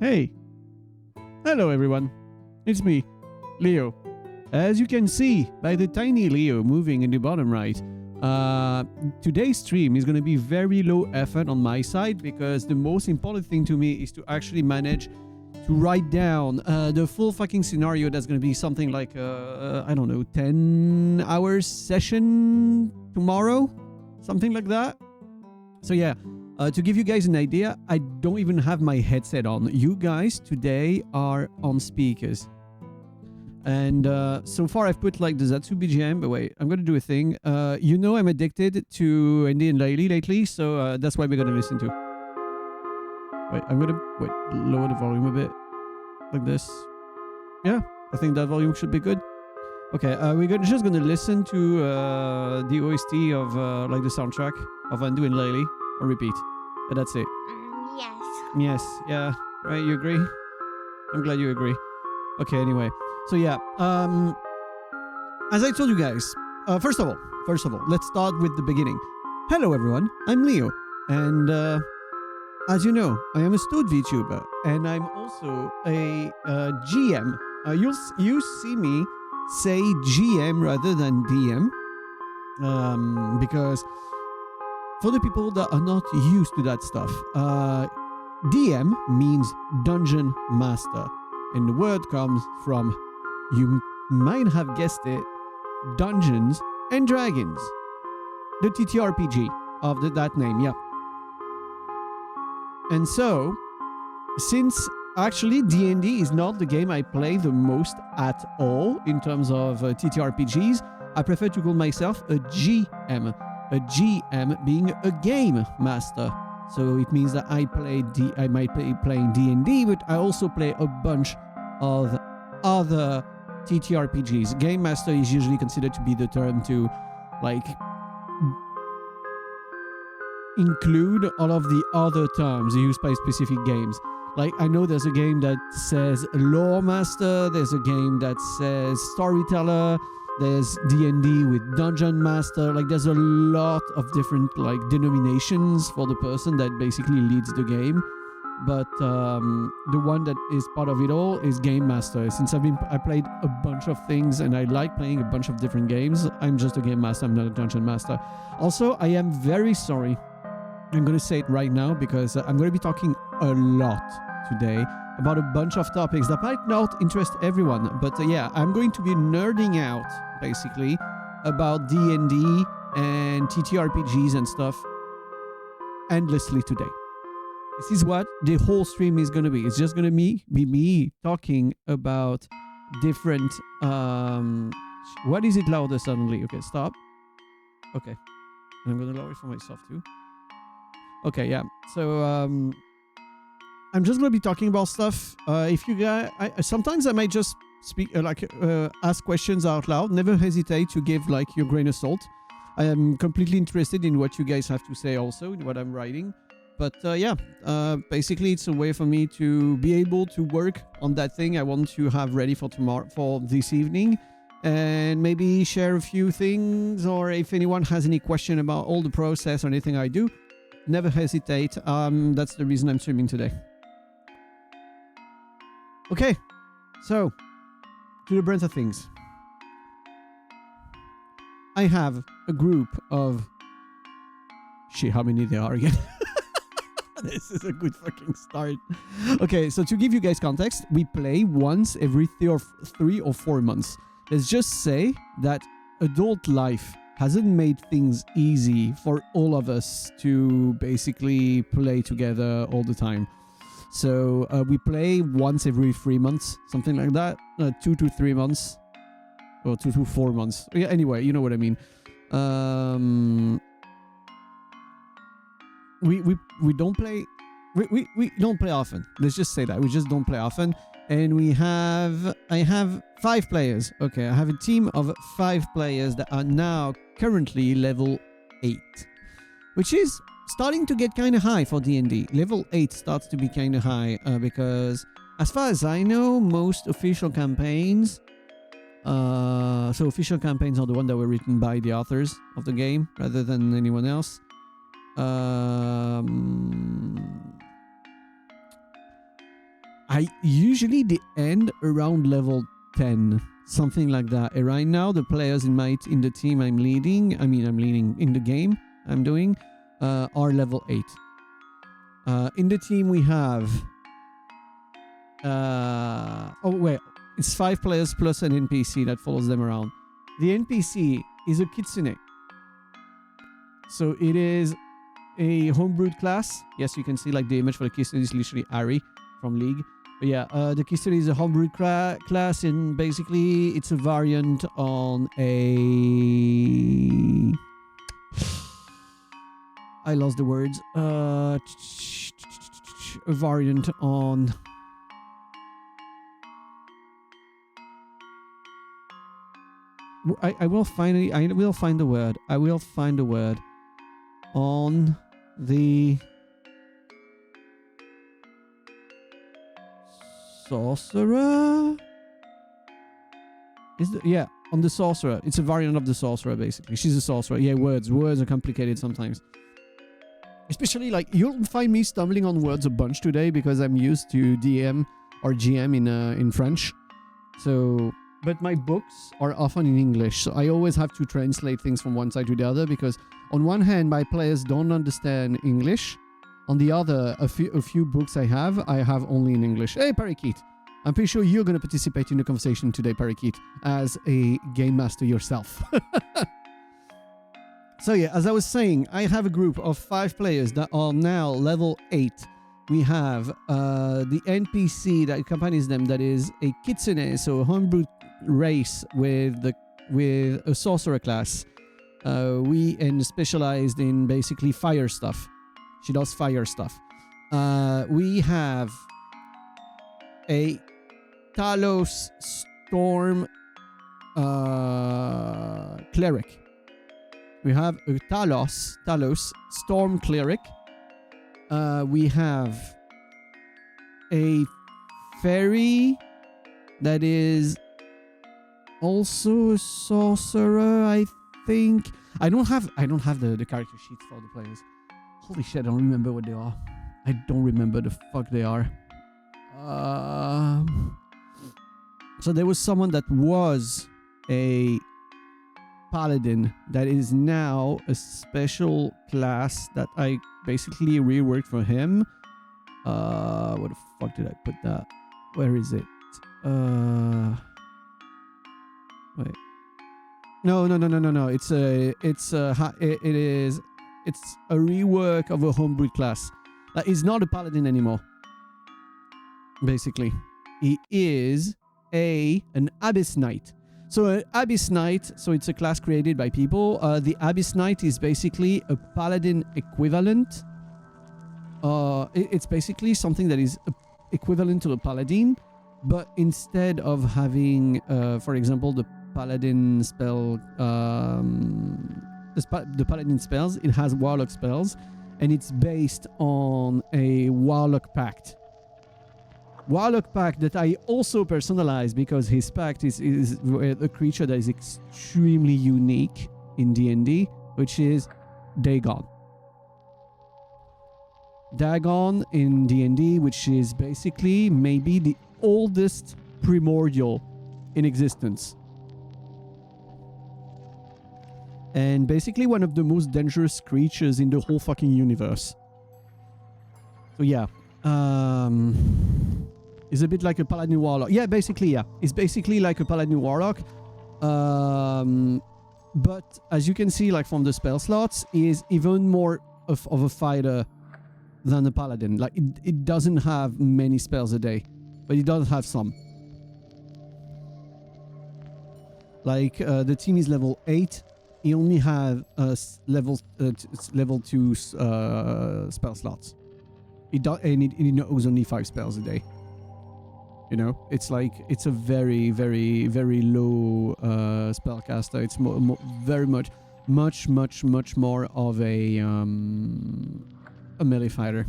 Hey, hello everyone. It's me, Leo. As you can see by the tiny Leo moving in the bottom right, today's stream is going to be very low effort on my side because the most important thing to me is to actually manage to write down the full fucking scenario. That's going to be something like, I don't know, 10 hours session tomorrow, something like that. So yeah. To give you guys an idea, I don't even have my headset on. You guys today are on speakers. And so far I've put like the Zatsu BGM, but wait, I'm going to do a thing. You know I'm addicted to Andy and Laylee lately, so that's why we're going to listen to. Wait, I'm going to lower the volume a bit. Like this. Yeah, I think that volume should be good. Okay, we're just going to listen to the OST of like the soundtrack of Andy and Laylee on repeat. And that's it. Yes. Yes, yeah, right, you agree? I'm glad you agree. Okay, anyway. So yeah, as I told you guys, first of all, let's start with the beginning. Hello everyone, I'm Leo, and as you know, I am a Stoat VTuber, and I'm also a GM. You see me say GM rather than DM, because for the people that are not used to that stuff, DM means Dungeon Master. And the word comes from, you might have guessed it, Dungeons and Dragons. The TTRPG of that name, yeah. And so, since actually D&D is not the game I play the most at all in terms of TTRPGs, I prefer to call myself a GM. A GM being a game master. So it means that I might be playing D&D, but I also play a bunch of other TTRPGs. Game master is usually considered to be the term to like include all of the other terms used by specific games. Like I know there's a game that says lore master, there's a game that says storyteller, there's D&D with Dungeon Master. Like there's a lot of different like denominations for the person that basically leads the game. But the one that is part of it all is Game Master. Since I played a bunch of things and I like playing a bunch of different games, I'm just a Game Master, I'm not a Dungeon Master. Also, I am very sorry. I'm going to say it right now because I'm going to be talking a lot today about a bunch of topics that might not interest everyone. But yeah, I'm going to be nerding out, basically, about D&D and TTRPGs and stuff endlessly today. This is what the whole stream is going to be. It's just going to be me talking about different... what is it louder suddenly? Okay, stop. Okay. I'm going to lower it for myself too. Okay, yeah. So, I'm just going to be talking about stuff. If you guys... sometimes I might just speak, ask questions out loud. Never hesitate to give, like, your grain of salt. I am completely interested in what you guys have to say also, in what I'm writing. But, yeah, basically it's a way for me to be able to work on that thing I want to have ready for tomorrow, for this evening. And maybe share a few things, or if anyone has any question about all the process or anything I do, never hesitate. That's the reason I'm streaming today. Okay, so to the brunt of things. I have a group of... Shit, how many there are again? This is a good fucking start. Okay, so to give you guys context, we play once every 3 or 4 months. Let's just say that adult life hasn't made things easy for all of us to basically play together all the time. So we play once every 3 months, something like that. 2 to 3 months. Or 2 to 4 months. Yeah, anyway, you know what I mean. We don't play... We don't play often. Let's just say that. We just don't play often. And I have 5 players. Okay, I have a team of 5 players that are now currently level 8. Which is starting to get kind of high for D&D. Level 8 starts to be kind of high because as far as I know, most official campaigns... so official campaigns are the ones that were written by the authors of the game rather than anyone else. I usually they end around level 10, something like that. And right now, the players in the team I'm leading in the game I'm doing, are level 8. In the team we have, it's 5 players plus an NPC that follows them around. The NPC is a kitsune. So it is a homebrewed class. Yes, you can see like the image for the kitsune is literally Ari from League. But yeah, the kitsune is a homebrewed class, and basically it's a variant on a... I lost the words. A variant on... I will find the word. I will find the word on the sorcerer. On the sorcerer. It's a variant of the sorcerer, basically. She's a sorcerer. Yeah, words are complicated sometimes. Especially like you'll find me stumbling on words a bunch today because I'm used to DM or GM in French. So. But my books are often in English, so I always have to translate things from one side to the other because on one hand, my players don't understand English. On the other, a few books I have only in English. Hey, Parakeet! I'm pretty sure you're going to participate in the conversation today, Parakeet, as a game master yourself. So yeah, as I was saying, I have a group of 5 players that are now level 8. We have the NPC that accompanies them, that is a kitsune, so a homebrew race with a sorcerer class. We specialized in basically fire stuff. She does fire stuff. We have a Talos Storm cleric. We have a Talos Storm cleric. We have a fairy that is also a sorcerer, I think. I don't have the character sheets for the players. Holy shit, I don't remember what they are. I don't remember the fuck they are. So there was someone that was a paladin that is now a special class that I basically reworked for him. What the fuck did I put that? Where is it? Wait. No. It's a rework of a homebrewed class. Like, he's not a paladin anymore. Basically, he is an Abyss Knight. So an Abyss Knight, so it's a class created by people. The Abyss Knight is basically a paladin equivalent. It's basically something that is equivalent to a paladin, but instead of having, for example, the paladin spell, the paladin spells, it has warlock spells, and it's based on a warlock pact. Warlock pact that I also personalized because his pact is a creature that is extremely unique in D&D, which is Dagon. Dagon in D&D, which is basically maybe the oldest primordial in existence. And basically one of the most dangerous creatures in the whole fucking universe. So yeah. It's a bit like a paladin warlock. Yeah, basically, yeah. It's basically like a paladin warlock. But as you can see, like from the spell slots, is even more of a fighter than a paladin. Like it doesn't have many spells a day, but it does have some. Like the team is level 8. He only have level 2 spell slots. It knows only 5 spells a day. You know, it's like it's a very, very, very low spellcaster. It's very much more of a melee fighter.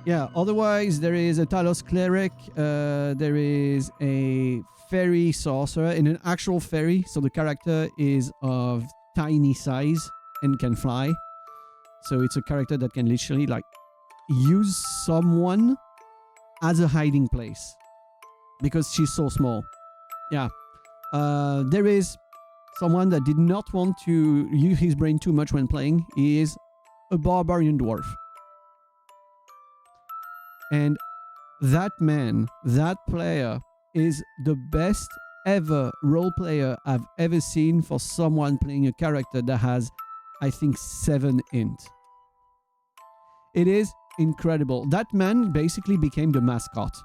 Yeah. Otherwise, there is a Talos cleric. There is a fairy sorcerer, and an actual fairy. So the character is of tiny size and can fly. So it's a character that can literally like use someone as a hiding place because she's so small. Yeah. There is someone that did not want to use his brain too much when playing. He is a barbarian dwarf. And that man, that player, is the best ever role player I've ever seen for someone playing a character that has, I think, 7 int. It is incredible. That man basically became the mascot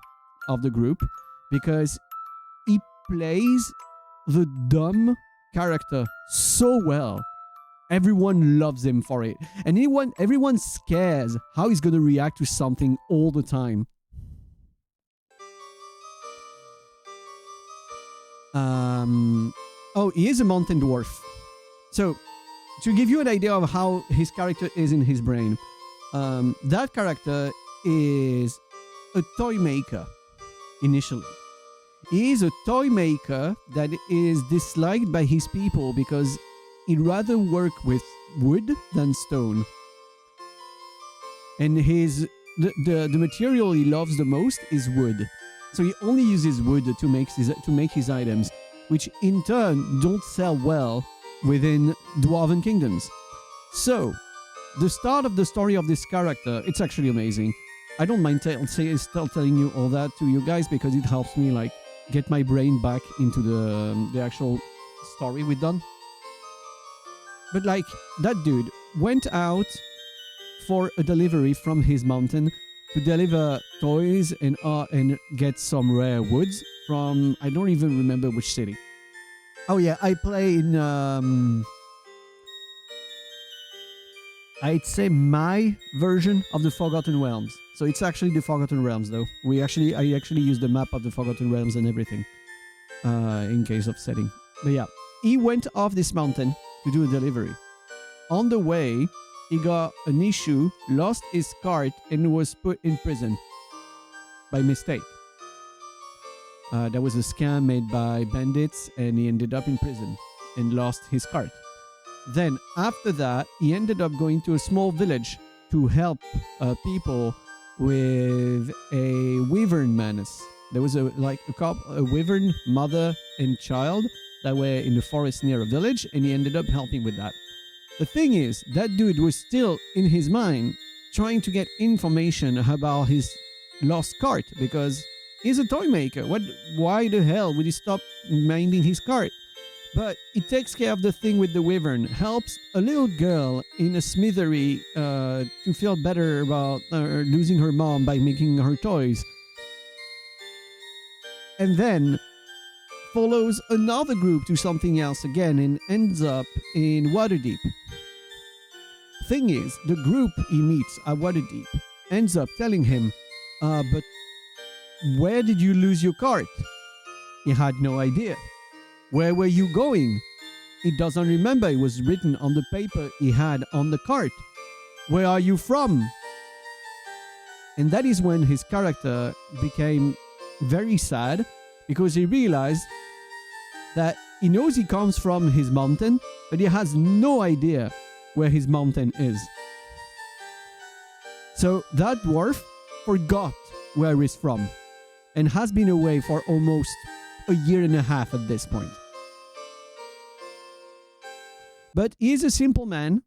of the group because he plays the dumb character so well. Everyone loves him for it. And everyone scares how he's going to react to something all the time. Oh, he is a mountain dwarf. So, to give you an idea of how his character is in his brain, that character is a toy maker initially. He is a toy maker that is disliked by his people because he'd rather work with wood than stone. And the material he loves the most is wood. So he only uses wood to make his items, which in turn don't sell well within Dwarven kingdoms. So, the start of the story of this character, it's actually amazing. I don't mind still telling you all that to you guys because it helps me like get my brain back into the actual story we've done. But like, that dude went out for a delivery from his mountain to deliver toys and get some rare woods from, I don't even remember which city. Oh yeah, I play in, I'd say my version of the Forgotten Realms. So it's actually the Forgotten Realms though. I actually use the map of the Forgotten Realms and everything in case of setting. But yeah, he went off this mountain to do a delivery. On the way, he got an issue, lost his cart, and was put in prison by mistake. That was a scam made by bandits, and he ended up in prison and lost his cart. Then, after that, he ended up going to a small village to help people with a wyvern menace. There was a wyvern mother and child that were in the forest near a village, and he ended up helping with that. The thing is, that dude was still in his mind trying to get information about his lost cart because he's a toy maker. Why the hell would he stop minding his cart? But he takes care of the thing with the wyvern, helps a little girl in a smithery to feel better about losing her mom by making her toys. And then follows another group to something else again and ends up in Waterdeep. Thing is, the group he meets at Waterdeep ends up telling him, but where did you lose your cart? He had no idea. Where were you going? He doesn't remember. It was written on the paper he had on the cart. Where are you from? And that is when his character became very sad because he realized that he knows he comes from his mountain, but he has no idea where his mountain is. So that dwarf forgot where he's from and has been away for almost a year and a half at this point. But he is a simple man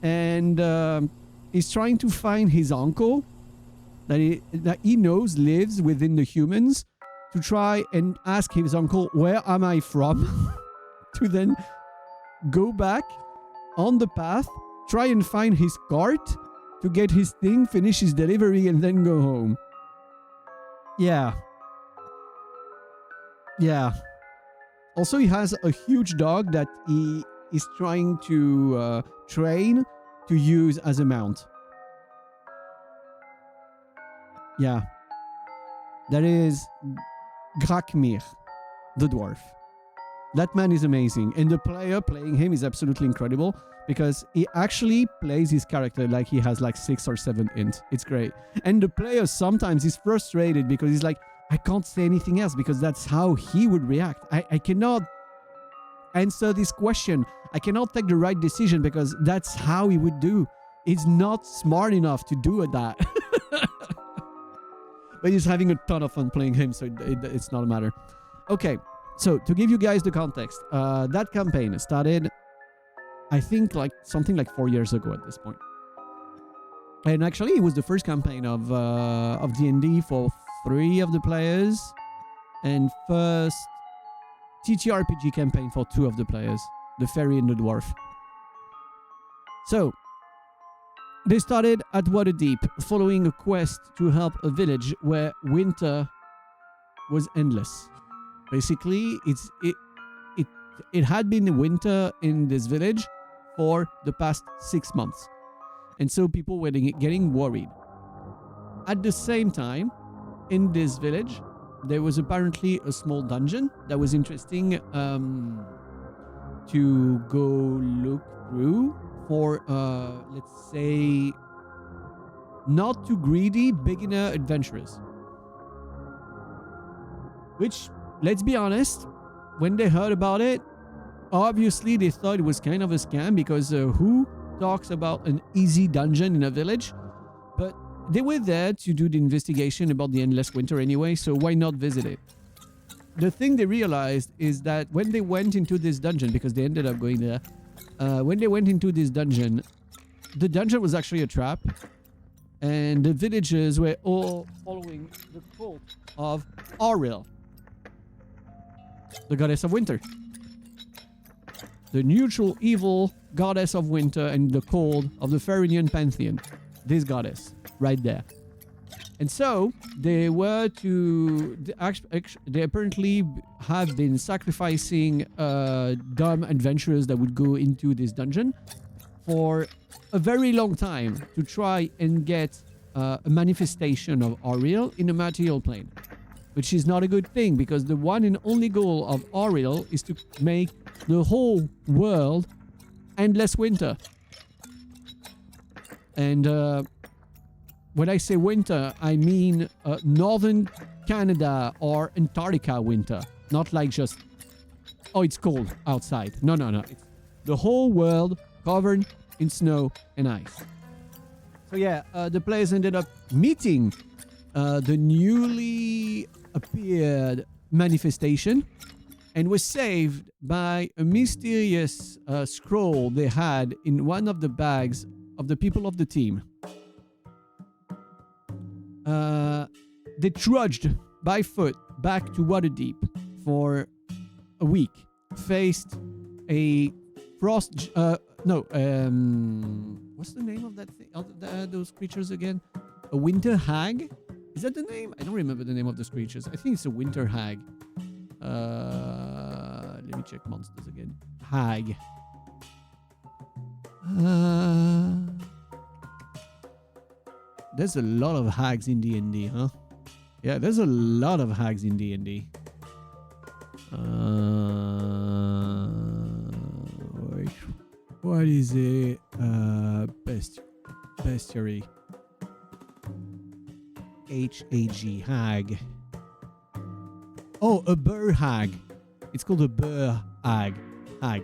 and he's trying to find his uncle that he knows lives within the humans to try and ask his uncle, where am I from? To then go back on the path, try and find his cart to get his thing, finish his delivery, and then go home. Yeah. Also, he has a huge dog that he is trying to train to use as a mount. Yeah. That is Grakmir, the dwarf. That man is amazing. And the player playing him is absolutely incredible because he actually plays his character like he has like 6 or 7 int. It's great. And the player sometimes is frustrated because he's like, I can't say anything else because that's how he would react. I cannot answer this question. I cannot take the right decision because that's how he would do. He's not smart enough to do that. but he's having a ton of fun playing him, so it's not a matter. Okay, so to give you guys the context, that campaign started, I think, like something like 4 years ago at this point. And actually, it was the first campaign of D&D for 3 of the players, and first TTRPG campaign for 2 of the players, the fairy and the dwarf. So, they started at Waterdeep, following a quest to help a village where winter was endless. Basically, it had been winter in this village for the past 6 months. And so people were getting worried. At the same time, in this village, there was apparently a small dungeon that was interesting to go look through for, let's say, not too greedy beginner adventurers. Which, let's be honest, when they heard about it, obviously they thought it was kind of a scam, because who talks about an easy dungeon in a village? But they were there to do the investigation about the endless winter anyway, so why not visit it? The thing they realized is that when they went into this dungeon, because they ended up going there, when they went into this dungeon, the dungeon was actually a trap, and the villagers were all following the cult of Auril, the goddess of winter. The neutral evil goddess of winter and the cold of the Ferinian pantheon. This goddess, right there. And so, they were to... They apparently have been sacrificing dumb adventurers that would go into this dungeon for a very long time to try and get a manifestation of Auril in a material plane. Which is not a good thing, because the one and only goal of Auril is to make the whole world endless winter. And when I say winter, I mean northern Canada or Antarctica winter. Not like just, oh, it's cold outside. No. It's the whole world covered in snow and ice. So yeah, the players ended up meeting the newly appeared manifestation, and was saved by a mysterious scroll they had in one of the bags of the people of the team. They trudged by foot back to Waterdeep for a week, faced a frost... what's the name of that thing? Those creatures again? A winter hag? Is that the name? I don't remember the name of those creatures. I think it's a winter hag. Let me check monsters again. Hag. There's a lot of hags in D&D, huh? Yeah, there's a lot of hags in D&D. What is it? Bestiary. H-A-G, hag. Oh, a burr hag. It's called a burr hag. Hag.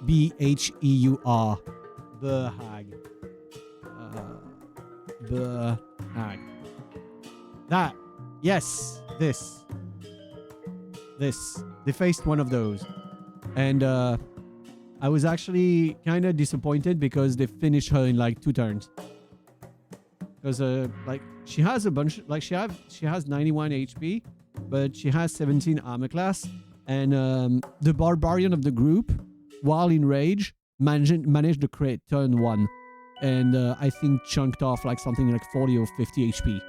B-H-E-U-R. Burr hag. Burr hag. That. Yes. This. They faced one of those. And I was actually kind of disappointed because they finished her in like 2 turns. Because like she has a bunch, like she has 91 HP, but she has 17 armor class, and the barbarian of the group, while in rage, managed to crit turn 1, and I think chunked off like something like 40 or 50 HP.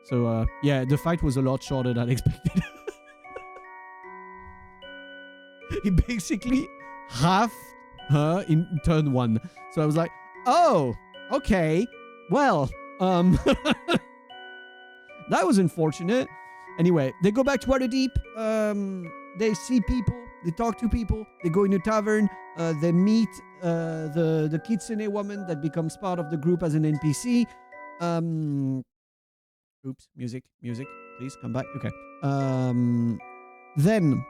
So yeah, the fight was a lot shorter than expected. He basically halved her in turn 1. So I was like, oh, okay. Well, that was unfortunate. Anyway, they go back to Waterdeep. They see people. They talk to people. They go in a tavern. They meet the Kitsune woman that becomes part of the group as an NPC. Oops, music, please come back. Okay. Then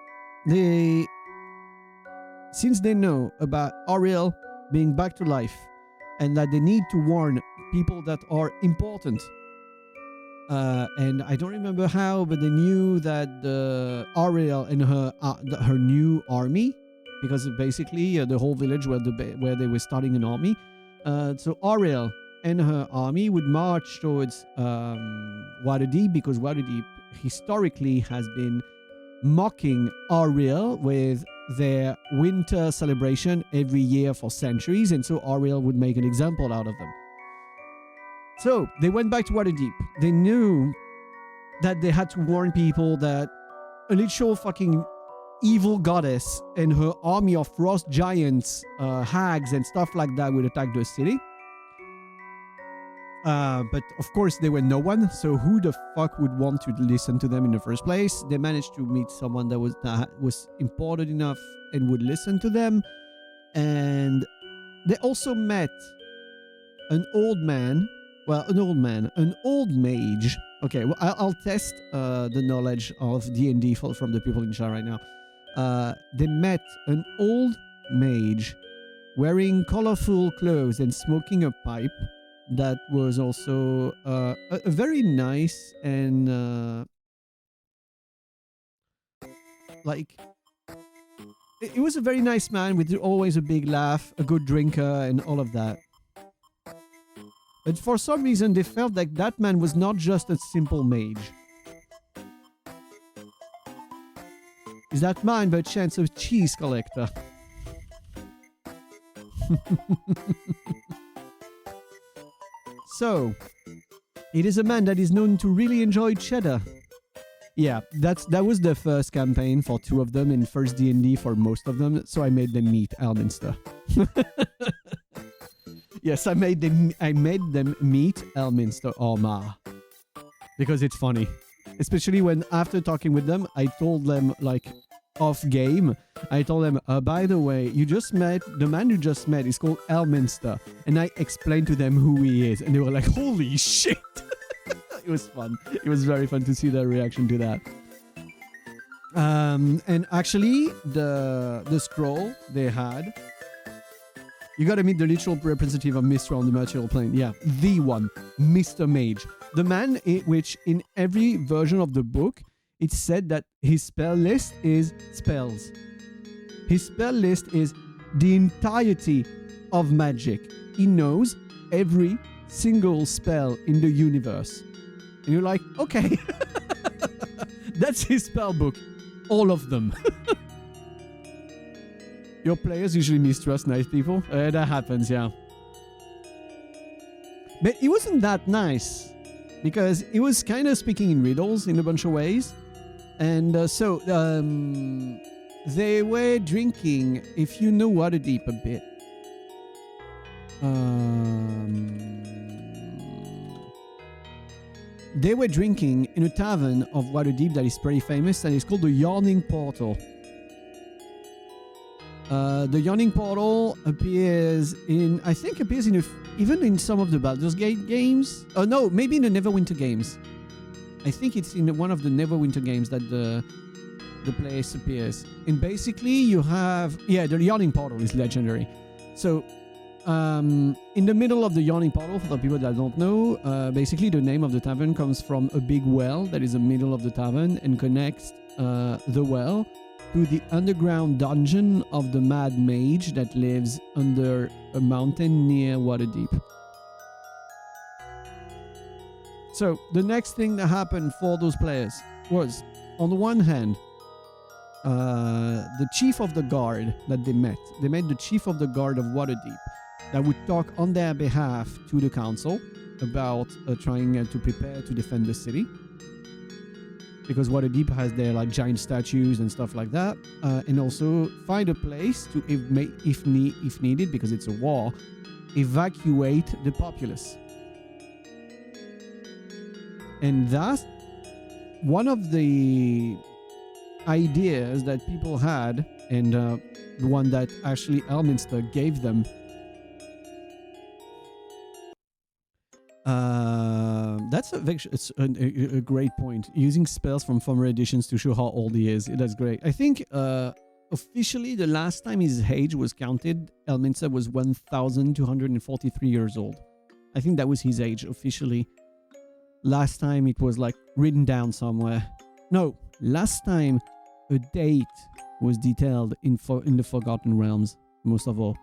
since they know about Auril being back to life, and that they need to warn people that are important, and I don't remember how, but they knew that Ariel and her new army, because basically the whole village where they were starting an army. So Ariel and her army would march towards Waterdeep, because Waterdeep historically has been mocking Ariel with their winter celebration every year for centuries, and so Ariel would make an example out of them. So they went back to Waterdeep. They knew that they had to warn people that a literal fucking evil goddess and her army of frost giants, hags and stuff like that would attack the city. But of course they were no one, so who the fuck would want to listen to them in the first place? They managed to meet someone that was important enough and would listen to them. And they also met an old man. Well, an old mage. Okay, well, I'll test the knowledge of D&D from the people in chat right now. They met an old mage wearing colorful clothes and smoking a pipe that was also a very nice and like it was a very nice man with always a big laugh, a good drinker, and all of that. But for some reason, they felt like that man was not just a simple mage. Is that man by chance a cheese collector? So, it is a man that is known to really enjoy cheddar. Yeah, that was the first campaign for 2 of them and first D&D for most of them, so I made them meet Elminster. Yes, I made them meet Elminster Ormar. Because it's funny. Especially when after talking with them, I told them, like, off game, I told them, by the way, the man you just met is called Elminster. And I explained to them who he is. And they were like, holy shit! It was fun. It was very fun to see their reaction to that. And actually, the scroll they had, you gotta meet the literal representative of Mistral on the material plane. Yeah, the one, Mr. Mage. The man which in every version of the book, it said that his spell list is spells. His spell list is the entirety of magic. He knows every single spell in the universe. And you're like, okay, that's his spell book. All of them. Your players usually mistrust nice people. That happens, yeah. But it wasn't that nice. Because it was kind of speaking in riddles in a bunch of ways. And so they were drinking, if you know Waterdeep a bit. They were drinking in a tavern of Waterdeep that is pretty famous, and it's called the Yawning Portal. The Yawning Portal appears in even in some of the Baldur's Gate games. Oh no, maybe in the Neverwinter games. I think it's in one of the Neverwinter games that the place appears. And basically you have... Yeah, the Yawning Portal is legendary. So, in the middle of the Yawning Portal, for the people that don't know, basically the name of the tavern comes from a big well that is in the middle of the tavern and connects the well to the underground dungeon of the Mad Mage that lives under a mountain near Waterdeep. So, the next thing that happened for those players was, on the one hand, the chief of the guard that they met the chief of the guard of Waterdeep that would talk on their behalf to the council about trying to prepare to defend the city. Because Waterdeep has their like giant statues and stuff like that, and also find a place to, if needed, because it's a war, evacuate the populace. And that's one of the ideas that people had, and the one that actually Elminster gave them. That's a great point. Using spells from former editions to show how old he is. That's great. I think officially the last time his age was counted, Elminster was 1,243 years old. I think that was his age officially. Last time it was like written down somewhere. No, last time a date was detailed in the Forgotten Realms, most of all.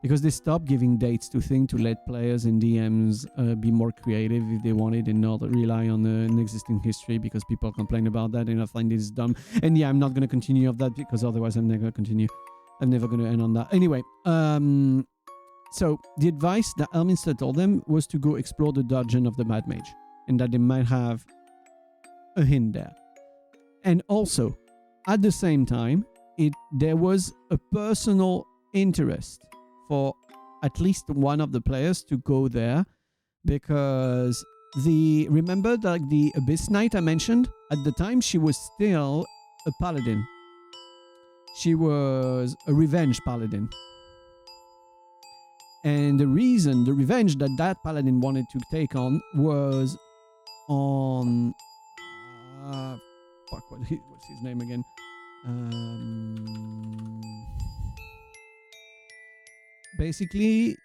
Because they stopped giving dates to things to let players and DMs be more creative if they wanted and not rely on an existing history, because people complain about that and I find this dumb. And yeah, I'm not going to continue of that because otherwise I'm never going to continue. I'm never going to end on that. Anyway, so the advice that Elminster told them was to go explore the dungeon of the Mad Mage and that they might have a hint there. And also, at the same time, there was a personal interest for at least one of the players to go there, because remember that the Abyss Knight I mentioned at the time, she was still a paladin. She was a revenge paladin, and the revenge that paladin wanted to take on was on what's his name again? Basically,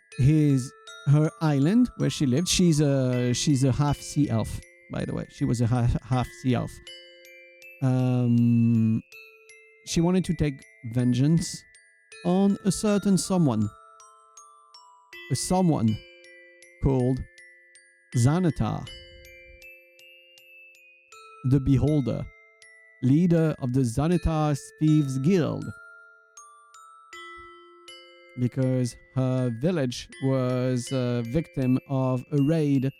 her island where she lived. She's a half sea elf, by the way. She was a half sea elf. She wanted to take vengeance on a certain someone. A someone called Xanathar, the Beholder, leader of the Xanathar Thieves Guild, because her village was a victim of a raid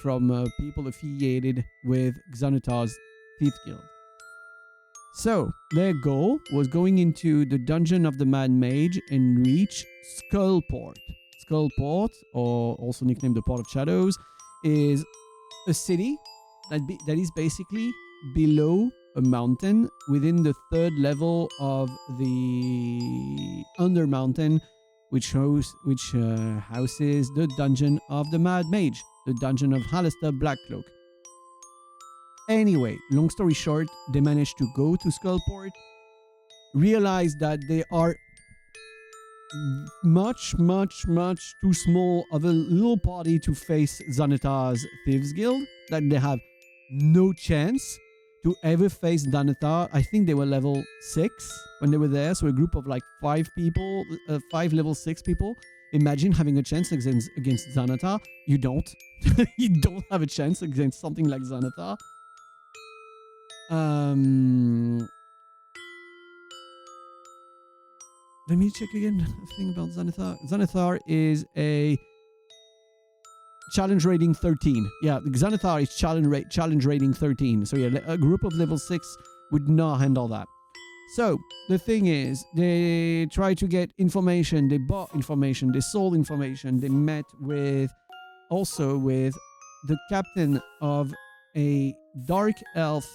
from people affiliated with Xanathar's Thieves Guild. So, their goal was going into the dungeon of the Mad Mage and reach Skullport. Skullport, or also nicknamed the Port of Shadows, is a city that is basically below a mountain within the third level of the Undermountain, which houses the dungeon of the Mad Mage, the dungeon of Alistair Blackcloak. Anyway, long story short, they managed to go to Skullport, realize that they are much too small of a little party to face Xanathar's Thieves Guild, that they have no chance to ever face Xanathar. I think they were level 6 when they were there, so a group of like 5 people, 5 level 6 people. Imagine having a chance against Xanathar. You don't. You don't have a chance against something like Xanathar. Let me check again a thing about Xanathar. Xanathar is a challenge rating 13. Yeah, Xanathar is challenge rating 13. So yeah, a group of level 6 would not handle that. So the thing is, they tried to get information, they bought information, they sold information, they met with the captain of a dark elf,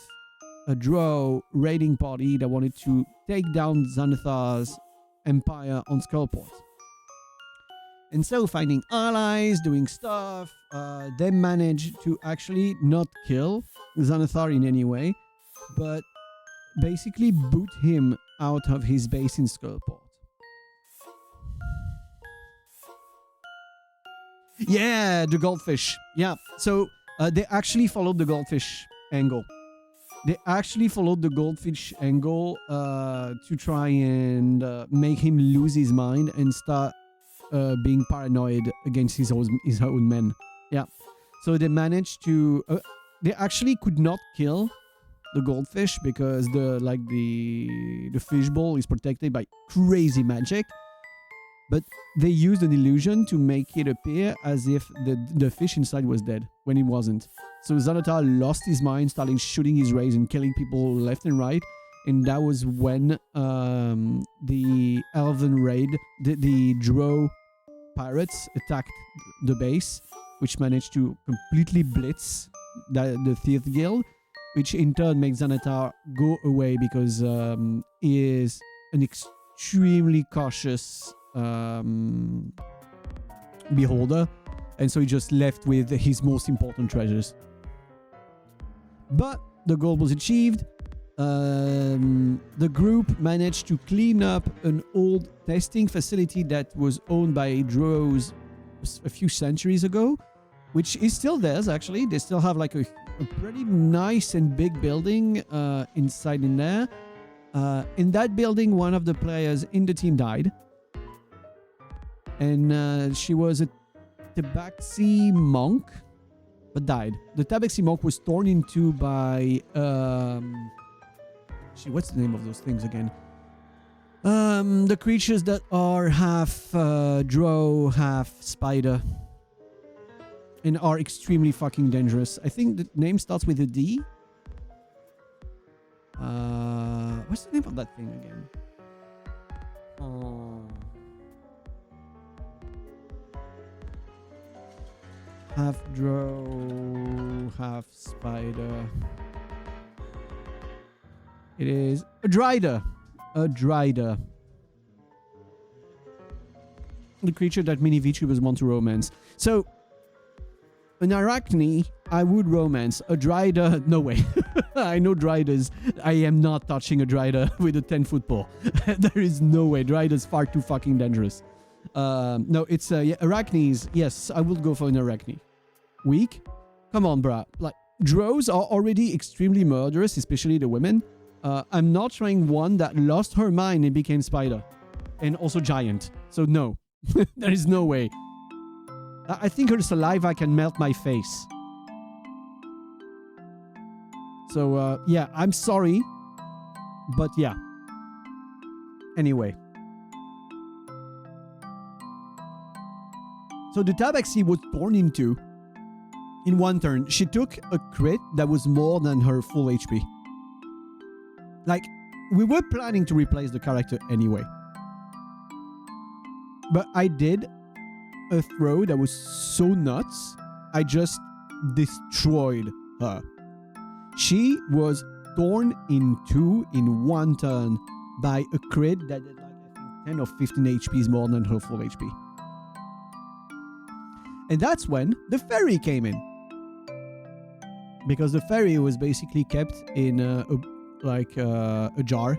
a drow raiding party that wanted to take down Xanathar's empire on Skullport. And so, finding allies, doing stuff, they managed to actually not kill Xanathar in any way, but basically boot him out of his base in Skullport. Yeah, the goldfish. Yeah, so they actually followed the goldfish angle. They actually followed the goldfish angle to try and make him lose his mind and start being paranoid against his own men. Yeah. So they managed to... they actually could not kill the goldfish because the fishbowl is protected by crazy magic. But they used an illusion to make it appear as if the fish inside was dead when it wasn't. So Xanathar lost his mind, starting shooting his rays and killing people left and right. And that was when the Elven raid, the Drow pirates attacked the base, which managed to completely blitz the Thieves Guild, which in turn makes Xanathar go away because he is an extremely cautious beholder, and so he just left with his most important treasures. But the goal was achieved. The group managed to clean up an old testing facility that was owned by Drows a few centuries ago, which is still theirs, actually. They still have like a pretty nice and big building inside in there. In that building, one of the players in the team died. And she was a Tabaxi monk, but died. The Tabaxi monk was torn in two by... what's the name of those things again? The creatures that are half drow, half spider. And are extremely fucking dangerous. I think the name starts with a D. What's the name of that thing again? Half drow, half spider. It is a Dryder. A Dryder. The creature that Mini Vici was want to romance. So, an Arachne, I would romance. A Dryder, no way. I know Dryders. I am not touching a Dryder with a 10-foot pole. There is no way. Dryder's far too fucking dangerous. No, it's yeah, Arachnes. Yes, I would go for an Arachne. Weak? Come on, bruh. Like, drows are already extremely murderous, especially the women. I'm not trying one that lost her mind and became spider. And also giant. So no. There is no way. I think her saliva can melt my face. So, yeah, I'm sorry. But yeah. Anyway. So the Tabaxi was torn in two. In one turn, she took a crit that was more than her full HP. Like, we were planning to replace the character anyway. But I did a throw that was so nuts, I just destroyed her. She was torn in two in one turn by a crit that did like, I think, 10 or 15 HPs more than her full HP. And that's when the fairy came in. Because the fairy was basically kept in a jar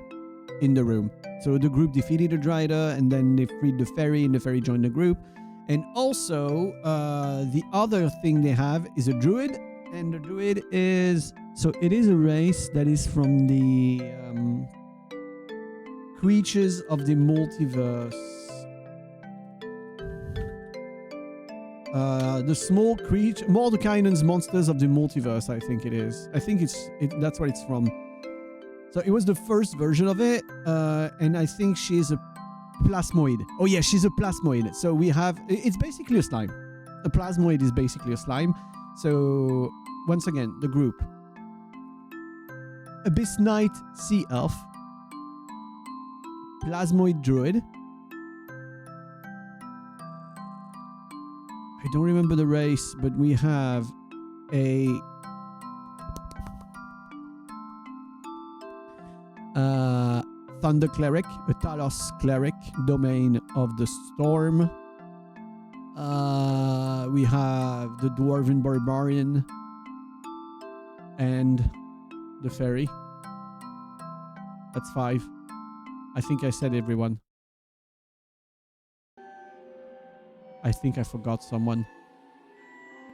in the room. So the group defeated the Dryder, and then they freed the fairy, and the fairy joined the group. And also, the other thing they have is a druid, and the druid is... So it is a race that is from the creatures of the multiverse. The small creature... Mordenkainen's monsters of the multiverse, I think it is. I think that's what it's from. So it was the first version of it, and I think she's a plasmoid. Oh yeah, she's a plasmoid. So we have... It's basically a slime. A plasmoid is basically a slime. So, once again, the group. Abyss Knight Sea Elf. Plasmoid Druid. I don't remember the race, but we have a... Thunder Cleric, a Talos Cleric, Domain of the Storm. We have the Dwarven Barbarian and the Fairy. That's 5. I think I said everyone. I think I forgot someone.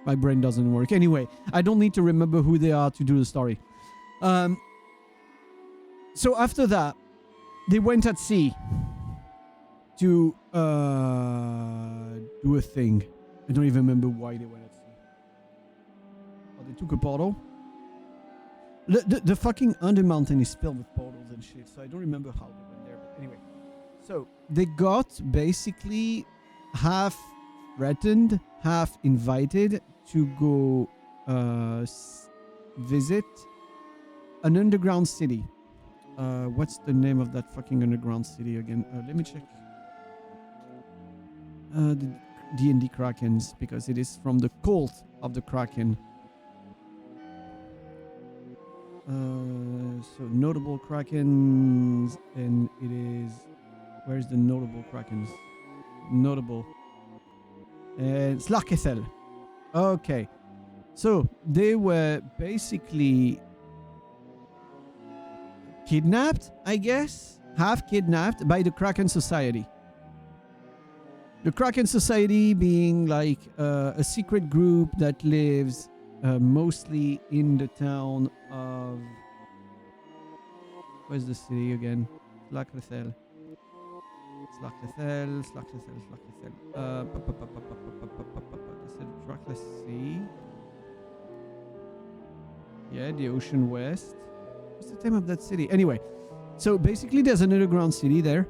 My brain doesn't work. Anyway, I don't need to remember who they are to do the story. So after that, they went at sea to do a thing. I don't even remember why they went at sea. Oh, they took a portal. The fucking Undermountain is filled with portals and shit, so I don't remember how they went there. But anyway, so they got basically half threatened, half invited to go visit an underground city. What's the name of that fucking underground city again? Let me check. The D&D Krakens, because it is from the cult of the Kraken. So notable Krakens, and it is... Where's the notable Krakens? Notable. Slarkethel. Okay. So they were basically kidnapped, I guess? Half kidnapped by the Kraken Society. The Kraken Society being like a secret group that lives mostly in the town of... Where's the city again? Slacklethel. Slacklethel. Trackless Sea. Yeah, the Ocean West. What's the name of that city? Anyway, so basically there's an underground city there,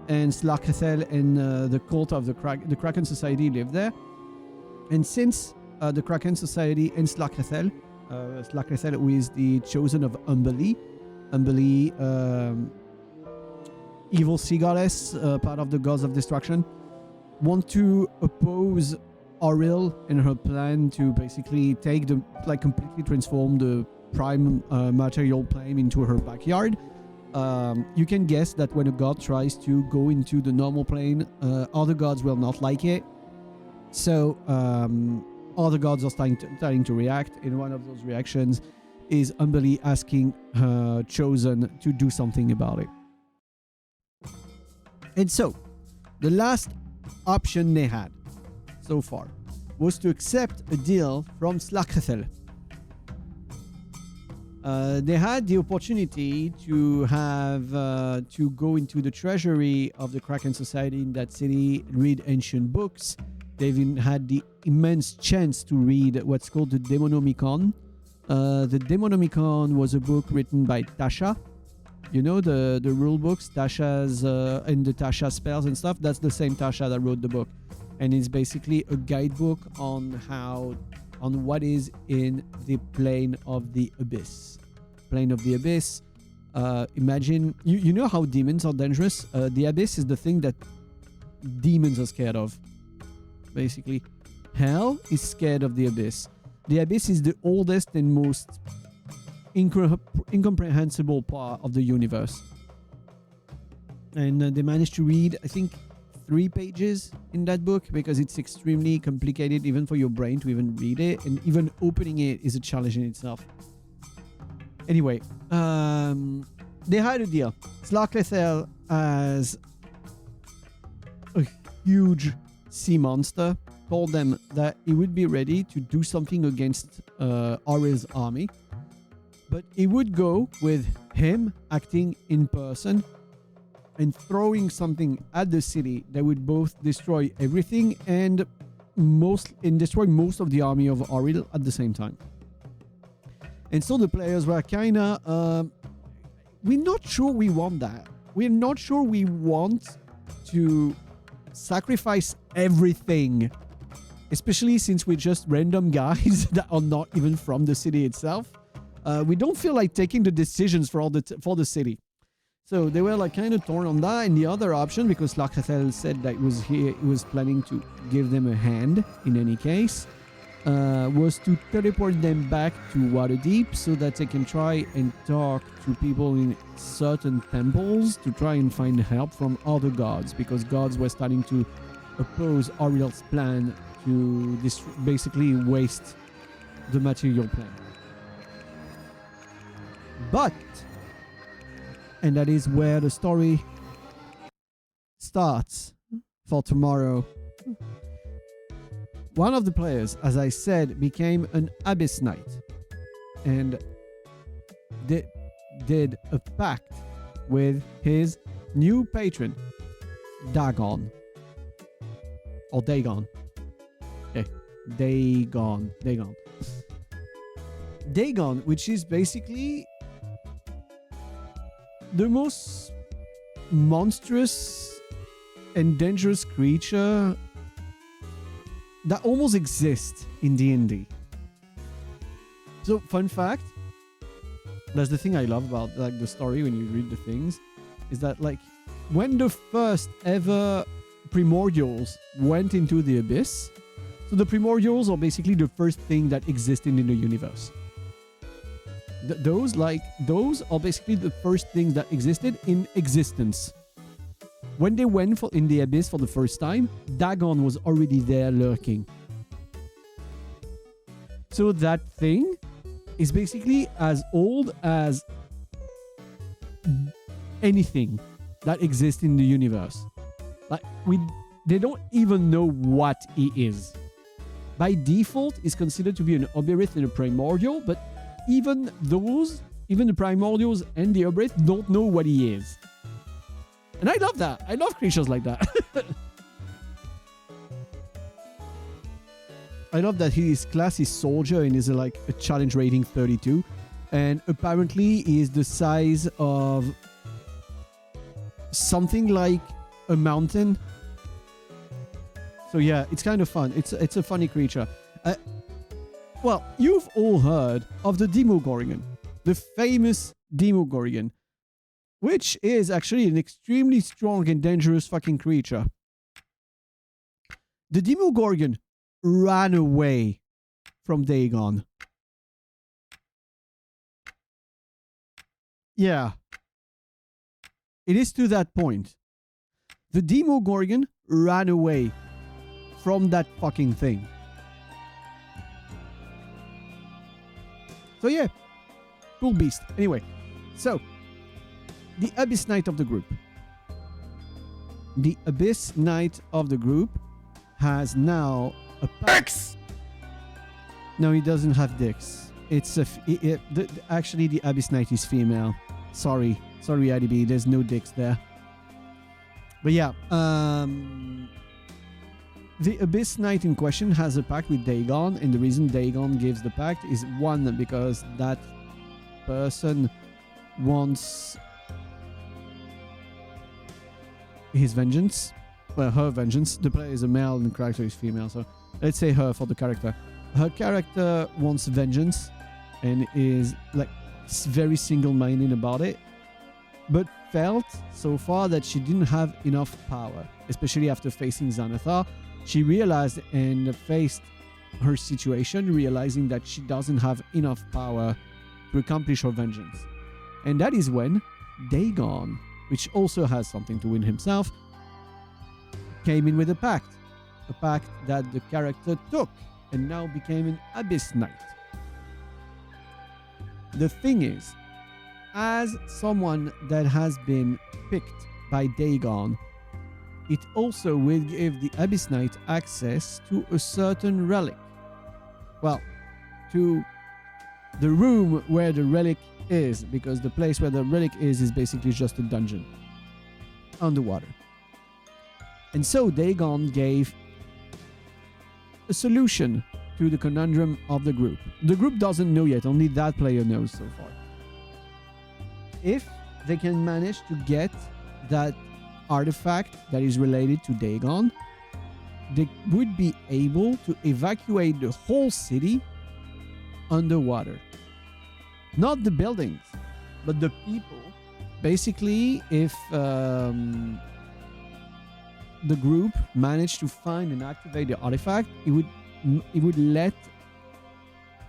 and Slacklethel and the cult of the Kraken Society live there. And since the Kraken Society and Slacklethel, who is the chosen of Umberlee, evil sea goddess, part of the gods of destruction, want to oppose Auril and her plan to basically take the, like, completely transform the prime material plane into her backyard. You can guess that when a god tries to go into the normal plane, other gods will not like it. So other gods are starting to react, and one of those reactions is Umberlee asking her chosen to do something about it. And so, the last option they had so far was to accept a deal from Slacklethel. They had the opportunity to have to go into the treasury of the Kraken Society in that city, read ancient books. They've even had the immense chance to read what's called the Demonomicon. The Demonomicon was a book written by Tasha. You know, the rule books, Tasha's and the Tasha spells and stuff. That's the same Tasha that wrote the book, and it's basically a guidebook on what is in the plane of the abyss. Plane of the abyss. Imagine you know how demons are dangerous. The abyss is the thing that demons are scared of. Basically, hell is scared of the abyss. The abyss is the oldest and most incomprehensible part of the universe. And they managed to read, I think, 3 pages in that book because it's extremely complicated even for your brain to even read it, and even opening it is a challenge in itself. Anyway, they had a deal. Slacklethel as a huge sea monster told them that he would be ready to do something against Auril's army, but he would go with him acting in person and throwing something at the city that would both destroy everything and destroy most of the army of Auril at the same time. And so the players were kind of, we're not sure we want that. We're not sure we want to sacrifice everything, especially since we're just random guys that are not even from the city itself. We don't feel like taking the decisions for the city. So they were like kind of torn on that. And the other option, because Slacklethel said that he was planning to give them a hand in any case, was to teleport them back to Waterdeep so that they can try and talk to people in certain temples to try and find help from other gods, because gods were starting to oppose Auril's plan to basically waste the material plane. But, and that is where the story starts for tomorrow. One of the players, as I said, became an Abyss Knight and did a pact with his new patron, Dagon. Or Dagon. Okay, Dagon. Dagon, which is basically the most monstrous and dangerous creature that almost exists in D&D. So, fun fact, that's the thing I love about like the story when you read the things, is that like when the first ever primordials went into the abyss, so the primordials are basically the first thing that existed in the universe. Those are basically the first things that existed in existence. When they went in the abyss for the first time, Dagon was already there lurking. So that thing is basically as old as anything that exists in the universe. Like they don't even know what he is. By default, he's considered to be an Obyrith and a Primordial, but even the Primordials and the Obyrith don't know what he is. And I love that. I love creatures like that. I love that his class is Soldier and is like a challenge rating 32. And apparently he is the size of something like a mountain. So yeah, it's kind of fun. It's a funny creature. Well, you've all heard of the Demogorgon, the famous Demogorgon, which is actually an extremely strong and dangerous fucking creature. The Demogorgon ran away from Dagon. Yeah. It is to that point. The Demogorgon ran away from that fucking thing. So yeah, cool beast. Anyway, so the Abyss Knight of the group. The Abyss Knight of the group has now a Dex. No, he doesn't have Dex. It's actually the Abyss Knight is female. Sorry, IDB. There's no Dex there. But yeah, the Abyss Knight in question has a pact with Dagon, and the reason Dagon gives the pact is one, because that person wants his vengeance. Well, her vengeance. The player is a male and the character is female, so let's say her for the character. Her character wants vengeance and is like very single-minded about it, but felt so far that she didn't have enough power, especially after facing Xanathar. She realized and faced her situation, realizing that she doesn't have enough power to accomplish her vengeance. And that is when Dagon, which also has something to win himself, came in with a pact that the character took and now became an Abyss Knight. The thing is, as someone that has been picked by Dagon, it also will give the Abyss Knight access to a certain relic. Well, to the room where the relic is, because the place where the relic is basically just a dungeon underwater. And so Dagon gave a solution to the conundrum of the group. The group doesn't know yet, only that player knows so far. If they can manage to get that artifact that is related to Dagon, they would be able to evacuate the whole city underwater. Not the buildings, but the people. Basically, if the group managed to find and activate the artifact, it would let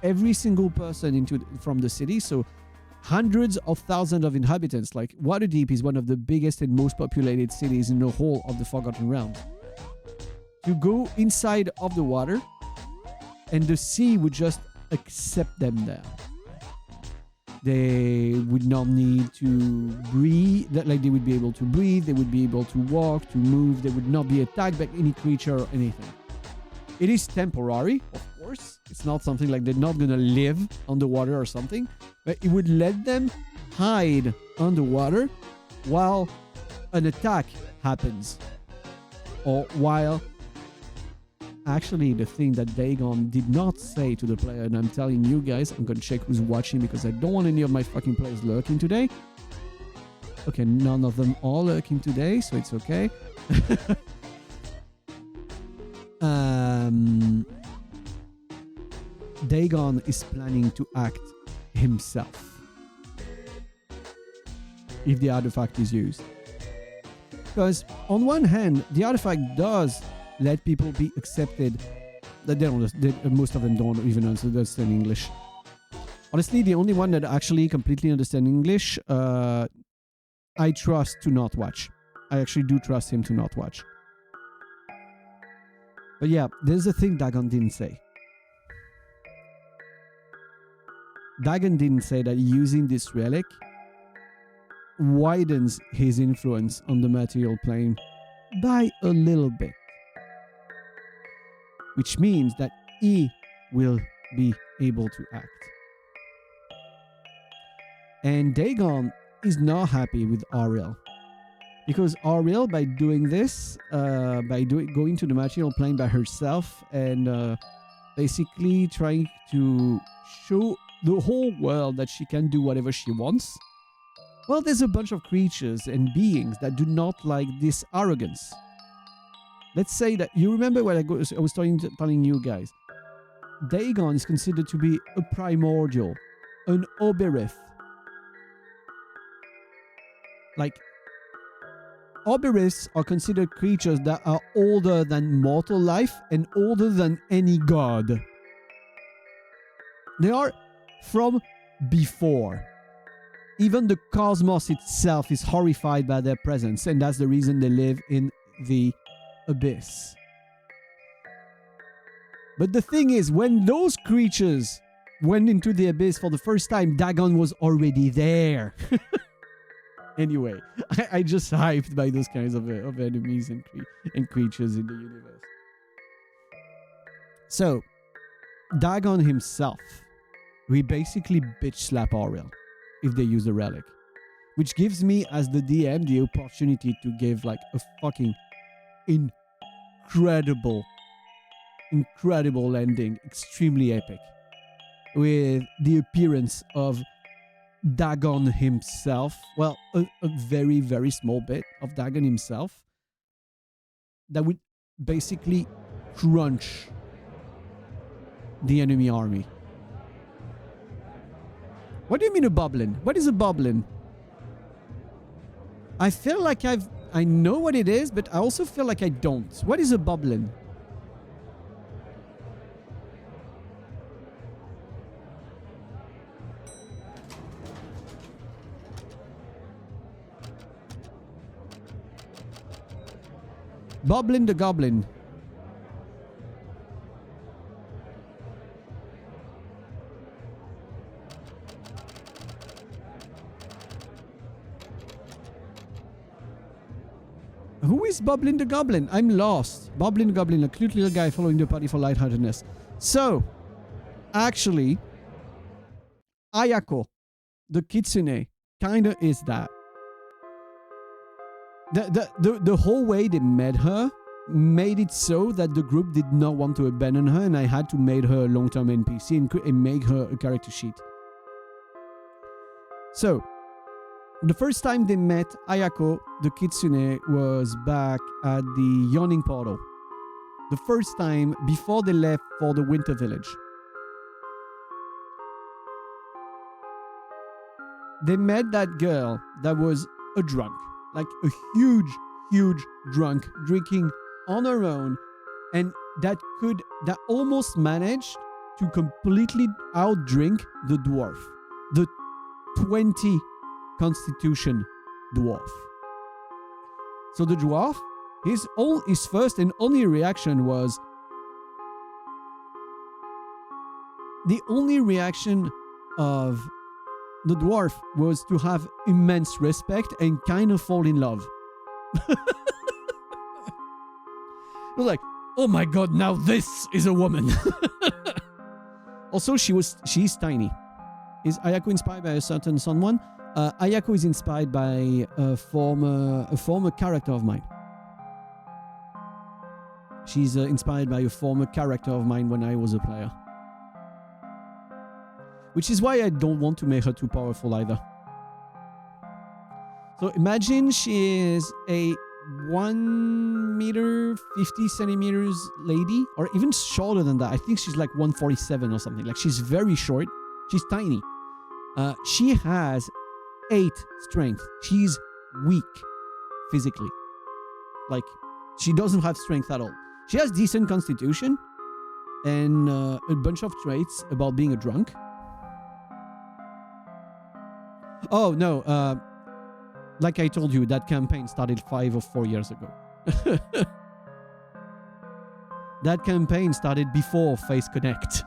every single person from the city, so hundreds of thousands of inhabitants. Like, Waterdeep is one of the biggest and most populated cities in the whole of the Forgotten Realms, to go inside of the water, and the sea would just accept them there. They would not need to breathe, like they would be able to breathe, they would be able to walk, to move, they would not be attacked by any creature or anything. It is temporary, of course. It's not something like they're not gonna live underwater or something, but it would let them hide underwater while an attack happens. Or while... Actually, the thing that Dagon did not say to the player, and I'm telling you guys, I'm gonna check who's watching because I don't want any of my fucking players lurking today. Okay, none of them are lurking today, so it's okay. Dagon is planning to act himself if the artifact is used. Because on one hand, the artifact does let people be accepted that most of them don't even understand English. Honestly, the only one that actually completely understands English, I trust to not watch. I actually do trust him to not watch. But yeah, there's a thing Dagon didn't say. Dagon didn't say that using this relic widens his influence on the material plane by a little bit. which means that he will be able to act. And Dagon is not happy with Ariel, because Ariel, by doing this, going to the material plane by herself and basically trying to show the whole world that she can do whatever she wants, well, there's a bunch of creatures and beings that do not like this arrogance. Let's say that you remember what I was telling you guys. Dagon is considered to be a primordial, an Oberith. Like, Oberiths are considered creatures that are older than mortal life and older than any god. They are from before. Even the cosmos itself is horrified by their presence, and that's the reason they live in the abyss. But the thing is, when those creatures went into the abyss for the first time, Dagon was already there. Anyway, I just hyped by those kinds of enemies and creatures in the universe. So, Dagon himself, we basically bitch slap Ariel if they use the relic, which gives me, as the DM, the opportunity to give like a fucking incredible ending, extremely epic, with the appearance of Dagon himself. Well, a very, very small bit of Dagon himself that would basically crunch the enemy army. What do you mean a boblin? What is a boblin? I feel like I know what it is, but I also feel like I don't. What is a boblin? Boblin the Goblin. Who is Boblin the Goblin? I'm lost. Boblin the Goblin, a cute little guy following the party for lightheartedness. So, actually, Ayako, the kitsune, kinda is that. The whole way they met her made it so that the group did not want to abandon her, and I had to make her a long-term NPC and make her a character sheet. So, the first time they met Ayako, the kitsune, was back at the Yawning Portal. The first time before they left for the Winter Village. They met that girl that was a drunk. Like a huge drunk, drinking on her own, and that almost managed to completely outdrink the dwarf, the 20 constitution dwarf. So the dwarf, his first and only reaction was, the only reaction of the dwarf was to have immense respect and kind of fall in love. It was like, oh my god, now this is a woman. Also, she's tiny. Is Ayako inspired by a certain someone? Ayako is inspired by a former character of mine. She's inspired by a former character of mine when I was a player. Which is why I don't want to make her too powerful either. So imagine she is a 1 meter 50 centimeters lady, or even shorter than that. I think she's like 147 or something. Like, she's very short. She's tiny. She has 8 strength. She's weak physically. Like, she doesn't have strength at all. She has decent constitution and a bunch of traits about being a drunk. Oh, no. Like I told you, that campaign started 5 or 4 years ago. That campaign started before Face Connect.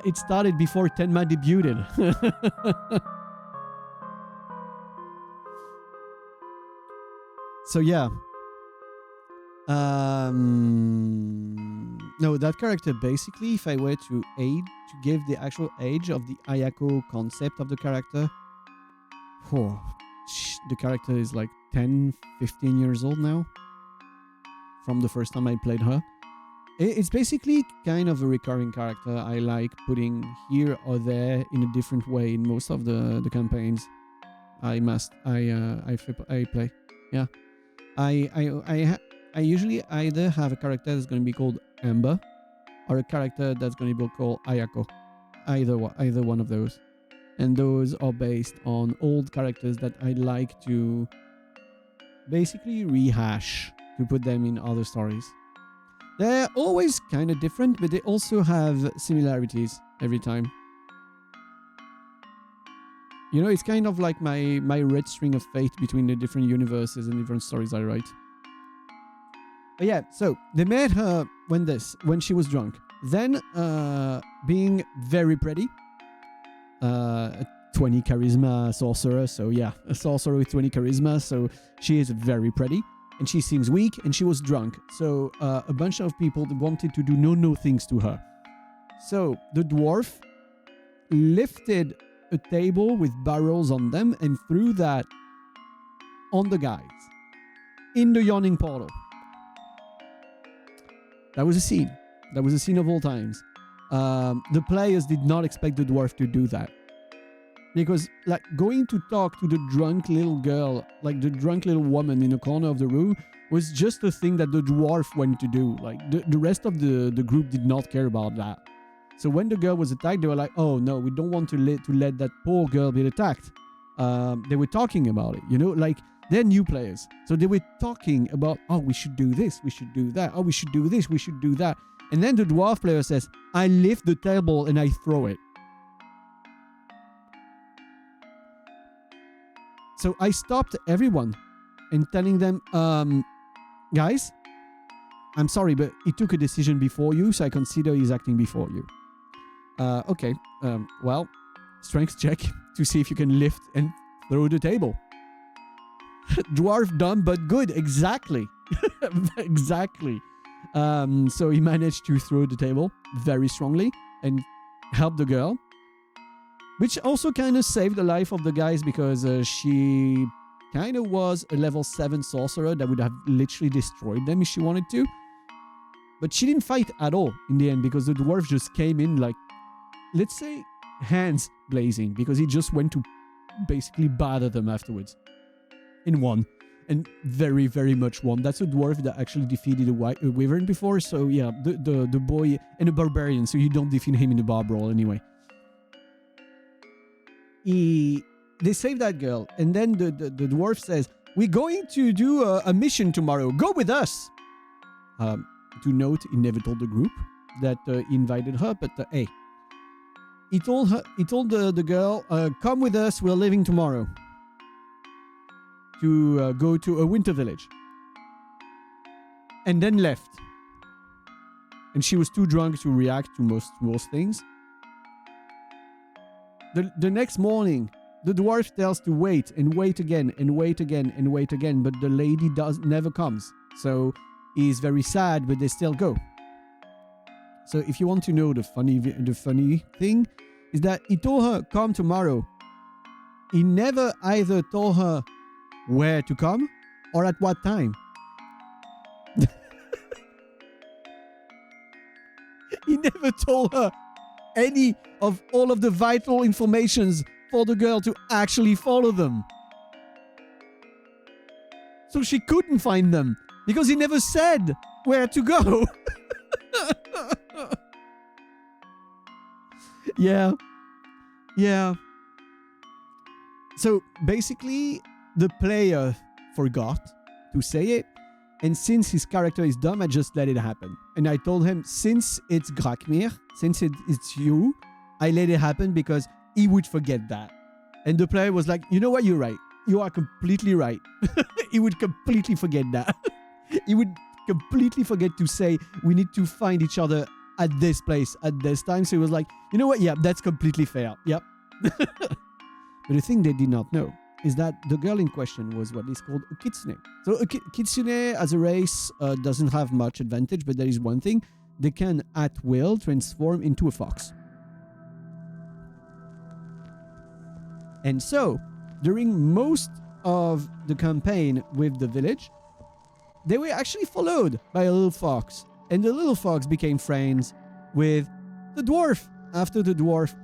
It started before Tenma debuted. So yeah. No, that character basically, if I were to give the actual age of the Ayako concept of the character, the character is like 10, 15 years old now from the first time I played her. It's basically kind of a recurring character I like putting here or there in a different way in most of the campaigns I play. Yeah. I usually either have a character that's going to be called Amber or a character that's going to be called Ayako. Either one of those. And those are based on old characters that I like to basically rehash to put them in other stories. They're always kind of different, but they also have similarities every time. You know, it's kind of like my red string of fate between the different universes and different stories I write. But yeah, so they met her when she was drunk. Then, being very pretty, 20 charisma sorcerer. So yeah, a sorcerer with 20 charisma. So she is very pretty. And she seems weak, and she was drunk. So a bunch of people wanted to do no things to her. So the dwarf lifted a table with barrels on them and threw that on the guys in the yawning portal. That was a scene. That was a scene of all times. The players did not expect the dwarf to do that. Because, like, going to talk to the drunk little girl, like the drunk little woman in the corner of the room, was just a thing that the dwarf went to do. Like, the rest of the group did not care about that. So when the girl was attacked, they were like, oh no, we don't want to let that poor girl be attacked. They were talking about it, you know? Like, they're new players. So they were talking about, oh, we should do this, we should do that. Oh, we should do this, we should do that. And then the dwarf player says, I lift the table and I throw it. So I stopped everyone and telling them, guys, I'm sorry, but he took a decision before you, so I consider he's acting before you. Okay, well, strength check to see if you can lift and throw the table. Dwarf dumb but good, exactly. Exactly. So he managed to throw the table very strongly and help the girl. Which also kind of saved the life of the guys because she kind of was a level 7 sorcerer that would have literally destroyed them if she wanted to. But she didn't fight at all in the end because the dwarf just came in like, let's say, hands blazing because he just went to basically batter them afterwards. In one. And very, very much won. That's a dwarf that actually defeated a wyvern before. So yeah, the boy and a barbarian. So you don't defeat him in the bar brawl anyway. They save that girl, and then the dwarf says, we're going to do a mission tomorrow. Go with us. To note, he never told the group that he invited her, but hey. He told the girl, come with us, we're leaving tomorrow. To go to a winter village. And then left. And she was too drunk to react to most things. The next morning, the dwarf tells to wait and wait again and wait again and wait again, but the lady never comes. So he's very sad, but they still go. So if you want to know the funny thing, is that he told her, come tomorrow. He never either told her where to come or at what time. He never told her any of all of the vital informations for the girl to actually follow them. So she couldn't find them because he never said where to go. Yeah. So basically, the player forgot to say it. And since his character is dumb, I just let it happen. And I told him, since it's Grakmir, since it's you, I let it happen because he would forget that. And the player was like, you know what, you're right. You are completely right. He would completely forget that. He would completely forget to say, we need to find each other at this place, at this time. So he was like, you know what, yeah, that's completely fair. Yep. But the thing they did not know is that the girl in question was what is called a kitsune. So a kitsune as a race doesn't have much advantage, but there is one thing. They can, at will, transform into a fox. And so, during most of the campaign with the village, they were actually followed by a little fox. And the little fox became friends with the dwarf after the dwarf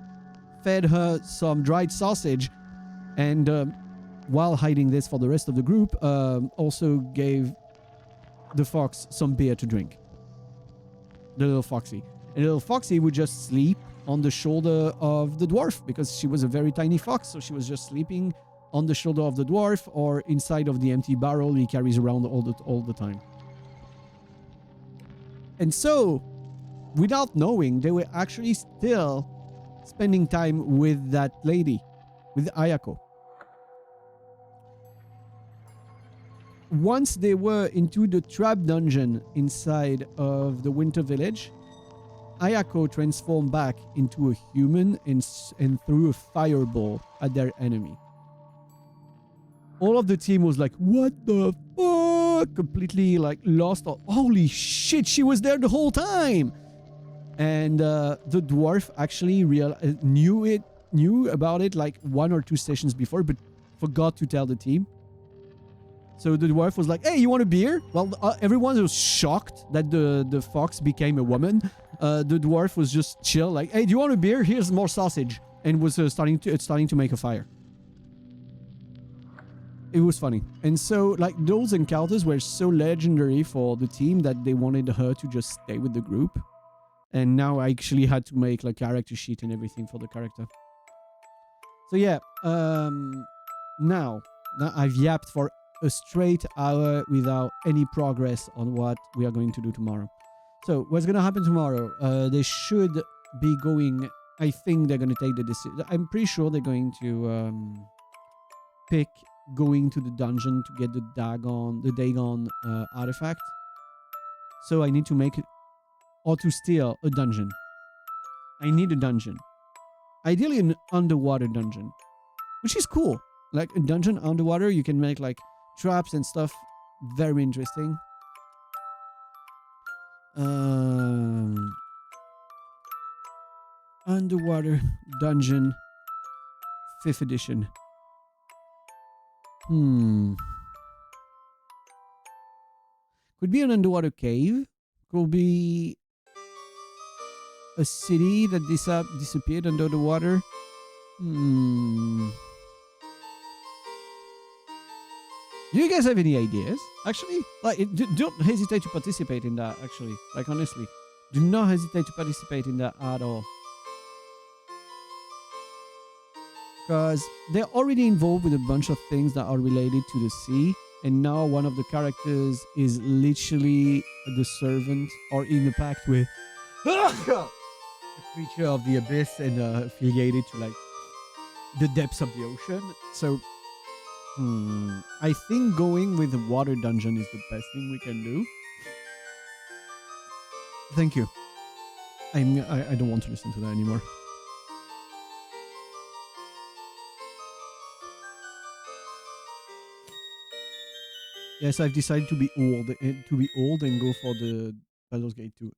fed her some dried sausage and while hiding this for the rest of the group, also gave the fox some beer to drink. The little foxy. And the little foxy would just sleep on the shoulder of the dwarf because she was a very tiny fox, so she was just sleeping on the shoulder of the dwarf or inside of the empty barrel he carries around all the time. And so, without knowing, they were actually still spending time with that lady, with Ayako. Once they were into the trap dungeon inside of the Winter Village, Ayako transformed back into a human and threw a fireball at their enemy. All of the team was like, what the fuck? Completely like lost. Holy shit, she was there the whole time. And the dwarf actually knew about it like 1 or 2 sessions before, but forgot to tell the team. So the dwarf was like, hey, you want a beer? Well, everyone was shocked that the fox became a woman. The dwarf was just chill, like, hey, do you want a beer? Here's more sausage. And was starting to make a fire. It was funny. And so, like, those encounters were so legendary for the team that they wanted her to just stay with the group. And now I actually had to make, like, character sheet and everything for the character. So, yeah. Now I've yapped for a straight hour without any progress on what we are going to do tomorrow. So, what's going to happen tomorrow? They should be going... I think they're going to take the decision. I'm pretty sure they're going to pick going to the dungeon to get the Dagon artifact. So I need to make it, or to steal a dungeon. I need a dungeon. Ideally an underwater dungeon, which is cool. Like a dungeon underwater, you can make like traps and stuff. Very interesting. Underwater dungeon, 5th edition. Could be an underwater cave. Could be a city that disappeared under the water. Do you guys have any ideas? Actually, like, don't hesitate to participate in that. Actually, like, honestly, do not hesitate to participate in that at all. Because they're already involved with a bunch of things that are related to the sea. And now one of the characters is literally the servant or in a pact with a creature of the abyss and affiliated to like the depths of the ocean. So I think going with the water dungeon is the best thing we can do. Thank you. I don't want to listen to that anymore. Yes, I've decided to be old and go for the Baldur's Gate 2.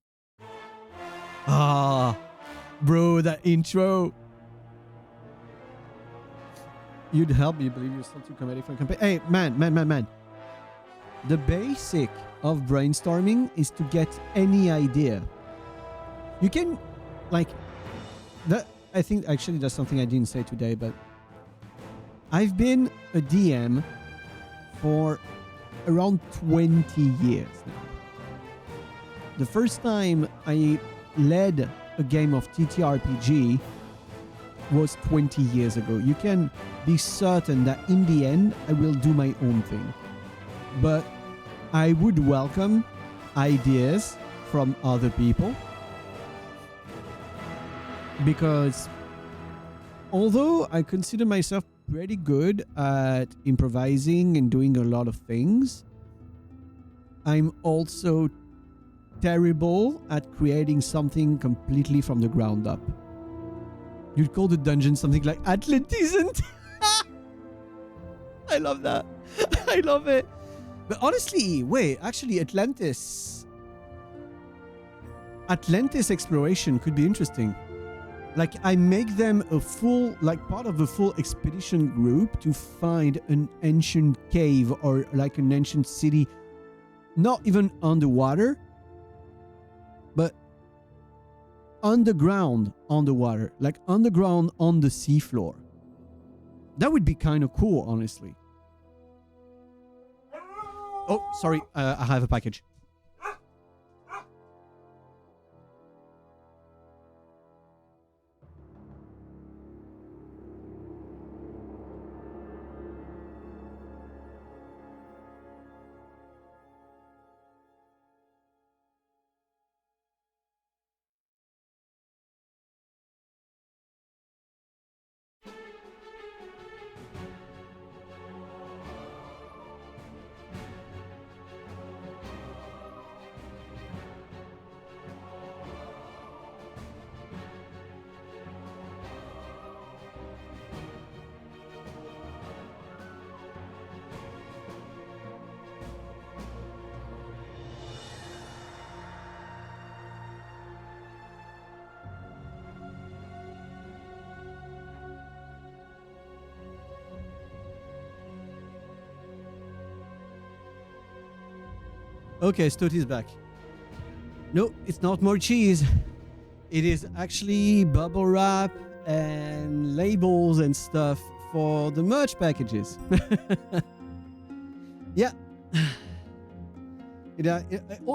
Ah, bro, that intro. You'd help me believe you're still too comedic for a campaign. Hey, man. The basic of brainstorming is to get any idea. You can, like, that. I think actually that's something I didn't say today, but I've been a DM for around 20 years now. The first time I led a game of TTRPG was 20 years ago. You can be certain that in the end, I will do my own thing. But I would welcome ideas from other people. Because although I consider myself pretty good at improvising and doing a lot of things, I'm also terrible at creating something completely from the ground up. You'd call the dungeon something like Atlantis and I love that. I love it. But honestly, wait, actually, Atlantis exploration could be interesting. Like, I make them a full, like, part of a full expedition group to find an ancient cave or like an ancient city, not even underwater, but underground on the water, like underground on the seafloor. That would be kind of cool, honestly. Oh, sorry, I have a package. Okay, Stoti is back. No, it's not more cheese. It is actually bubble wrap and labels and stuff for the merch packages. Yeah.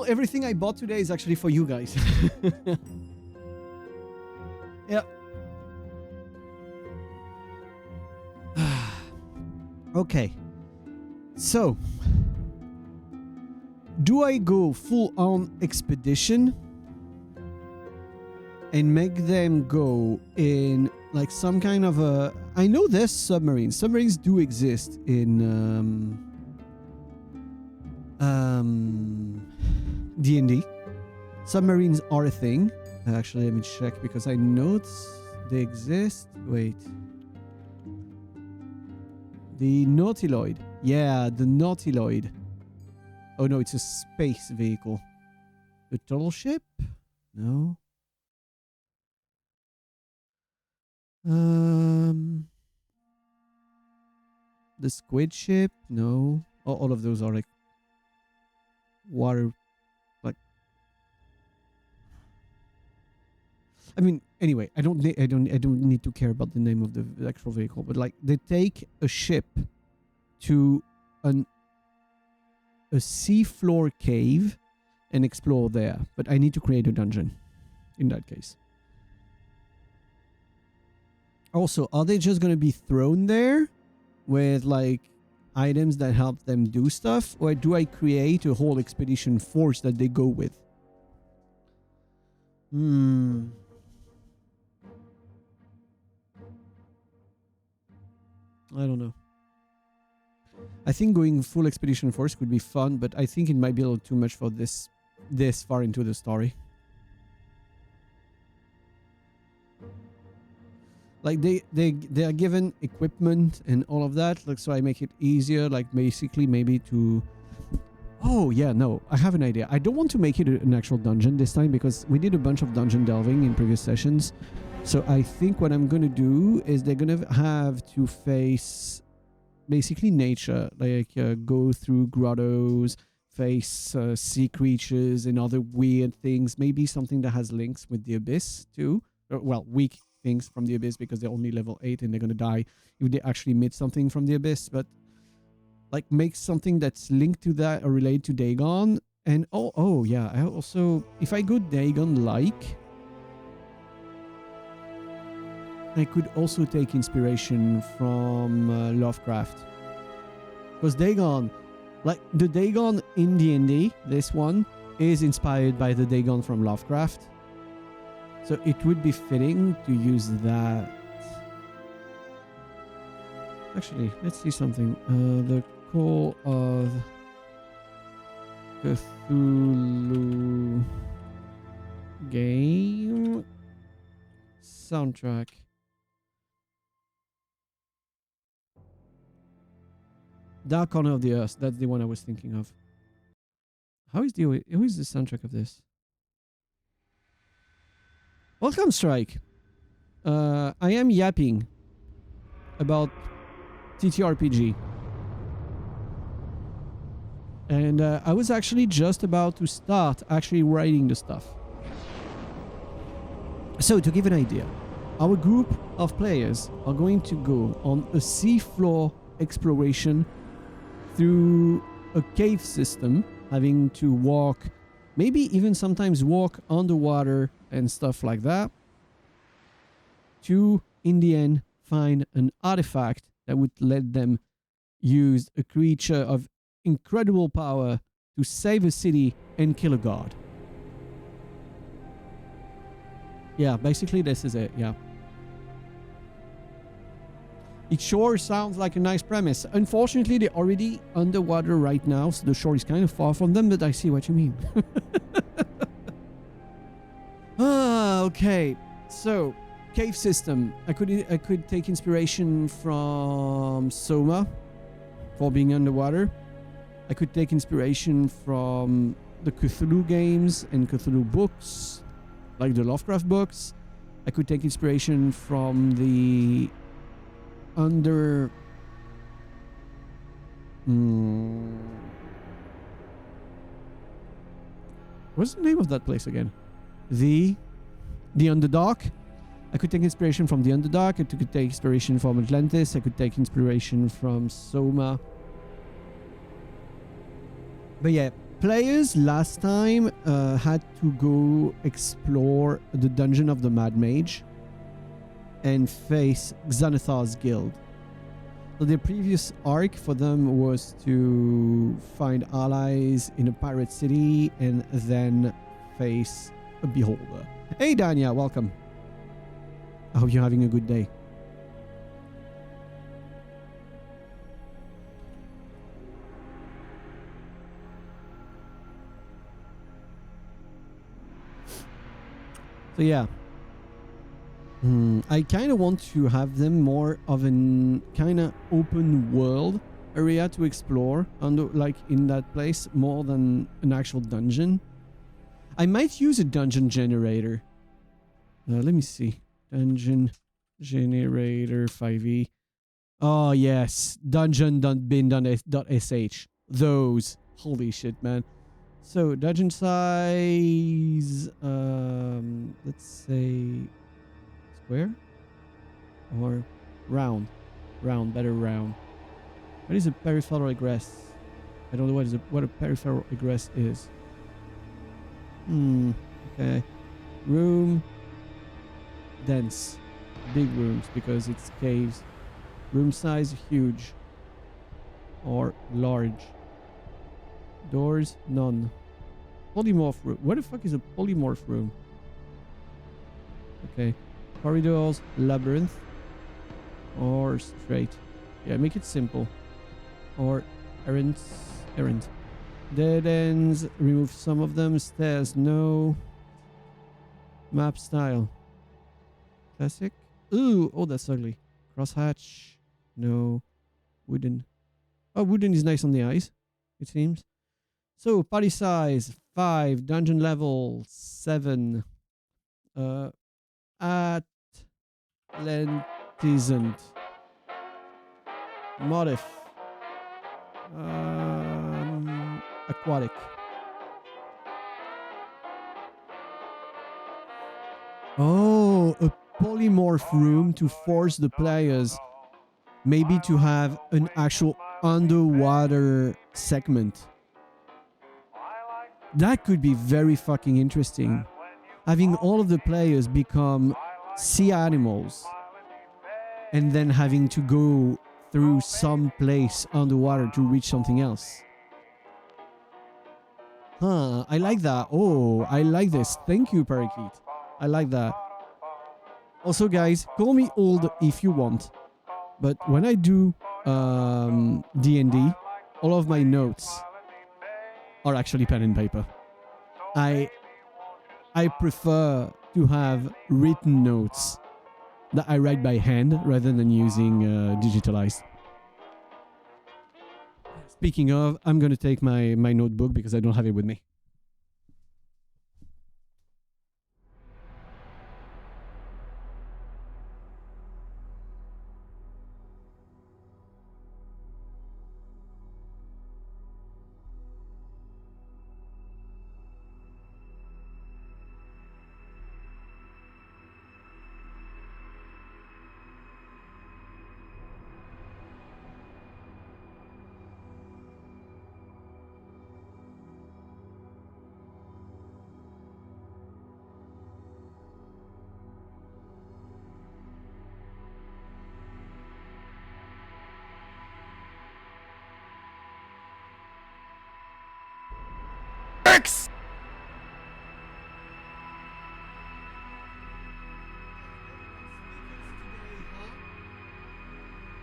Everything I bought today is actually for you guys. Yeah. Okay. So, do I go full on expedition and make them go in like some kind of a... I know there's submarines. Submarines do exist in D&D. Submarines are a thing. Actually, let me check because I know they exist. Wait. The Nautiloid. Yeah, the Nautiloid. Oh no, it's a space vehicle. The turtle ship? No. The squid ship? No. All of those are like water, like. I mean, anyway, I don't need to care about the name of the actual vehicle, but like they take a ship to a seafloor cave and explore there. But I need to create a dungeon in that case. Also, are they just going to be thrown there with like items that help them do stuff? Or do I create a whole expedition force that they go with? I don't know. I think going full expedition force could be fun, but I think it might be a little too much for this far into the story. Like they are given equipment and all of that, like, so I make it easier, like basically maybe to... Oh yeah, no, I have an idea. I don't want to make it an actual dungeon this time because we did a bunch of dungeon delving in previous sessions. So I think what I'm gonna do is they're gonna have to face basically nature, like go through grottos, face sea creatures and other weird things. Maybe something that has links with the abyss too. Well, weak things from the abyss because they're only level 8 and they're gonna die if they actually meet something from the abyss. But like make something that's linked to that or related to Dagon. And oh yeah, I also, if I go Dagon like, I could also take inspiration from Lovecraft. Because Dagon, like the Dagon in D&D, this one, is inspired by the Dagon from Lovecraft. So it would be fitting to use that. Actually, let's see something. The Call of Cthulhu game soundtrack. Dark Corner of the Earth. That's the one I was thinking of. Who is the soundtrack of this? Welcome, Strike. I am yapping about TTRPG. And I was actually just about to start actually writing the stuff. So, to give an idea, our group of players are going to go on a seafloor exploration through a cave system, having to walk, maybe even sometimes walk underwater and stuff like that, to, in the end, find an artifact that would let them use a creature of incredible power to save a city and kill a god. Yeah, basically this is it, yeah. It sure sounds like a nice premise. Unfortunately, they're already underwater right now, so the shore is kind of far from them, but I see what you mean. Okay. So, cave system. I could take inspiration from Soma for being underwater. I could take inspiration from the Cthulhu games and Cthulhu books, like the Lovecraft books. I could take inspiration from the what's the name of that place again? The Underdark. I could take inspiration from the Underdark. I could take inspiration from Atlantis. I could take inspiration from Soma. But yeah, players last time had to go explore the dungeon of the Mad Mage and face Xanathar's guild. So the previous arc for them was to find allies in a pirate city and then face a beholder. Hey Dania, welcome. I hope you're having a good day. So yeah, I kind of want to have them more of an kind of open world area to explore, like in that place, more than an actual dungeon. I might use a dungeon generator. Let me see. Dungeon generator 5e. Oh yes, dungeon.bin.sh. Those. Holy shit, man. So dungeon size, let's say square or round. Better round. What is a peripheral egress? I don't know what a peripheral egress is. Okay. Room. Dense. Big rooms because it's caves. Room size huge or large. Doors, none. Polymorph room. What the fuck is a polymorph room? Okay. Corridors, labyrinth, or straight. Yeah, make it simple. Or errant. Dead ends, remove some of them. Stairs, no. Map style. Classic. Ooh, oh, that's ugly. Crosshatch, no. Wooden. Oh, wooden is nice on the eyes, it seems. So, party size, 5. Dungeon level, 7. Atlantisant. Modif. Aquatic. Oh, a polymorph room to force the players maybe to have an actual underwater segment. That could be very fucking interesting. Having all of the players become sea animals and then having to go through some place underwater to reach something else. Huh, I like that. Oh, I like this. Thank you, Parakeet. I like that. Also, guys, call me old if you want. But when I do D&D, all of my notes are actually pen and paper. I prefer to have written notes that I write by hand rather than using digitalized. speaking of, I'm going to take my notebook because I don't have it with me.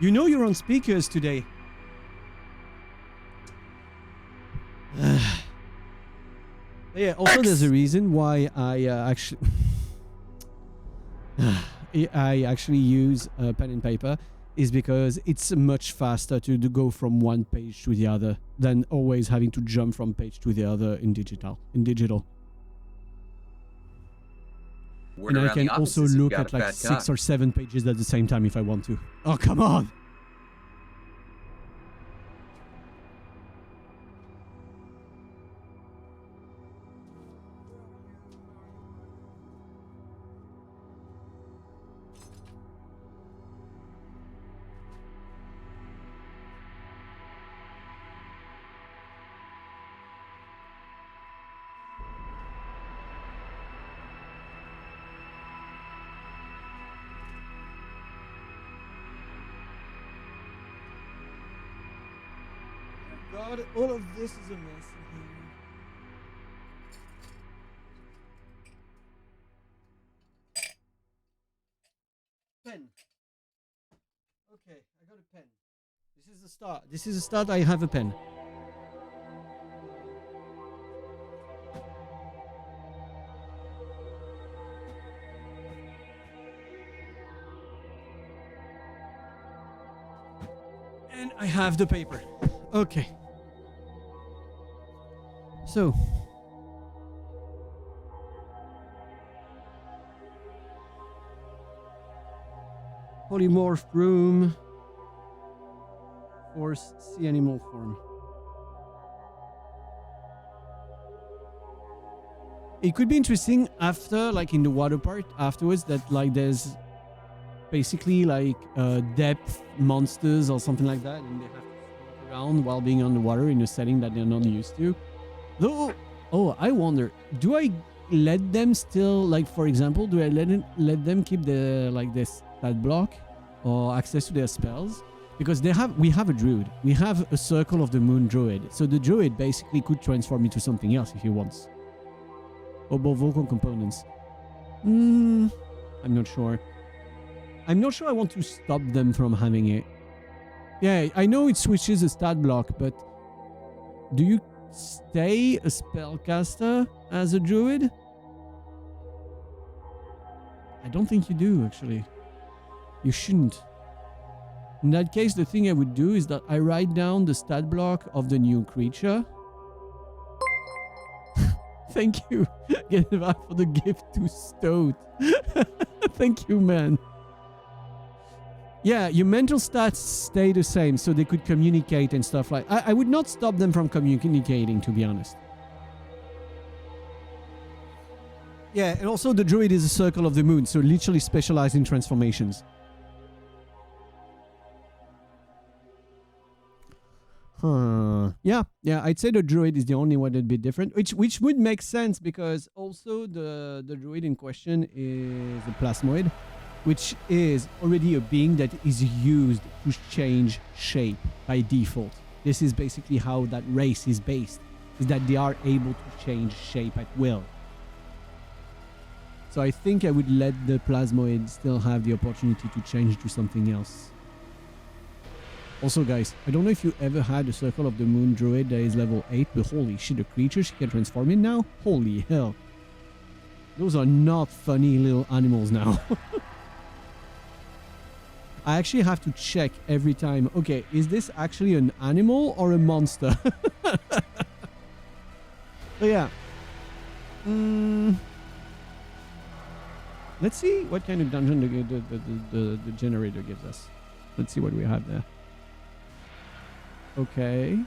You know you're on speakers today. Yeah, also there's a reason why I actually I actually use pen and paper is because it's much faster to go from one page to the other than always having to jump from page to the other in digital. Word And I around the can also office is you've look got at a like fat 6 cock. or 7 pages at the same time if I want to. Oh, come on! God, all of this is a mess in here. Pen. Okay, I got a pen. This is the start. This is the start. I have a pen. And I have the paper. Okay. So. Polymorph room. Force sea animal form. It could be interesting after, like in the water part afterwards, that like there's basically like depth monsters or something like that, and they have to float around while being underwater in a setting that they're not used to. Though, oh, I wonder, do I let them still, like for example, do I let them keep the like this stat block or access to their spells? Because we have a druid, we have a Circle of the Moon druid, so the druid basically could transform into something else if he wants. Or both vocal components. I'm not sure. I'm not sure I want to stop them from having it. Yeah, I know it switches a stat block, but do you stay a spellcaster as a druid? I don't think you do, actually. You shouldn't. In that case, the thing I would do is that I write down the stat block of the new creature. Thank you. Get back for the gift to Stoat. Thank you, man. Yeah, your mental stats stay the same, so they could communicate and stuff like... I would not stop them from communicating, to be honest. Yeah, and also the druid is a Circle of the Moon, so literally specialized in transformations. Yeah, I'd say the druid is the only one that'd be different, which would make sense because also the druid in question is a plasmoid, which is already a being that is used to change shape by default. This is basically how that race is based, is that they are able to change shape at will. So I think I would let the plasmoid still have the opportunity to change to something else. Also, guys, I don't know if you ever had a Circle of the Moon druid that is level 8, but holy shit, the creature she can transform in now? Holy hell. Those are not funny little animals now. I actually have to check every time. Okay, is this actually an animal or a monster? So yeah. Let's see what kind of dungeon the generator gives us. Let's see what we have there. Okay.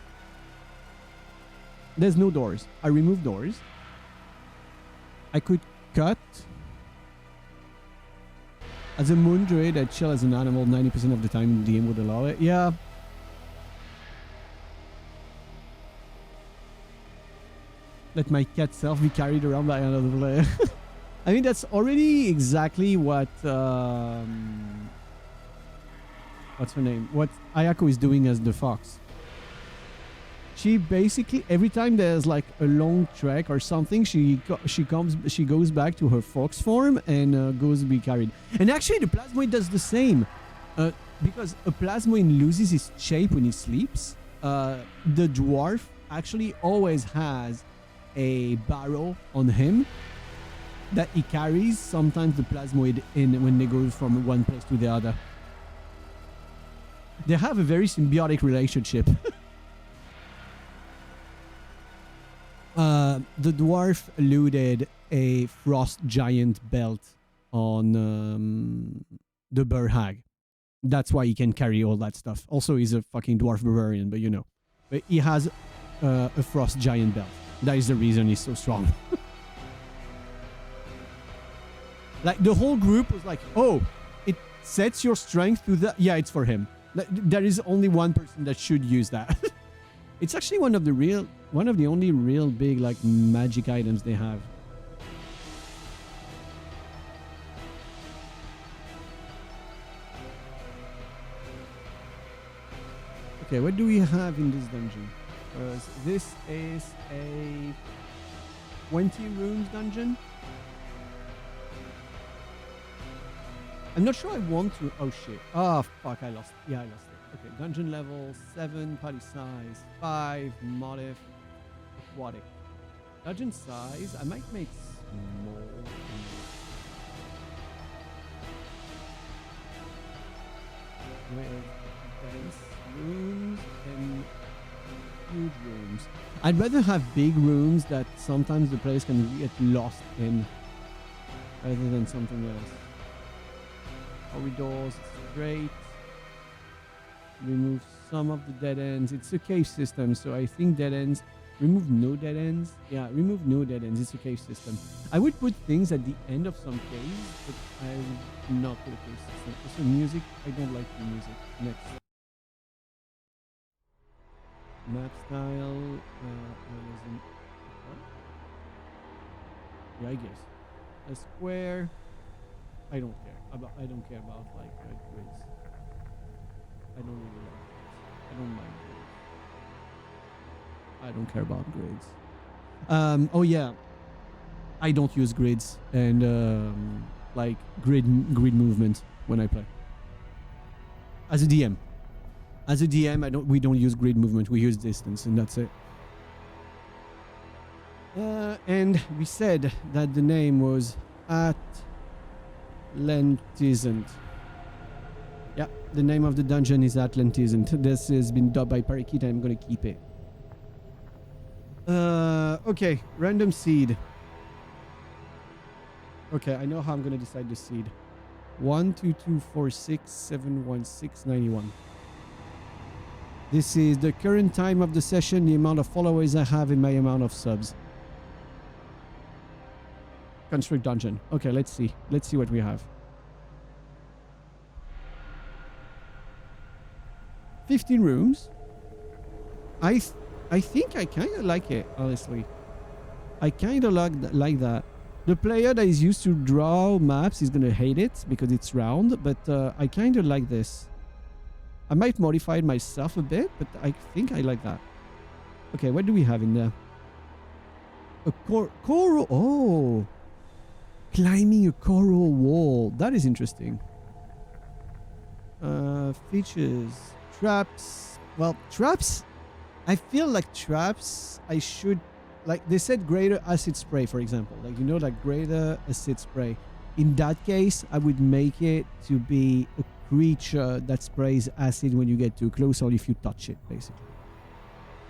There's no doors. I remove doors. I could cut. As a moon druid, I chill as an animal 90% of the time. DM would allow it. Yeah. Let my cat self be carried around by another player. I mean, that's already exactly what... what's her name? What Ayako is doing as the fox. She basically, every time there's like a long trek or something, she goes back to her fox form and goes to be carried. And actually, the plasmoid does the same, because a plasmoid loses his shape when he sleeps. The dwarf actually always has a barrel on him that he carries sometimes the plasmoid in when they go from one place to the other. They have a very symbiotic relationship. The dwarf looted a frost giant belt on the Burhag. That's why he can carry all that stuff. Also, he's a fucking dwarf barbarian, but you know. But he has a frost giant belt. That is the reason he's so strong. Like, the whole group was like, oh, it sets your strength to that. Yeah, it's for him. There is only one person that should use that. It's actually one of the only real big, like, magic items they have. Okay, what do we have in this dungeon? This is a 20 rooms dungeon. I'm not sure I want to... Oh, shit. Oh, fuck, I lost. Yeah, I lost it. Okay, dungeon level 7, party size 5, motif, aquatic. Dungeon size, I might make small. With dense rooms and huge rooms. I'd rather have big rooms that sometimes the players can get lost in rather than something else. Corridors, straight. Remove some of the dead ends. It's a cave system, so I think dead ends. Remove no dead ends. Yeah, remove no dead ends. It's a cave system. I would put things at the end of some caves, but I would not put a cave system. Also, music. I don't like the music. Next. Map style. Yeah, I guess. A square. I don't care. I don't care about like grids. I don't really like grids. I don't like grids. I don't care about grids. Oh yeah. I don't use grids and like grid movement when I play. As a DM. As a DM, we don't use grid movement. We use distance, and that's it. And we said that the name was Atlantisant. Yeah, the name of the dungeon is Atlantisant. This has been dubbed by Parakeet, and I'm gonna keep it. Okay, random seed. Okay, I know how I'm gonna decide the seed. 1, 2, 2, 4, 6, 7, 1, 6, 91. This is the current time of the session, the amount of followers I have, and my amount of subs. Construct dungeon. Okay, let's see. Let's see what we have. 15 rooms. I think I kind of like it, honestly. I kind of like that. The player that is used to draw maps is going to hate it because it's round, but I kind of like this. I might modify it myself a bit, but I think I like that. Okay, what do we have in there? A coral. Oh, climbing a coral wall. That is interesting. Features. Traps. Well, traps. I feel like traps. I should, like they said, greater acid spray, for example. Like, you know, like greater acid spray. In that case, I would make it to be a creature that sprays acid when you get too close or if you touch it, basically.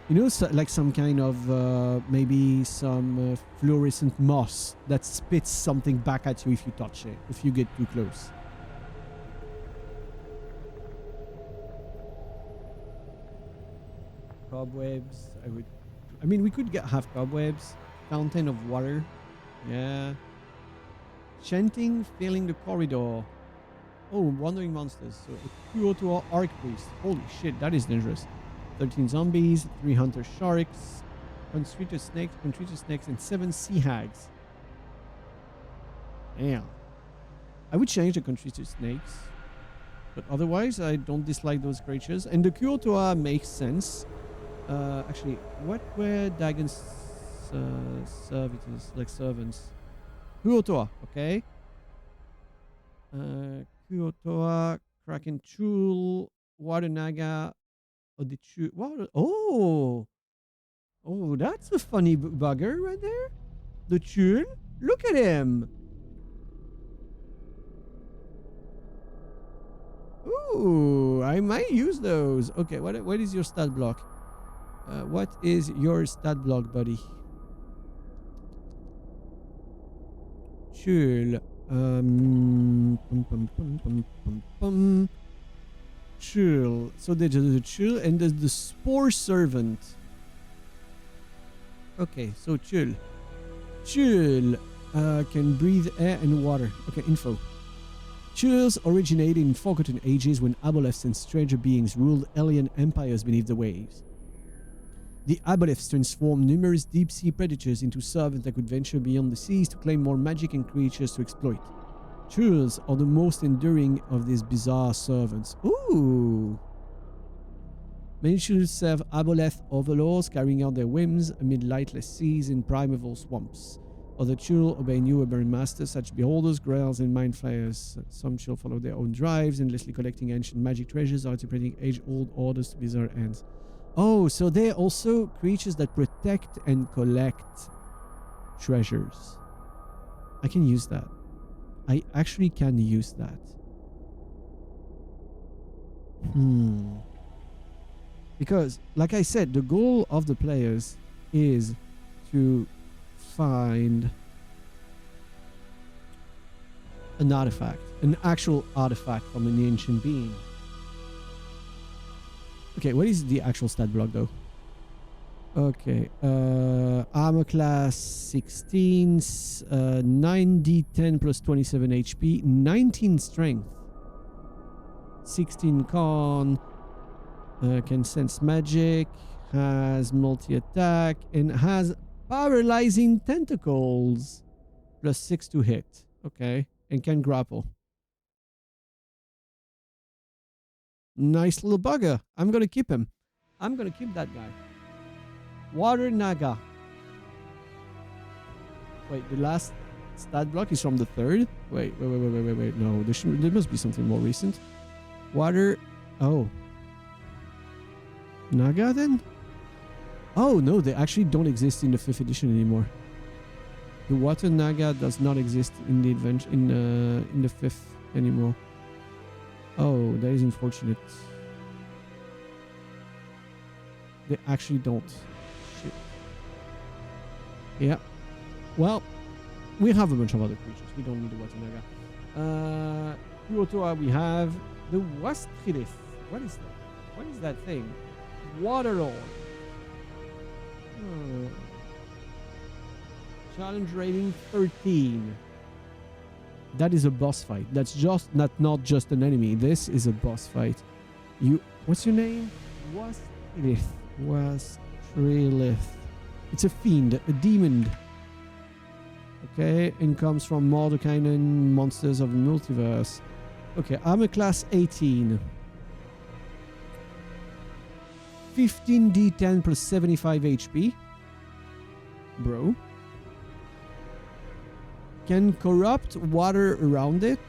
You know, so, like some kind of maybe some fluorescent moss that spits something back at you if you touch it, if you get too close. Cobwebs. I mean, we could have cobwebs. Fountain of water. Yeah. Chanting, filling the corridor. Oh, wandering monsters. So a Kuotoa Arc Priest. Holy shit, that is dangerous. 13 zombies, 3 hunter sharks, constrictor snakes, and 7 sea hags. Damn. I would change the constrictor snakes. But otherwise, I don't dislike those creatures. And the Kuotoa makes sense. Actually, what were Dagon's servitors, like servants? Kuotoa, okay. Kuotoa, Kraken Chul, Water Naga, Water. Oh, that's a funny bugger right there. The Chul, look at him. Ooh, I might use those. Okay, what is your stat block? What is your stat block, buddy? Chul. Chul. So there's the Chul and there's the Spore Servant. Okay, so Chul. Chul can breathe air and water. Okay, info. Chuls originated in forgotten ages when aboleths and stranger beings ruled alien empires beneath the waves. The aboleths transformed numerous deep-sea predators into servants that could venture beyond the seas to claim more magic and creatures to exploit. Chuls are the most enduring of these bizarre servants. Ooh! Many Chuls serve aboleth overlords, carrying out their whims amid lightless seas and primeval swamps. Other Chul obey new aberrant masters such beholders, grails, and mind flayers. Some Chul follow their own drives, endlessly collecting ancient magic treasures or interpreting age-old orders to bizarre ends. Oh, so they're also creatures that protect and collect treasures. I can use that. I actually can use that. Because, like I said, the goal of the players is to find an artifact, an actual artifact from an ancient being. Okay, what is the actual stat block though? Okay, armor class 16, 9d10 plus 27 HP, 19 strength, 16 con, can sense magic, has multi-attack, and has paralyzing tentacles, plus 6 to hit. Okay, and can grapple. Nice little bugger. I'm gonna keep him. I'm gonna keep that guy. Water Naga. Wait, the last stat block is from the 3rd? Wait. No, there must be something more recent. Water. Oh. Naga then? Oh no, they actually don't exist in the 5th edition anymore. The Water Naga does not exist in the adventure in the 5th anymore. Oh, that is unfortunate. They actually don't. Shit. Yeah. Well, we have a bunch of other creatures. We don't need the Water Naga. Kuotoa, we have the Wastrilith. What is that? What is that thing? Waterlord. Challenge rating 13. That is a boss fight. That's just not just an enemy. This is a boss fight. What's your name? Wastrilith. It's a fiend, a demon. Okay, and comes from Mordekainen monsters of the multiverse. Okay, armor class 18. 15d10 plus 75 HP. Bro. Can corrupt water around it.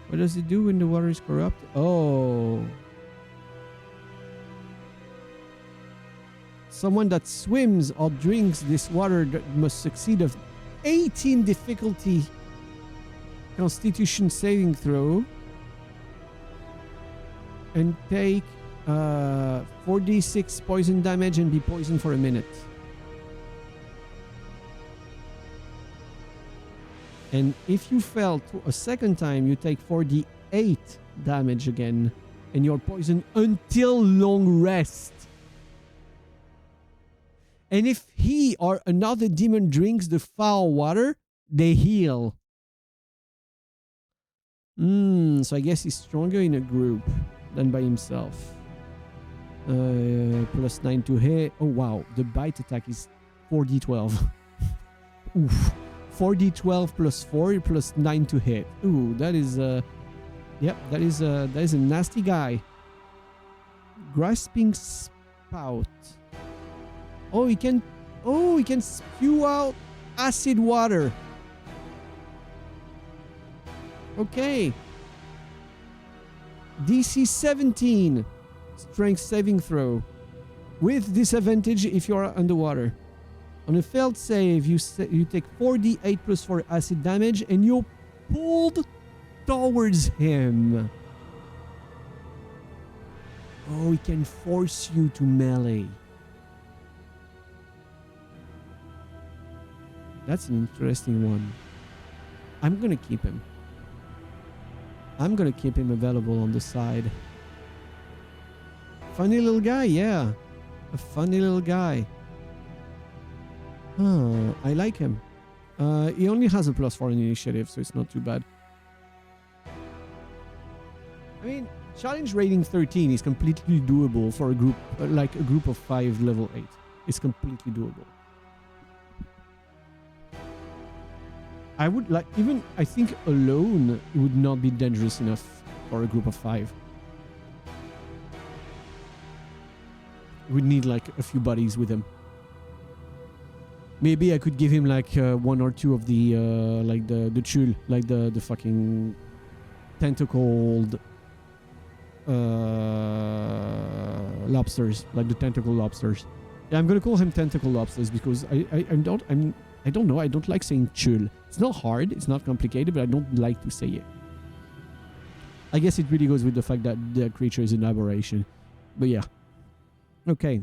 What does it do when the water is corrupt? Oh. Someone that swims or drinks this water must succeed of 18 difficulty Constitution saving throw and take 4d6 poison damage and be poisoned for a minute. And if you fail a second time, you take 4d8 damage again, and you're poisoned until long rest. And if he or another demon drinks the foul water, they heal. So I guess he's stronger in a group than by himself. Plus 9 to hit. Oh wow, the bite attack is 4d12. Oof. 4d12 plus 4 plus 9 to hit. Ooh, that is yep, that is a nasty guy. Grasping spout. Oh, he can spew out acid water. Okay. DC 17 strength saving throw with disadvantage if you are underwater. On a failed save, you take 4d8 plus 4 acid damage and you're pulled towards him. Oh, he can force you to melee. That's an interesting one. I'm gonna keep him. I'm gonna keep him available on the side. Funny little guy, yeah. A funny little guy. I like him. He only has a +4 in initiative, so it's not too bad. I mean, challenge rating 13 is completely doable for a group, like a group of 5 level 8. It's completely doable. I would like, even I think alone it would not be dangerous enough for a group of 5. We'd need like a few buddies with him. Maybe I could give him like 1 or 2 of the like the chul, like the fucking tentacled lobsters, like the tentacle lobsters. Yeah, I'm gonna call him tentacle lobsters because I don't know. I don't like saying chul. It's not hard. It's not complicated, but I don't like to say it. I guess it really goes with the fact that the creature is an aberration. But yeah. Okay.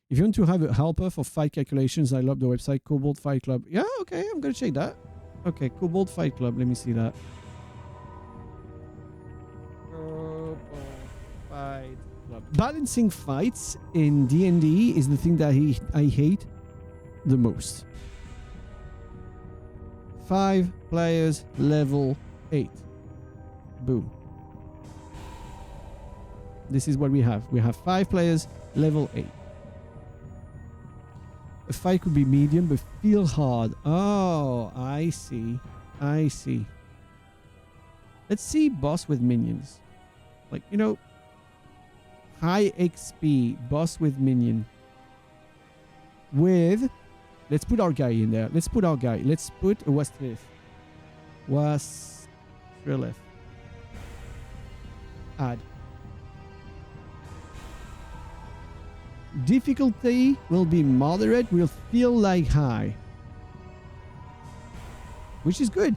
If you want to have a helper for fight calculations, I love the website Kobold Fight Club. Yeah, okay. I'm going to check that. Okay, Kobold Fight Club. Let me see that. Kobold Fight Club. Balancing fights in D&D is the thing that I hate the most. 5 players, level 8. Boom. This is what we have. We have 5 players, level 8. A fight could be medium, but feel hard. Oh, I see. I see. Let's see boss with minions. Like, you know, high XP, boss with minion. With, let's put our guy in there. Let's put our guy. Let's put a Wastrelith. Wastrelith. Add. Difficulty will be moderate, will feel like high. Which is good.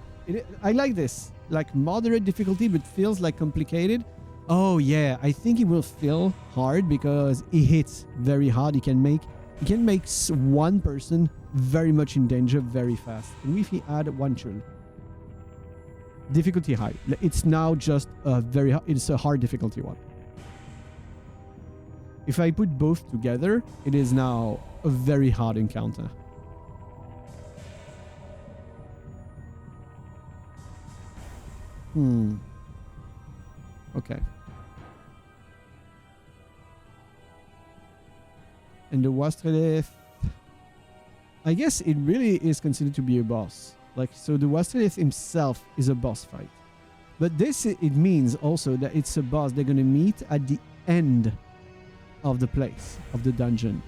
I like this. Like moderate difficulty, but feels like complicated. Oh yeah, I think it will feel hard because it hits very hard. It can make one person very much in danger very fast. And if we add 1 chul. Difficulty high. It's now just it's a hard difficulty one. If I put both together, it is now a very hard encounter. Okay. And the Wastrelith, I guess it really is considered to be a boss. Like, so the Wastrelith himself is a boss fight. But this, it means also that it's a boss they're going to meet at the end of the place, of the dungeon,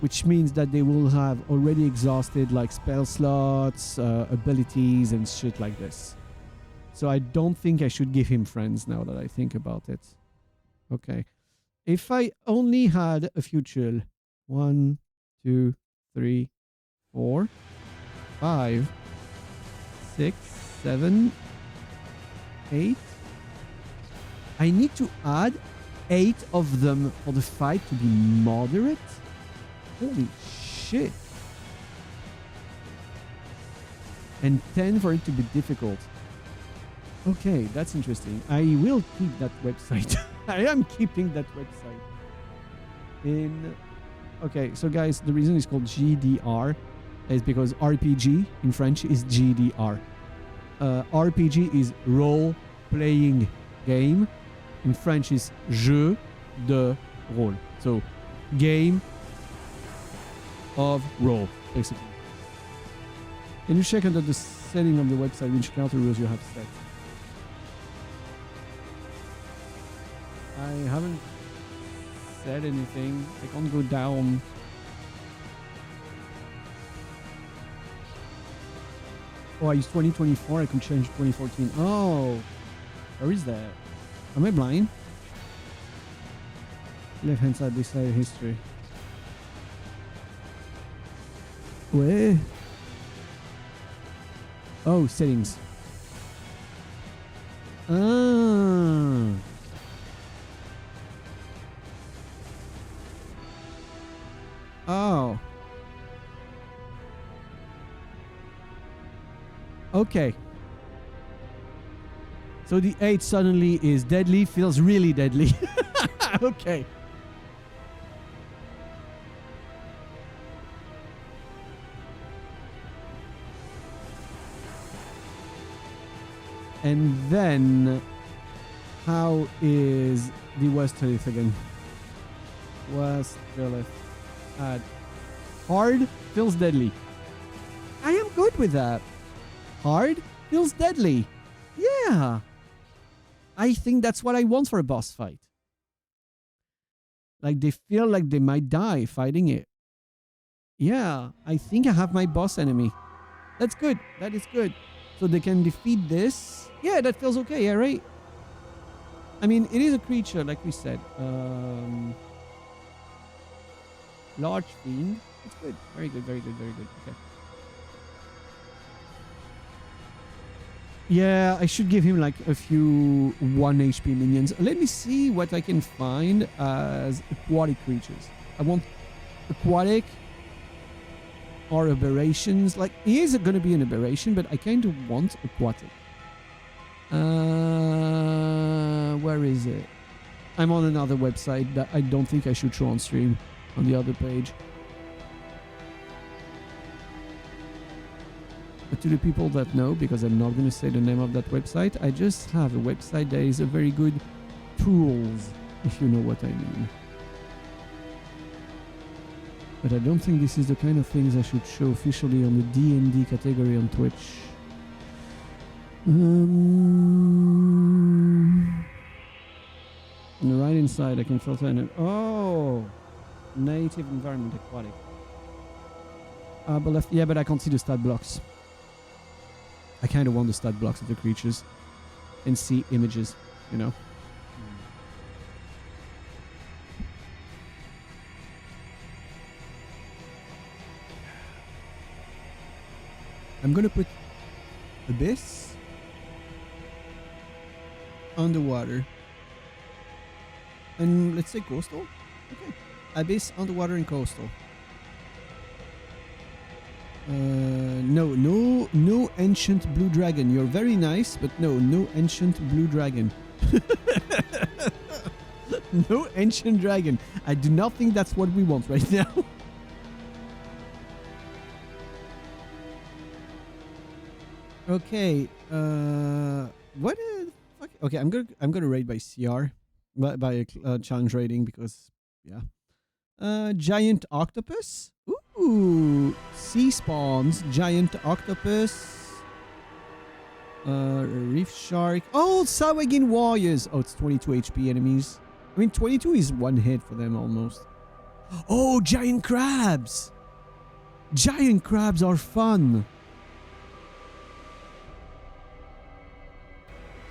which means that they will have already exhausted like spell slots, abilities and shit like this. So I don't think I should give him friends now that I think about it. Okay. If I only had a few chul, 1, 2, 3, 4. 5, 6, 7, 8. I need to add 8 of them for the fight to be moderate? Holy shit. And 10 for it to be difficult. Okay, that's interesting. I will keep that website. I am keeping that website. Okay, so guys, the reason it's called GDR is because RPG in French is GDR. RPG is role-playing game. In French is jeu de rôle. So, game of role, basically. Can you check under the setting of the website which counter rules you have set? I haven't said anything. I can't go down. Oh, I use 2024. I can change 2014. Oh, where is that? Am I blind? Left hand side, this side, history. Where? Oh, settings. Ah. Oh. Okay. So the 8 suddenly is deadly, feels really deadly. Okay. And then, how is the Westerlith again? Westerlith. Add. Hard feels deadly. I am good with that. Hard feels deadly. Yeah. I think that's what I want for a boss fight. Like they feel like they might die fighting it. Yeah, I think I have my boss enemy. That's good. That is good. So they can defeat this. Yeah, that feels okay, yeah, right? I mean, it is a creature, like we said. Large fiend. It's good. Very good, very good, very good. Okay. Yeah, I should give him like a few 1 HP minions. Let me see what I can find as aquatic creatures. I want aquatic or aberrations. Like, he is going to be an aberration, but I kind of want aquatic. Where is it? I'm on another website that I don't think I should show on stream, on the other page. But to the people that know, because I'm not going to say the name of that website, I just have a website that is a very good tools, if you know what I mean. But I don't think this is the kind of things I should show officially on the D&D category on Twitch. On the right hand side, I can filter in it. Oh, native environment aquatic. But left, yeah, but I can't see the stat blocks. I kind of want the stat blocks of the creatures and see images, you know. I'm gonna put Abyss, underwater, and let's say coastal. Okay, Abyss, underwater, and coastal. No ancient blue dragon. You're very nice, but no ancient blue dragon. No ancient dragon. I do not think that's what we want right now. Okay. What the fuck? Okay, I'm gonna rate by CR, by challenge rating, because yeah. Giant octopus. Ooh, sea spawns. Giant octopus. Reef shark. Oh, Sawagin warriors. Oh, it's 22 HP enemies. I mean, 22 is one hit for them almost. Oh, giant crabs. Giant crabs are fun.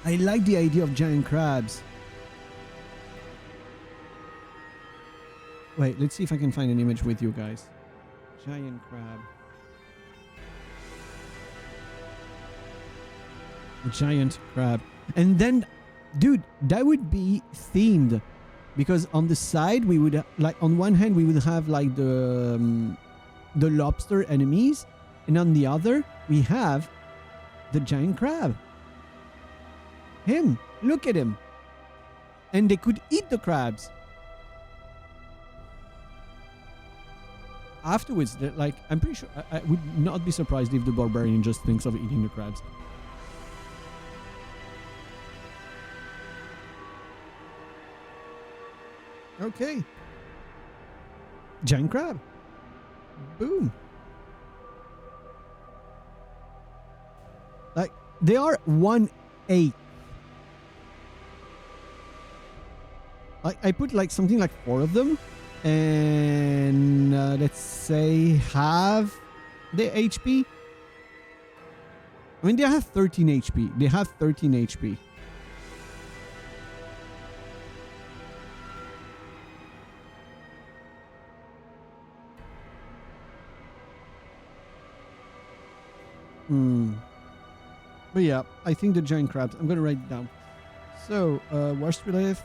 I like the idea of giant crabs. Wait, let's see if I can find an image with you guys. Giant crab. Giant crab. And then, dude, that would be themed. Because on the side, we would, like, on one hand, we would have, like, the lobster enemies. And on the other, we have the giant crab. Him. Look at him. And they could eat the crabs. Afterwards, like, I'm pretty sure, I would not be surprised if the barbarian just thinks of eating the crabs. Okay. Giant crab. Boom. Like, they are 1/8. Like, I put like something like 4 of them. And let's say half the HP. I mean, they have 13 HP. They have 13 HP. But yeah, I think the giant crabs. I'm gonna write it down. So, worst relief.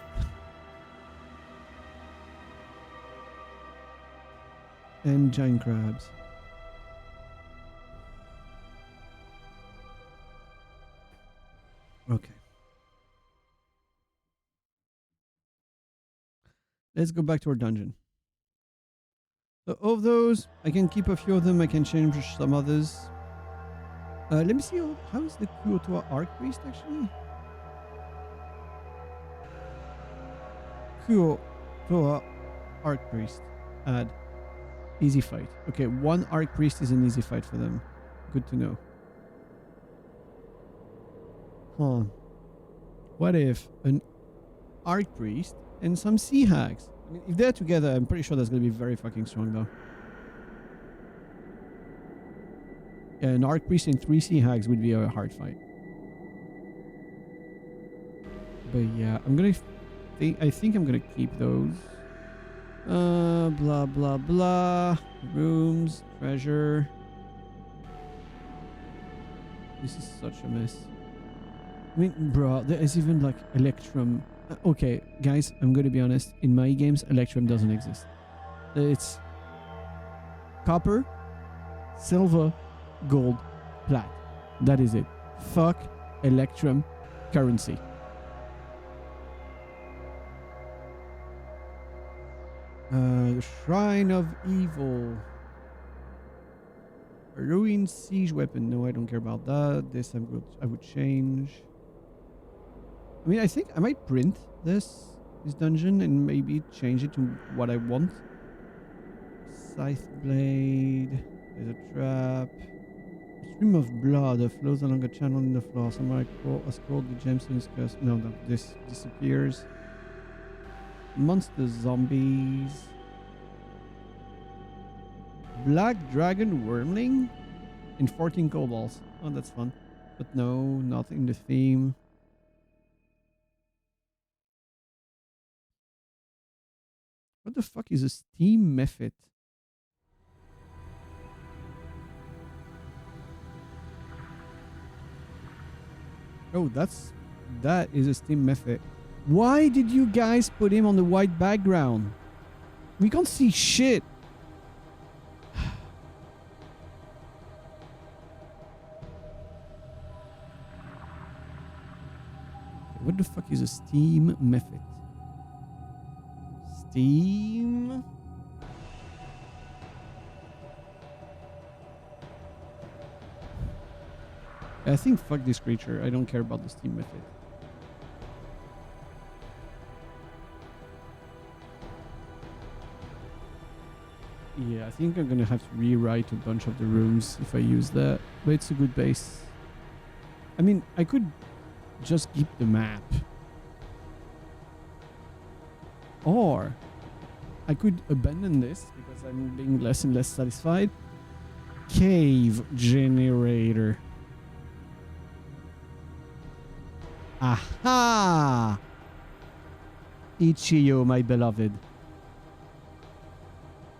And giant crabs. Okay. Let's go back to our dungeon. So of those, I can keep a few of them. I can change some others. Let me see how is the Kuo-Toa Archpriest actually? Kuo-Toa Archpriest. Add. Easy fight. Okay, 1 Archpriest is an easy fight for them. Good to know. Huh. What if an Archpriest and some Sea Hags? I mean, if they're together, I'm pretty sure that's going to be very fucking strong though. Yeah, an Archpriest and 3 Sea Hags would be a hard fight. But yeah, I think I'm going to keep those. Blah, blah, blah. Rooms, treasure. This is such a mess. I mean, bro, there is even like Electrum. Okay, guys, I'm going to be honest. In my games, Electrum doesn't exist. It's copper, silver, gold, plat. That is it. Fuck Electrum currency. The Shrine of Evil. A ruined siege weapon. No, I don't care about that. This I would change. I mean, I think I might print this dungeon and maybe change it to what I want. Scythe blade. There's a trap. A stream of blood that flows along a channel in the floor. Somewhere I scrolled the gemstones curse. No, this disappears. Monster zombies. Black dragon wormling and 14 kobolds. Oh, that's fun. But no, not in the theme. What the fuck is a Steam Mephit? Oh, that is a Steam Mephit. Why did you guys put him on the white background? We can't see shit. What the fuck is a Steam Mephit? Steam? I think fuck this creature. I don't care about the Steam Mephit. Yeah, I think I'm gonna have to rewrite a bunch of the rooms if I use that, but it's a good base. I mean, I could just keep the map. Or I could abandon this because I'm being less and less satisfied. Cave generator. Aha! Ichiyo, my beloved.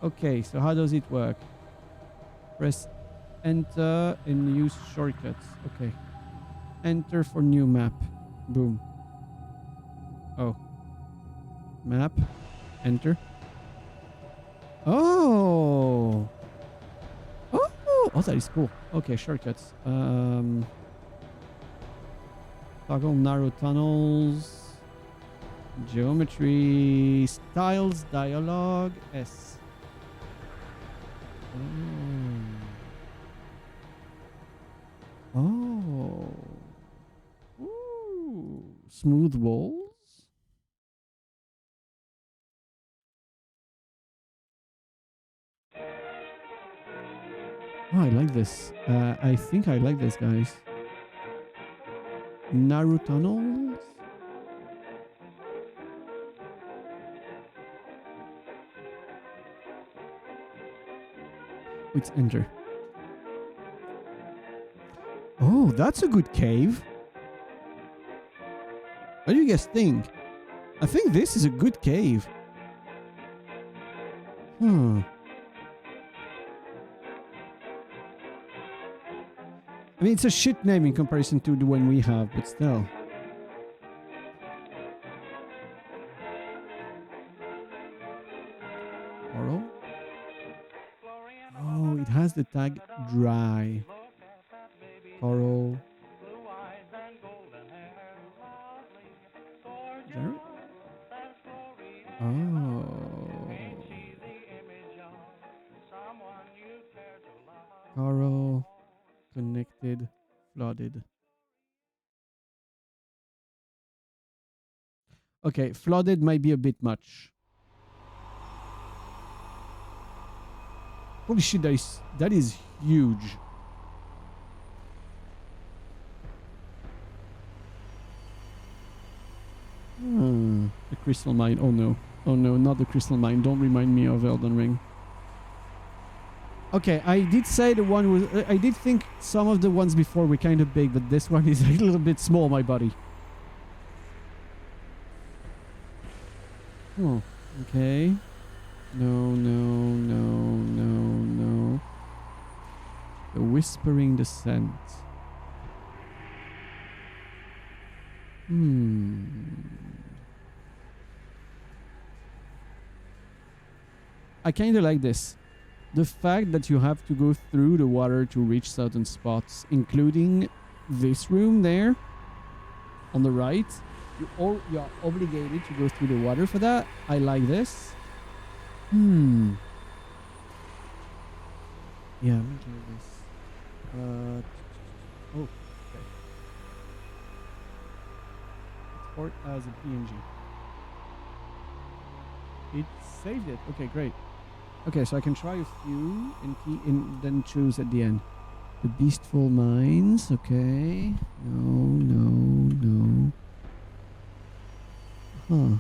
Okay, so how does it work? Press enter and use shortcuts. Okay. Enter for new map. Boom. Oh. Map. Enter. Oh. Oh, that is cool. Okay, shortcuts. Toggle narrow tunnels. Geometry. Styles. Dialogue. S. Oh. Ooh. Smooth walls. Oh, I like this. I think I like this, guys. Narrow tunnels. Let's enter. Oh, that's a good cave. What do you guys think? I think this is a good cave. Hmm. I mean, it's a shit name in comparison to the one we have, but still. Coral? Oh, it has the tag dry. Coral. There? Oh. Coral. Connected. Flooded. Okay, flooded might be a bit much. Holy shit, that is huge. The crystal mine. Oh no. Oh no, not the crystal mine. Don't remind me of Elden Ring. Okay, I did say the one was... I did think some of the ones before were kind of big, but this one is a little bit small, my buddy. Oh, okay. No. The Whispering Descent. I kind of like this. The fact that you have to go through the water to reach certain spots, including this room there on the right. You are obligated to go through the water for that. I like this. Yeah, I'm looking at this. Oh, okay. Export as a PNG. It saved it. Okay, great. Okay, so I can try a few and then choose at the end. The Beastful Mines. Okay. No. Huh.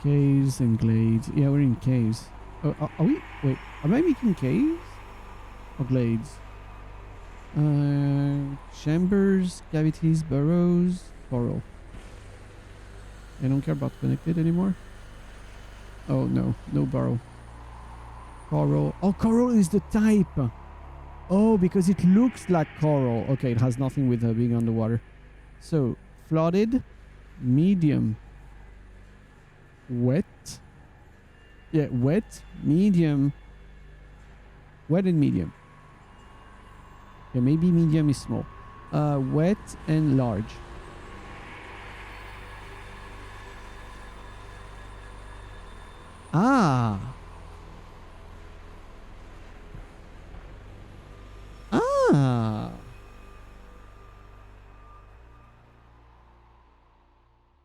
Caves and glades. Yeah, we're in caves. Oh, are we? Wait, am I making caves? Or glades? Chambers, cavities, burrows, coral. I don't care about connected anymore. Oh, no burrow. Coral. Oh, coral is the type. Oh, because it looks like coral. Okay, it has nothing with being underwater. So, flooded, medium, wet. Yeah, wet, medium, wet and medium. Yeah, maybe medium is small. Wet and large. Ah.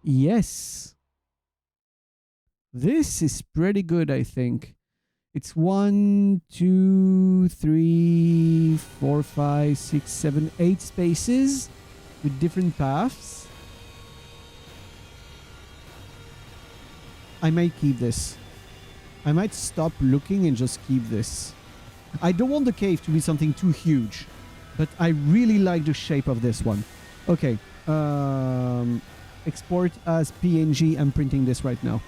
Yes. This is pretty good, I think. It's 1, 2, 3, 4, 5, 6, 7, 8 spaces with different paths. I might keep this. I might stop looking and just keep this. I don't want the cave to be something too huge, but I really like the shape of this one. Okay. Export as PNG. I'm printing this right now.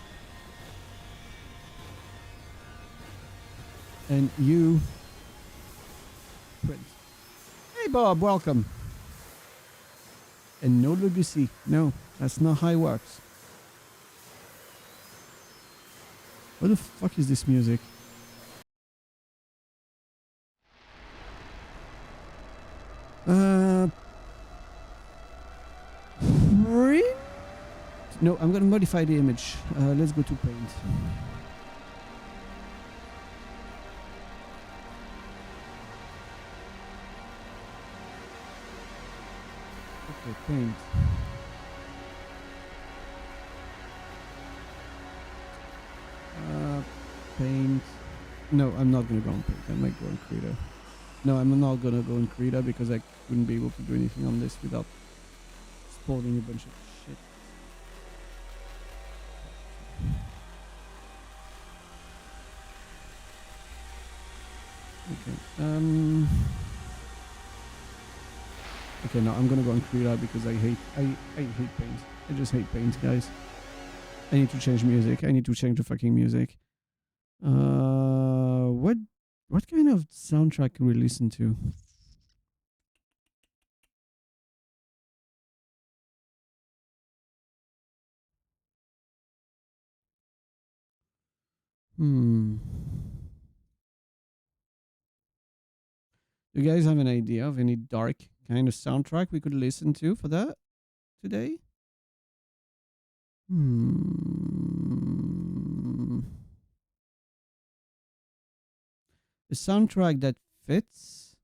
And you Print. Hey, Bob, welcome. And no legacy. No, that's not how it works. What the fuck is this music? Print? No, I'm gonna modify the image. Let's go to paint. Okay, paint. Paint. No, I'm not gonna go on paint. I might go on Krita. No, I'm not gonna go on Krita because I wouldn't be able to do anything on this without spoiling a bunch of shit. Okay. Okay, no, I'm gonna go on Krita because I hate paint. I just hate paint, guys. I need to change music. I need to change the fucking music. What kind of soundtrack can we listen to? You guys have an idea of any dark kind of soundtrack we could listen to for that today? A soundtrack that fits.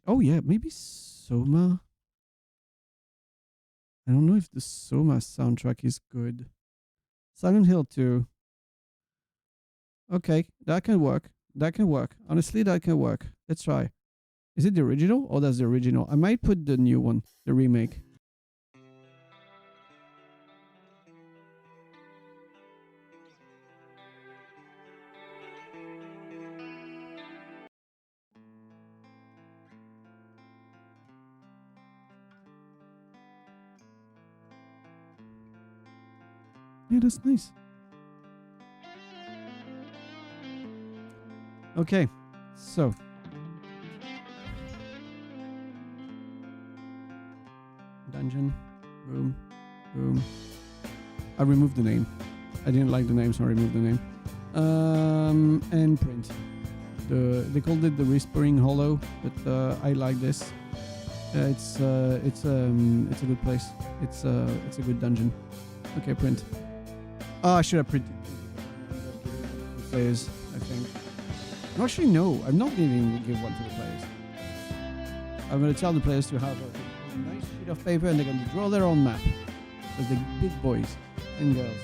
Oh yeah, maybe Soma. I don't know if the Soma soundtrack is good. Silent Hill 2. Okay, that can work. That can work. Honestly, that can work. Let's try. Is it the original? Oh, that's the original. I might put the new one, the remake. Yeah, that's nice. Okay, so. Dungeon. Boom. Boom. I removed the name. I didn't like the name, so I removed the name. And print. They called it the Whispering Hollow, but I like this. It's a good place. It's a good dungeon. Okay, print. Oh, I should have printed the players, I think. Actually, no, I'm not giving one to the players. I'm going to tell the players to have a nice sheet of paper and they're going to draw their own map. Because they're big boys and girls.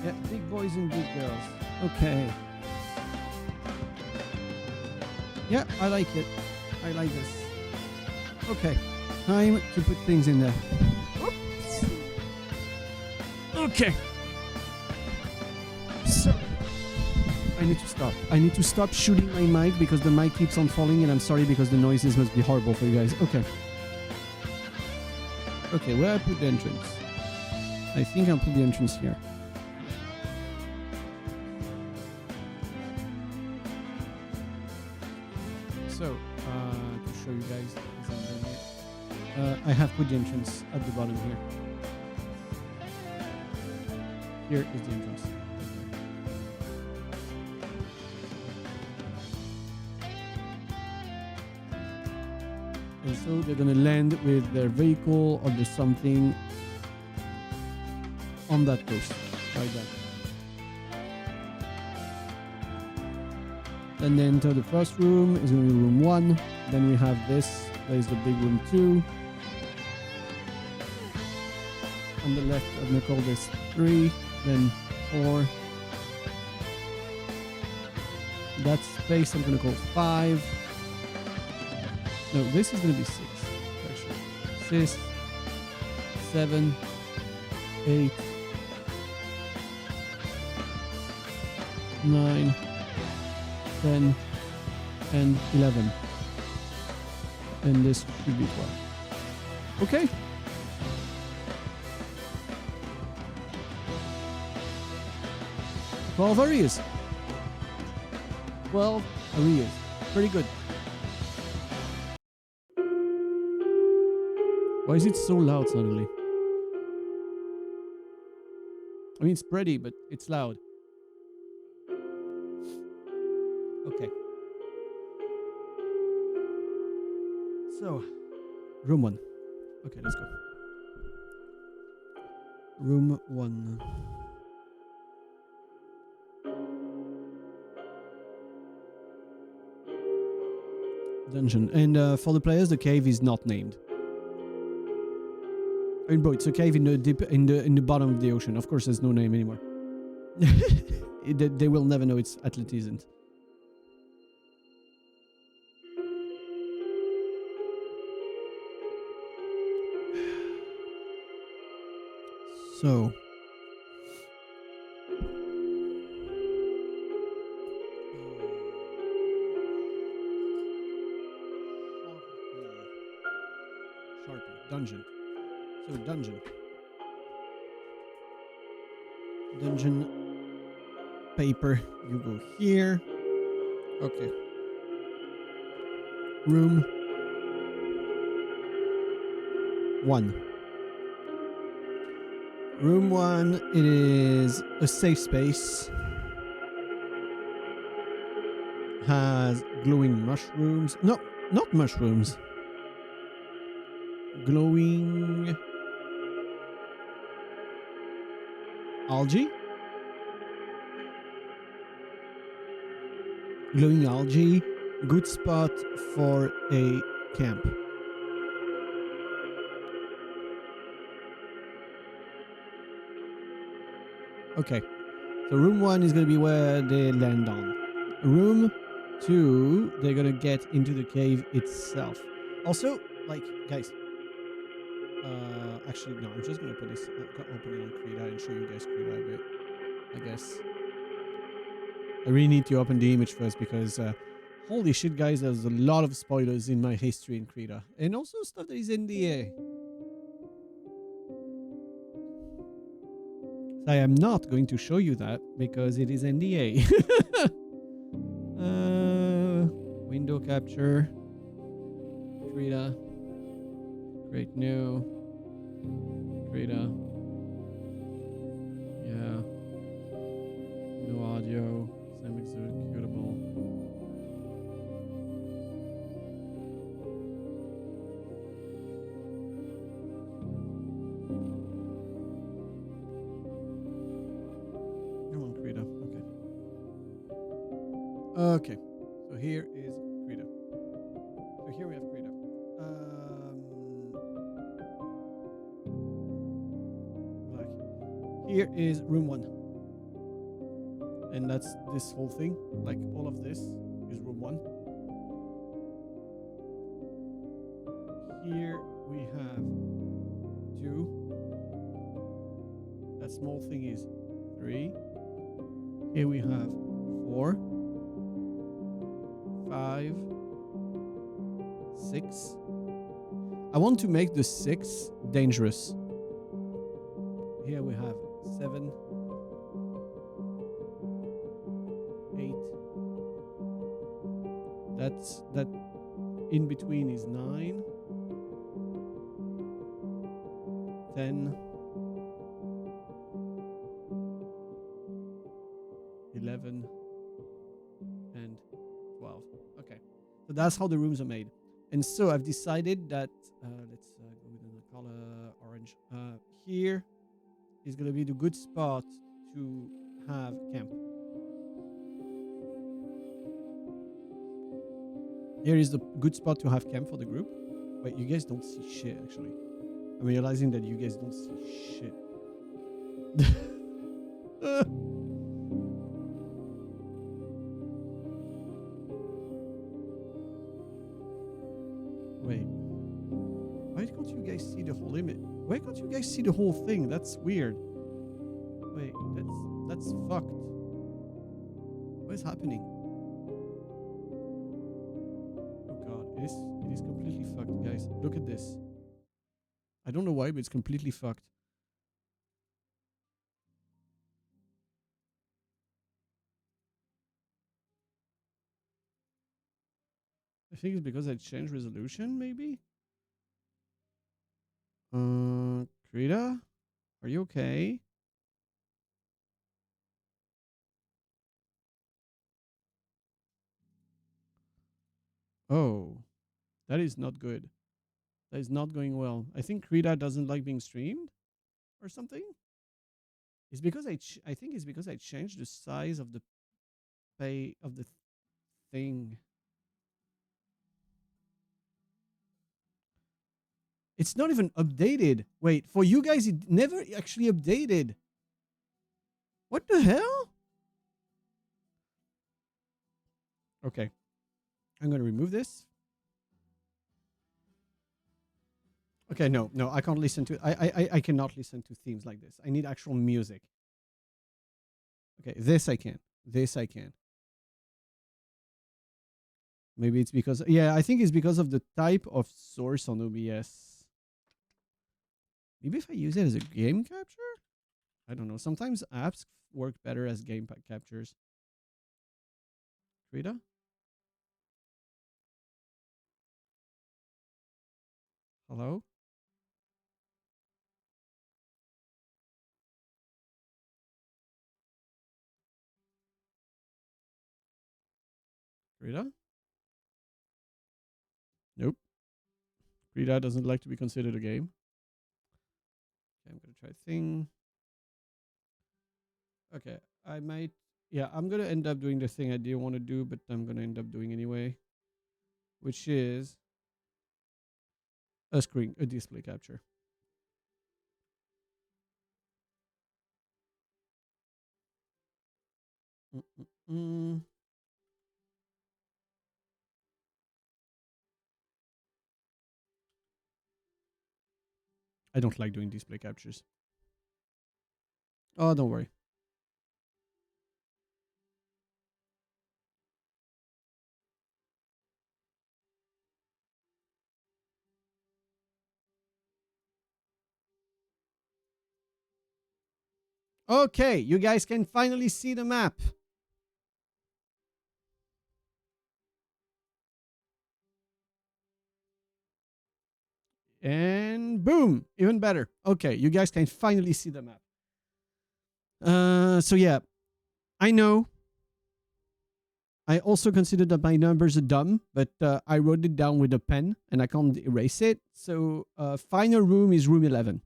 Yeah, big boys and big girls. Okay. Yeah, I like it. I like this. Okay, time to put things in there. Oops. Okay. So, I need to stop. I need to stop shooting my mic because the mic keeps on falling and I'm sorry because the noises must be horrible for you guys. Okay. Okay, where I put the entrance? I think I'll put the entrance here. So, to show you guys, I have put the entrance at the bottom here. Here is the entrance. And so they're gonna land with their vehicle or there's something on that coast, like that. And then to the first room is going to be room 1. Then we have this. There is the big room 2. On the left, I'm going to call this 3. Then 4. That space I'm going to call 5. No, this is going to be 6. Actually, 6, 7, 8, 9. 10 and 11 and this should be 12. Okay, 12 areas. 12 areas. Pretty good. Why is it so loud suddenly? I mean, it's pretty, but it's loud. Okay. So, room 1. Okay, let's go. Room 1. Dungeon. And for the players, the cave is not named. I mean, bro, it's a cave in the deep, in the bottom of the ocean. Of course, there's no name anymore. They will never know it's Atlantis. So. Sharpie. Dungeon. So, dungeon. Dungeon. Paper. You go here. Okay. Room 1. Room 1, it is a safe space. Has glowing mushrooms. No, not mushrooms. Glowing algae. Glowing algae. Good spot for a camp. Okay. So room 1 is going to be where they land on. Room 2, they're going to get into the cave itself. Also, like, guys. Actually, no, I'm just going to put this, open it on Krita and show you guys Krita a bit, I guess. I really need to open the image first because, holy shit, guys, there's a lot of spoilers in my history in Krita. And also stuff that is NDA. I am not going to show you that because it is NDA. Window capture. Krita. Create new. Krita. Yeah. No audio. Same executable. Come on, Krita. Okay. Okay. So here is Krita. So here we have Krita. Black. Here is room 1. And that's this whole thing. Like all of this is room 1. Here we have 2. That small thing is 3. Here we have 4, 5, 6. I want to make the 6 dangerous. Here we have 7, 8. That in between is 9, 10, 11, and 12. Okay, so that's how the rooms are made. And so I've decided that let's go with the color orange. Here is going to be the good spot to have camp. Here is the good spot to have camp for the group. Wait, you guys don't see shit actually. I'm realizing that you guys don't see shit. Wait. Why can't you guys see the whole image? Why can't you guys see the whole thing? That's weird. Wait, that's fucked. What is happening? Oh god, it is completely fucked, guys. Look at this. I don't know why, but it's completely fucked. think it's because I changed resolution, maybe? Krita? Are you okay? Oh, that is not good. That is not going well. I think Krita doesn't like being streamed or something. It's because I think it's because I changed the size of the pay of the thing. It's not even updated. Wait, for you guys, it never actually updated. What the hell? Okay, I'm gonna remove this. Okay, no, I can't listen to. I cannot listen to themes like this. I need actual music. Okay, this I can. This I can. Maybe it's because, yeah, I think it's because of the type of source on OBS. Maybe if I use it as a game capture? I don't know. Sometimes apps work better as game captures. Krita? Hello? Krita? Nope. Krita doesn't like to be considered a game. Okay, I'm going to try thing. Okay, I might. Yeah, I'm going to end up doing the thing I didn't want to do, but I'm going to end up doing anyway, which is a display capture. I don't like doing display captures. Oh, don't worry. Okay, you guys can finally see the map. And boom, even better. Okay, you guys can finally see the map. So yeah, I know. I also consider that my numbers are dumb, but I wrote it down with a pen and I can't erase it. So final room is room 11.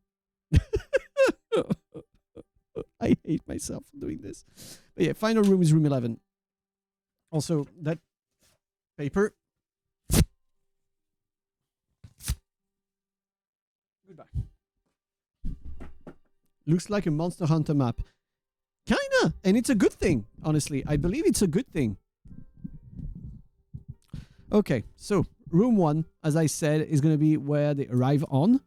I hate myself for doing this. But yeah, final room is room 11. Also, that paper. Goodbye. Looks like a Monster Hunter map. Kinda. And it's a good thing, honestly. I believe it's a good thing. Okay, so room 1, as I said, is going to be where they arrive on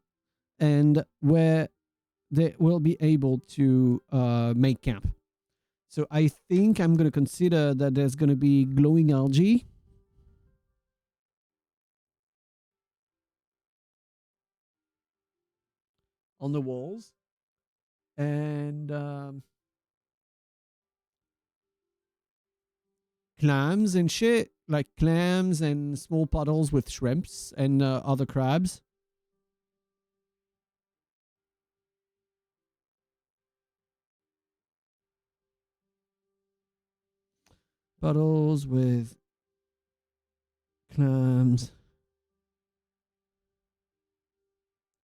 and where they will be able to make camp. So I think I'm going to consider that there's going to be glowing algae. On the walls. And clams and shit. Like clams and small puddles with shrimps and other crabs. Puddles with clams,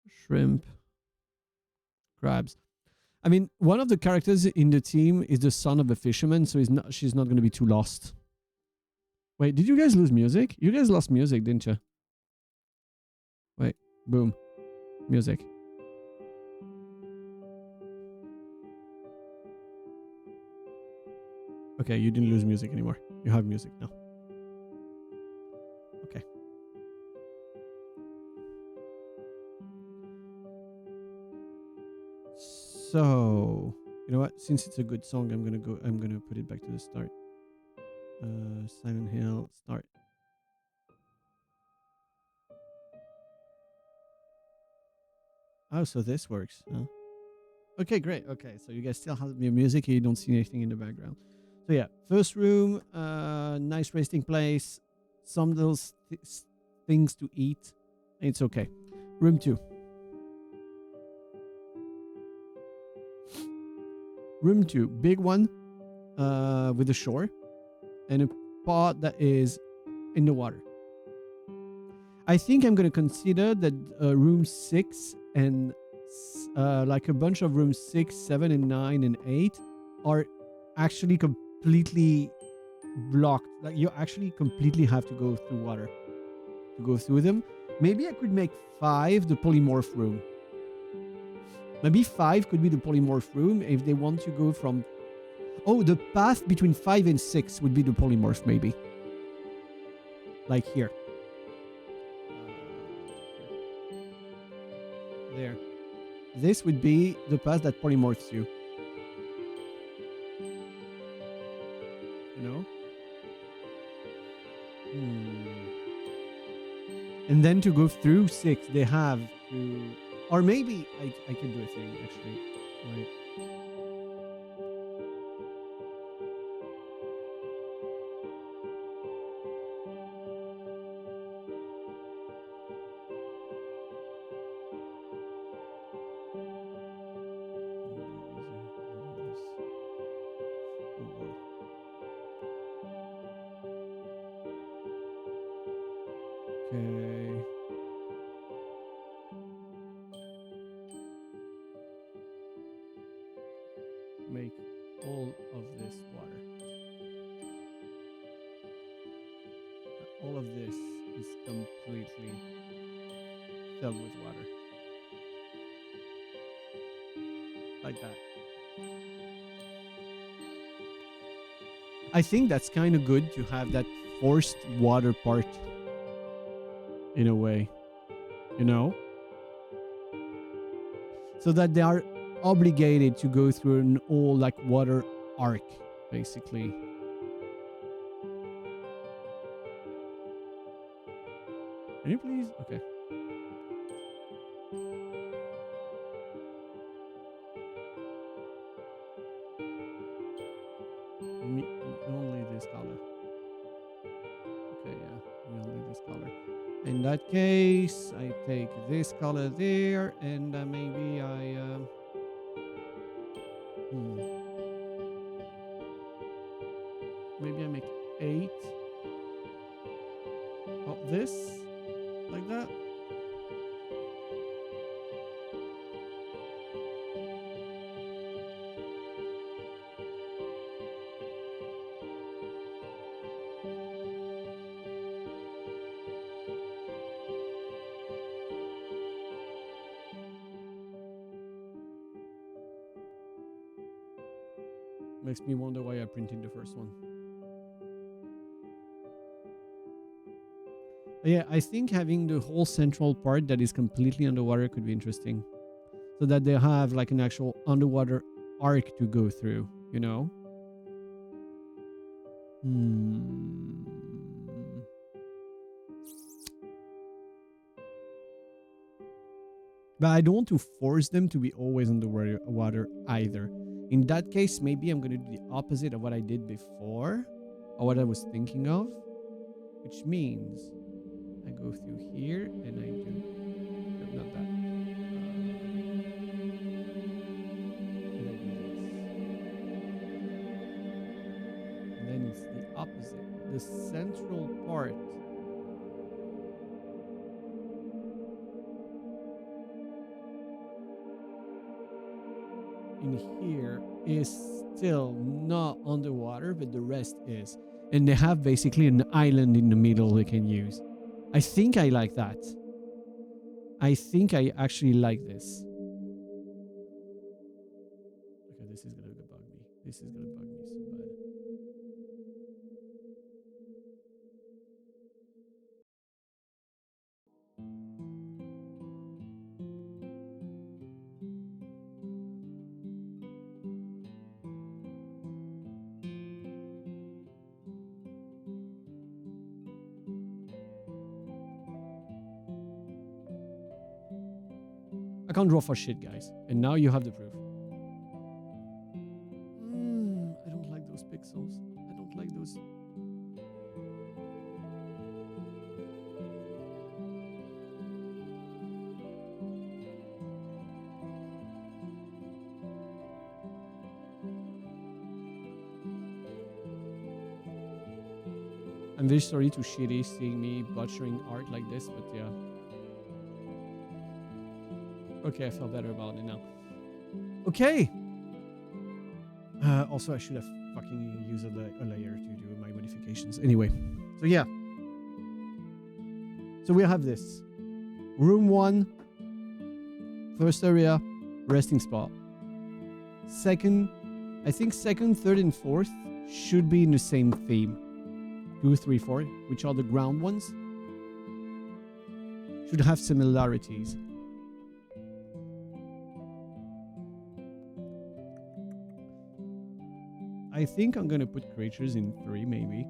shrimp, crabs. I mean, one of the characters in the team is the son of a fisherman, so she's not going to be too lost. Wait, did you guys lose music? You guys lost music, didn't you? Wait, boom. Music. Okay, you didn't lose music anymore. You have music now. Okay. So, you know what? Since it's a good song, I'm gonna put it back to the start. Silent Hill, start. Oh, so this works. Huh? Okay, great. Okay, so you guys still have your music. You don't see anything in the background. So yeah, first room, nice resting place, some little things to eat. It's okay. Room 2. Room 2, big one, with a shore, and a pot that is in the water. I think I'm gonna consider that room 6 and like a bunch of room 6, 7, and 9 and 8 are actually completely blocked. Like you actually completely have to go through water to go through them. Maybe I could make 5 the polymorph room. Maybe 5 could be the polymorph room if they want to go from... Oh, the path between 5 and 6 would be the polymorph, maybe. Like here. There. This would be the path that polymorphs you. You know? And then to go through 6, they have to... Or maybe I could do a thing, actually. Like... Okay. Make all of this water. All of this is completely filled with water. Like that. I think that's kind of good to have that forced water part in a way, you know? So that they are obligated to go through an all like water arc, basically. Can you please? Okay. Only this color. Okay, yeah, only this color. In that case, I take this color there, and maybe I... Maybe I make 8 of this, like that. Makes me wonder why I printed the first one. But yeah, I think having the whole central part that is completely underwater could be interesting. So that they have like an actual underwater arc to go through, you know? But I don't want to force them to be always on the water either. In that case, maybe I'm going to do the opposite of what I did before, or what I was thinking of, which means I go through here and I do... No, not that. And I do this. And then it's the opposite. The central part in here is still not underwater, but the rest is. And they have basically an island in the middle they can use. I think I like that. I think I actually like this. Okay, this is gonna bug me. This is gonna bug me so bad. I can't draw for shit, guys. And now you have the proof. I don't like those pixels. I don't like those. I'm very sorry to Shitty seeing me butchering art like this, but yeah. Okay, I feel better about it now. Okay. Also, I should have fucking used a layer to do my modifications. Anyway, so yeah. So we have this. Room 1, first area, resting spot. Second, I think second, third, and fourth should be in the same theme. 2, 3, 4, which are the ground ones, should have similarities. I think I'm gonna put creatures in 3, maybe.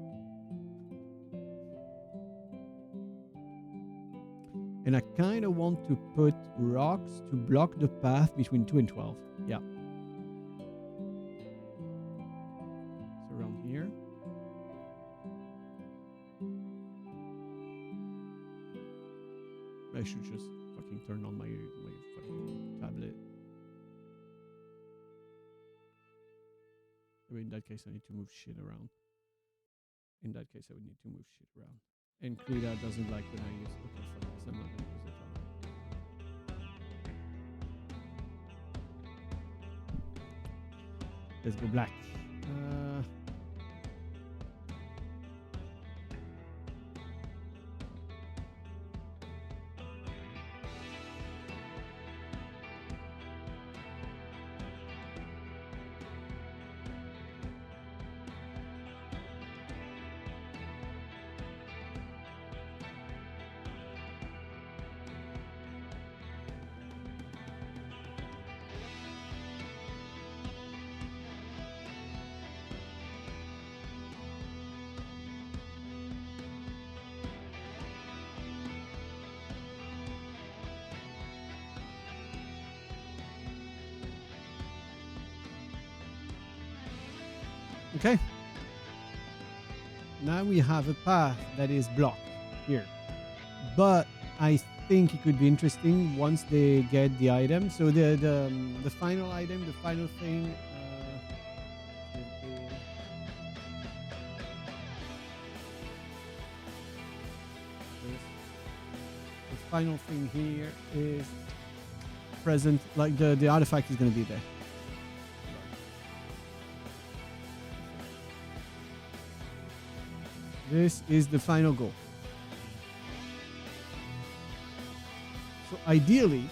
And I kind of want to put rocks to block the path between 2 and 12. Yeah. So around here. I should just fucking turn on my fucking tablet. In that case, I need to move shit around. In that case, I would need to move shit around. And Krita doesn't like when I use... Okay, fuck this. I'm not going to use it. Let's go black. Okay. Now we have a path that is blocked here. But I think it could be interesting once they get the item. So the final item, the final thing. The final thing here is present. Like the artifact is going to be there. This is the final goal. So ideally,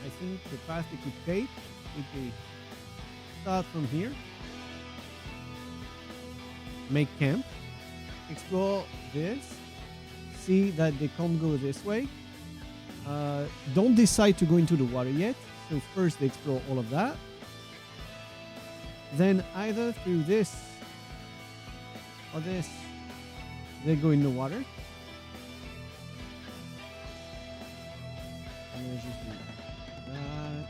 I think the path they could take would be start from here, make camp, explore this, see that they can't go this way. Don't decide to go into the water yet. So first they explore all of that. Then either through this or this, they go in the water. I'm gonna just do that,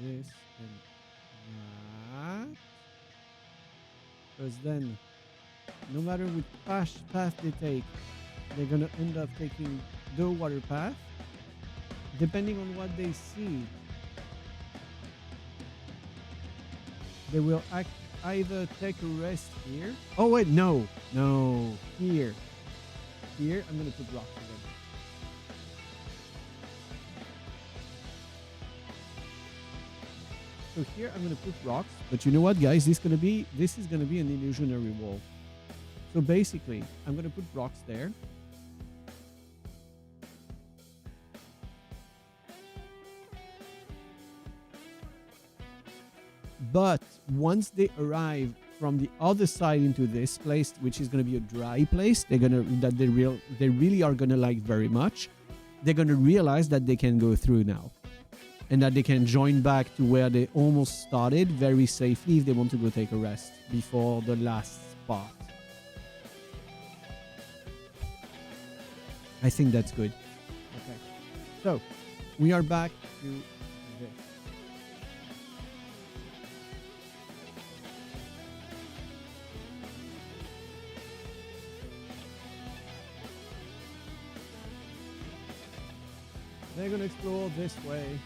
this, and that. Because then, no matter which path they take, they're gonna end up taking the water path. Depending on what they see, they will either take a rest here. Oh wait, no, here. I'm gonna put rocks again. So here I'm gonna put rocks, but you know what, guys? This is gonna be an illusionary wall. So basically, I'm gonna put rocks there. But once they arrive from the other side into this place, which is going to be a dry place, they really are going to like very much. They're going to realize that they can go through now, and that they can join back to where they almost started very safely if they want to go take a rest before the last spot. I think that's good. Okay, so we are back to this. They're going to explore this way.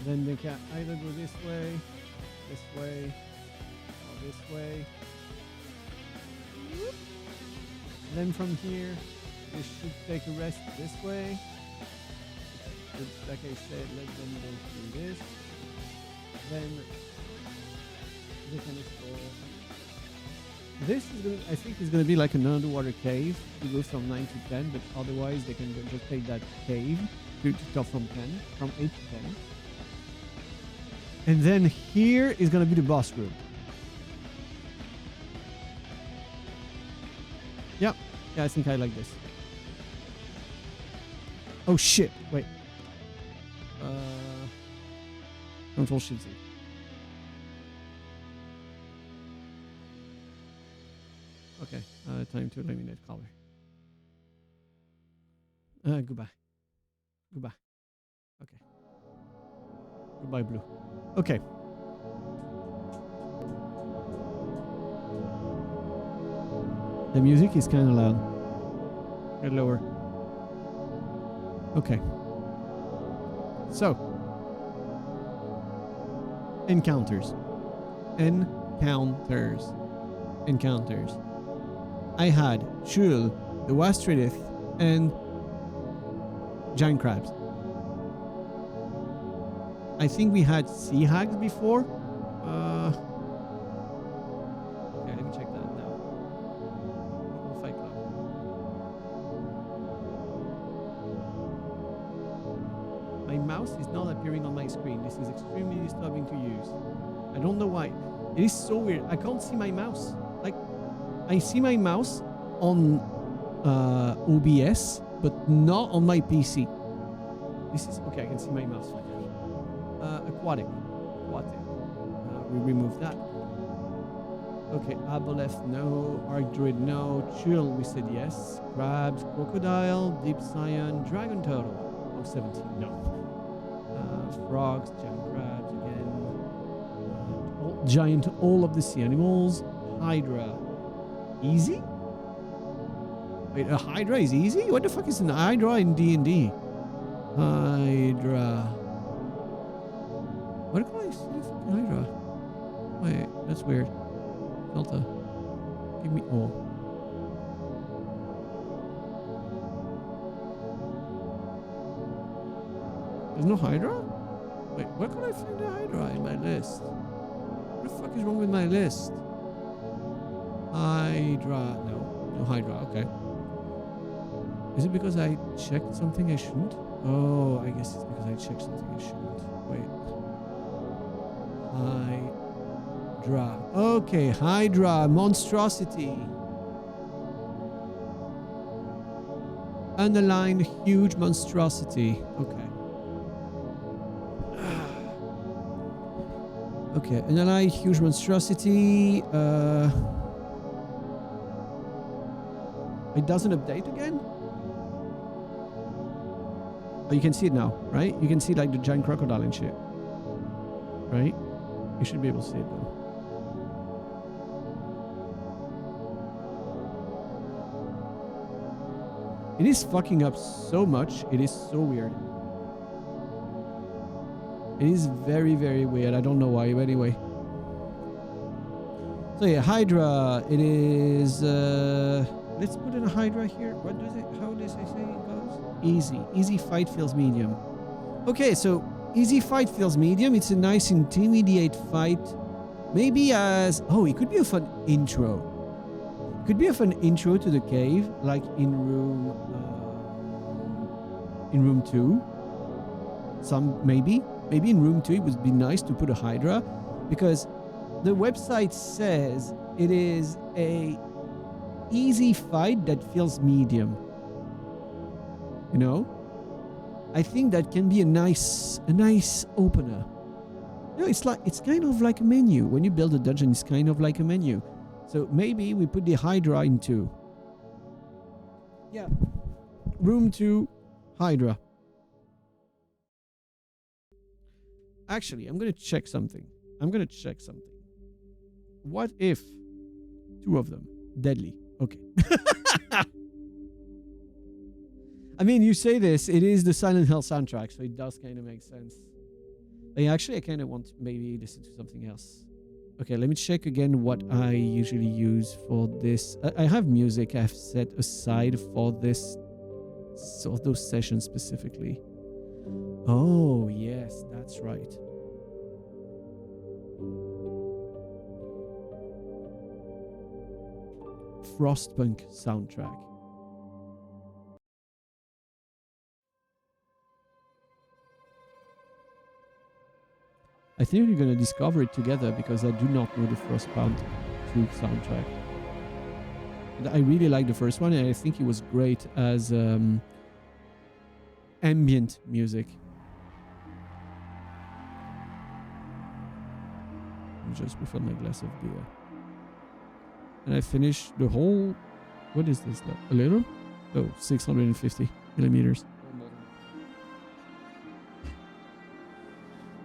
Then they can either go this way, or this way. Then from here, they should take a rest this way. But like I said, let them go through this. Then they can explore. This is gonna, I think, is going to be like an underwater cave. It goes from 9 to 10, but otherwise they can just take that cave to stop from 10, from 8 to 10. And then here is going to be the boss room. Yeah, I think I like this. Oh shit! Wait. Control Shift Z. Okay, time to eliminate color. Goodbye. Goodbye. Okay. Goodbye, blue. Okay. The music is kind of loud. Get lower. Okay. So. Encounters. Encounters. I had Shul, the Wastridith, and giant crabs. I think we had sea hags before. Okay, let me check that now. Fight Club. My mouse is not appearing on my screen. This is extremely disturbing to use. I don't know why. It is so weird. I can't see my mouse. Like, I see my mouse on OBS, but not on my PC. This is okay. I can see my mouse. Aquatic. We remove that. Okay, Aboleth, no. Arcdruid, no. Chill, we said yes. Crabs, crocodile, deep cyan, dragon turtle. Oh, 17, no. Frogs, giant crabs again. All of the sea animals. Hydra. Easy? Wait, a Hydra is easy? What the fuck is an Hydra in D&D? Hydra. What can I see the fucking Hydra? Wait, that's weird. Delta. Give me all. There's no Hydra? Wait, where can I find the Hydra in my list? What the fuck is wrong with my list? Hydra. No Hydra. Okay. Is it because I checked something I shouldn't? Oh, I guess it's because I checked something I shouldn't. Wait. Hydra. Okay, Hydra. Monstrosity. Underlined huge monstrosity. Okay. Okay, underlined huge monstrosity. It doesn't update again? Oh, you can see it now, right? You can see like the giant crocodile and shit. Right? You should be able to see it now. It is fucking up so much. It is so weird. It is very, very weird. I don't know why, but anyway. So yeah, Hydra. It is... let's put in a Hydra here. What does it... How does it say it goes? Easy. Easy fight feels medium. Okay, so... Easy fight feels medium. It's a nice intermediate fight. Maybe as... Oh, it could be a fun intro. Could be a fun intro to the cave, like in room 2. Maybe in room 2 it would be nice to put a Hydra, because the website says it is a easy fight that feels medium. You know, I think that can be a nice opener. You know, it's kind of like a menu. When you build a dungeon, it's kind of like a menu. So maybe we put the Hydra in 2. Yeah. Room 2, Hydra. Actually, I'm going to check something. What if 2 of them? Deadly. Okay. I mean, you say this, it is the Silent Hill soundtrack, so it does kind of make sense. But actually, I kind of want to maybe listen to something else. Okay, let me check again what I usually use for this. I have music I've set aside for this, so those sessions specifically. Oh, yes, that's right. Frostpunk soundtrack. I think we're gonna discover it together because I do not know the Frostpunk 2 soundtrack. But I really like the first one, and I think it was great as ambient music. I just refill my glass of beer. And I finished the whole... What is this? A little? Oh, 650 millimeters.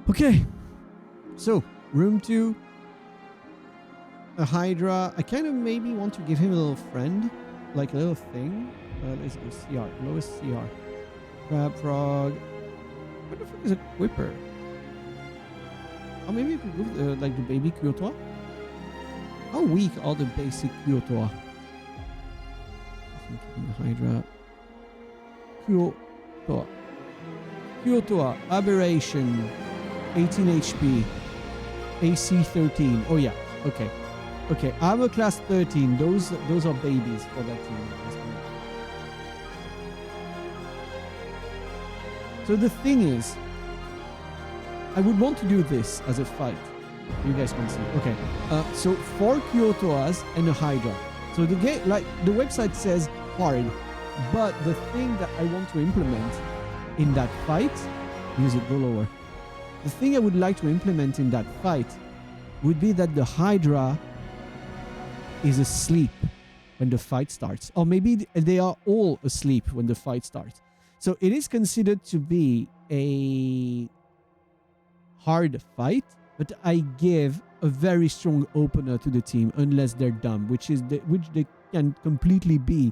Okay. So, room 2. A Hydra. I kind of maybe want to give him a little friend. Like a little thing. Let's go CR. Lowest CR. Crab Frog. What the fuck is a Quipper? Oh, maybe you could move like the baby Kyoto. How weak are the basic Kyoto? Hydra. Kyoto. Aberration. 18 HP. AC 13. Oh yeah. Okay. Okay. Armor class 13. Those are babies for that team. So the thing is, I would want to do this as a fight. You guys can see. Okay. So 4 Kyotoas and a Hydra. So the game, like the website says hard, but the thing that I want to implement in that fight, music go lower. The thing I would like to implement in that fight would be that the Hydra is asleep when the fight starts. Or maybe they are all asleep when the fight starts. So it is considered to be a hard fight, but I give a very strong opener to the team unless they're dumb, which they can completely be.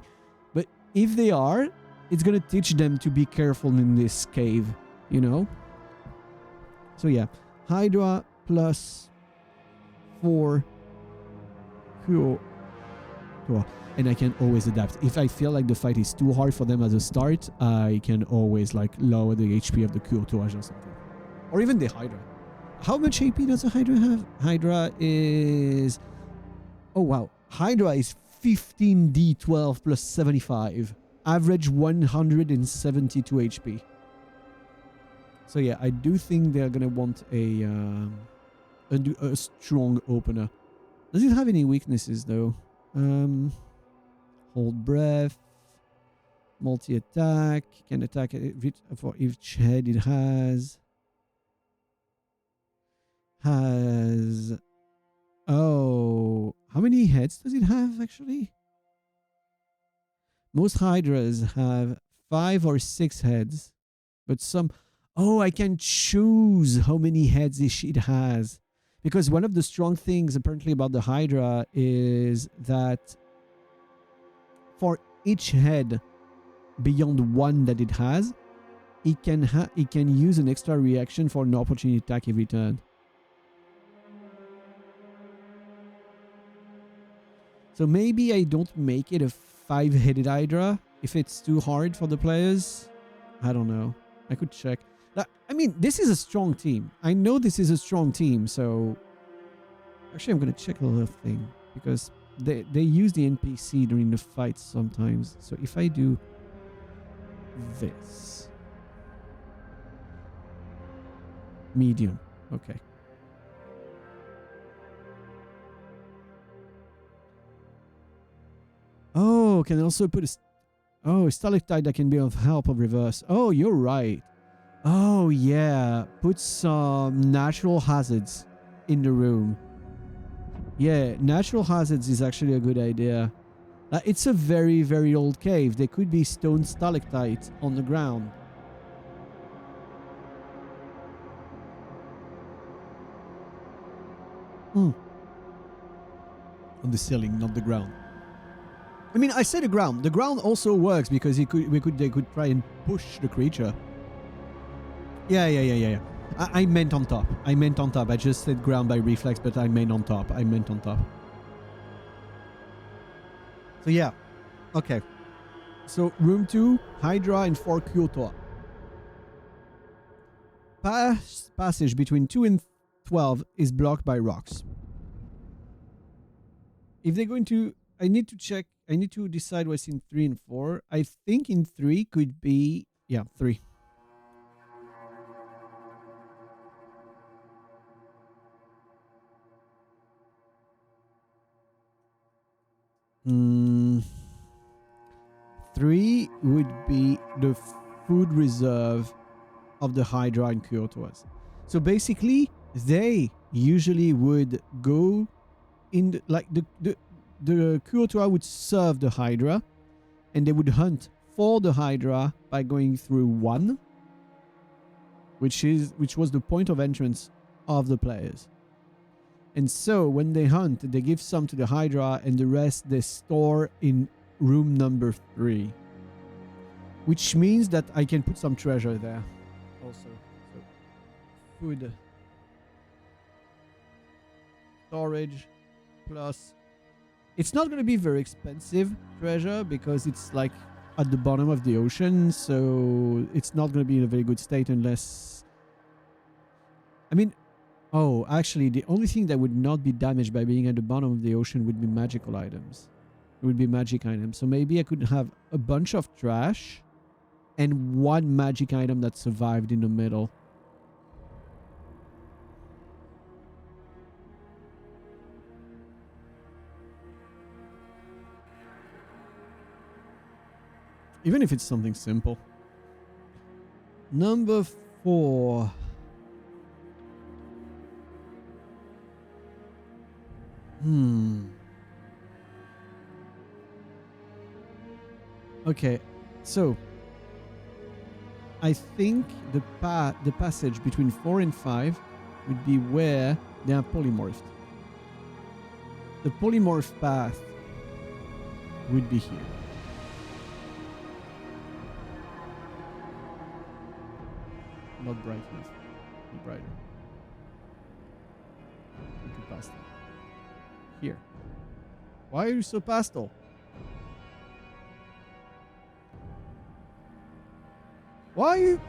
But if they are, it's going to teach them to be careful in this cave, you know? So yeah, Hydra plus 4 Kyoto. And I can always adapt. If I feel like the fight is too hard for them at the start, I can always like lower the HP of the Kyoto or something. Or even the Hydra. How much HP does a Hydra have? Hydra is... Oh wow. Hydra is 15d12 plus 75. Average 172 HP. So yeah, I do think they're gonna want a strong opener. Does it have any weaknesses though? Hold breath. Multi-attack. Can attack for each head it has. Oh, how many heads does it have actually? Most Hydras have 5 or 6 heads, but some... Oh, I can choose how many heads it has. Because one of the strong things apparently about the Hydra is that for each head beyond 1 that it has, it can use an extra reaction for an opportunity attack every turn. So maybe I don't make it a 5-headed Hydra if it's too hard for the players. I don't know. I could check. I mean, this is a strong team. I know this is a strong team, so... Actually, I'm going to check a little thing. Because they use the NPC during the fights sometimes. So if I do this... Medium. Okay. Oh, can also put a stalactite that can be of help of reverse. Oh, you're right. Oh, yeah. Put some natural hazards in the room. Yeah, natural hazards is actually a good idea. It's a very, very old cave. There could be stone stalactite on the ground. On the ceiling, not the ground. I mean, I said the ground. The ground also works because they could try and push the creature. Yeah. I meant on top. I meant on top. I just said ground by reflex, but I meant on top. I meant on top. So yeah. Okay. So room 2, Hydra and 4 Kyoto. Passage between 2 and 12 is blocked by rocks. If they're going to... I need to check. I need to decide what's in 3 and 4. I think in 3 could be... Yeah, 3. Mm, 3 would be the food reserve of the Hydra in Kyoto. So basically, they usually would go in the, like the Kyoto would serve the Hydra, and they would hunt for the Hydra by going through 1, which was the point of entrance of the players. And so when they hunt, they give some to the Hydra, and the rest they store in room number 3, which means that I can put some treasure there also. So food, storage, plus it's not going to be very expensive treasure because it's like at the bottom of the ocean, so it's not going to be in a very good state unless... I mean, oh, actually, the only thing that would not be damaged by being at the bottom of the ocean would be magical items. It would be magic items. So maybe I could have a bunch of trash and 1 magic item that survived in the middle. Even if it's something simple. Number 4. Okay, so I think the passage between 4 and 5 would be where they are polymorphed. The polymorph path would be here. Not bright enough. Be brighter. Too pastel. Here. Why are you so pastel? Why you...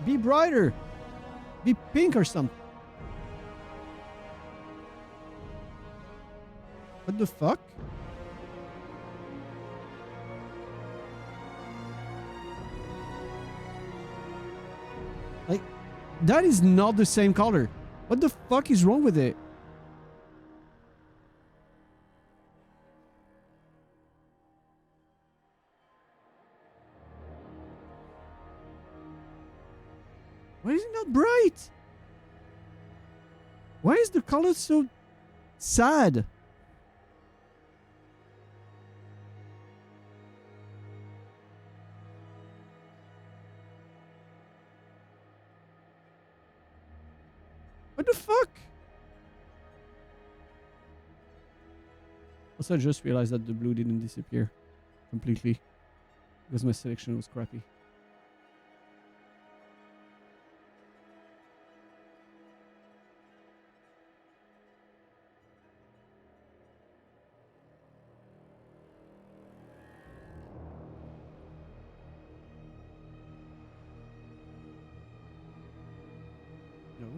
Be brighter. Be pink or something. What the fuck? Like, that is not the same color. What the fuck is wrong with it? Why is it not bright? Why is the color so sad? What the fuck? Also, I just realized that the blue didn't disappear completely because my selection was crappy. No.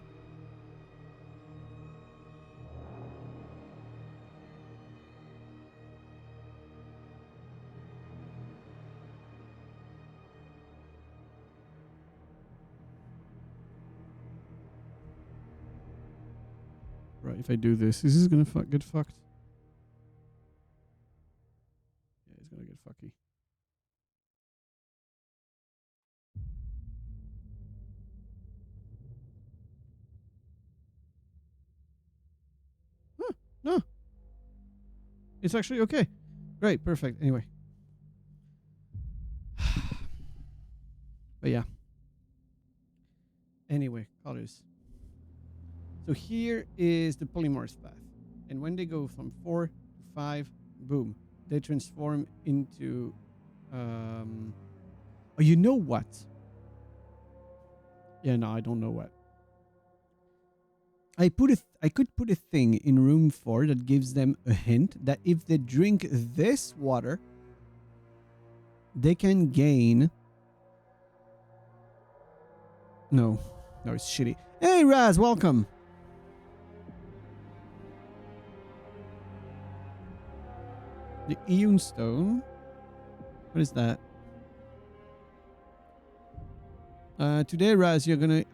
Right, if I do this, is this gonna get fucked? Yeah, it's gonna get fucky. Huh, no. It's actually okay. Great, perfect. Anyway. But yeah. Anyway, colors. So here is the polymorph path. And when they go from 4 to 5, boom, they transform into... Oh, you know what? Yeah, no, I don't know what. I could put a thing in room 4 that gives them a hint that if they drink this water, they can gain. No, it's shitty. Hey, Raz, welcome. The Eon Stone. What is that? Today, Raz, you're gonna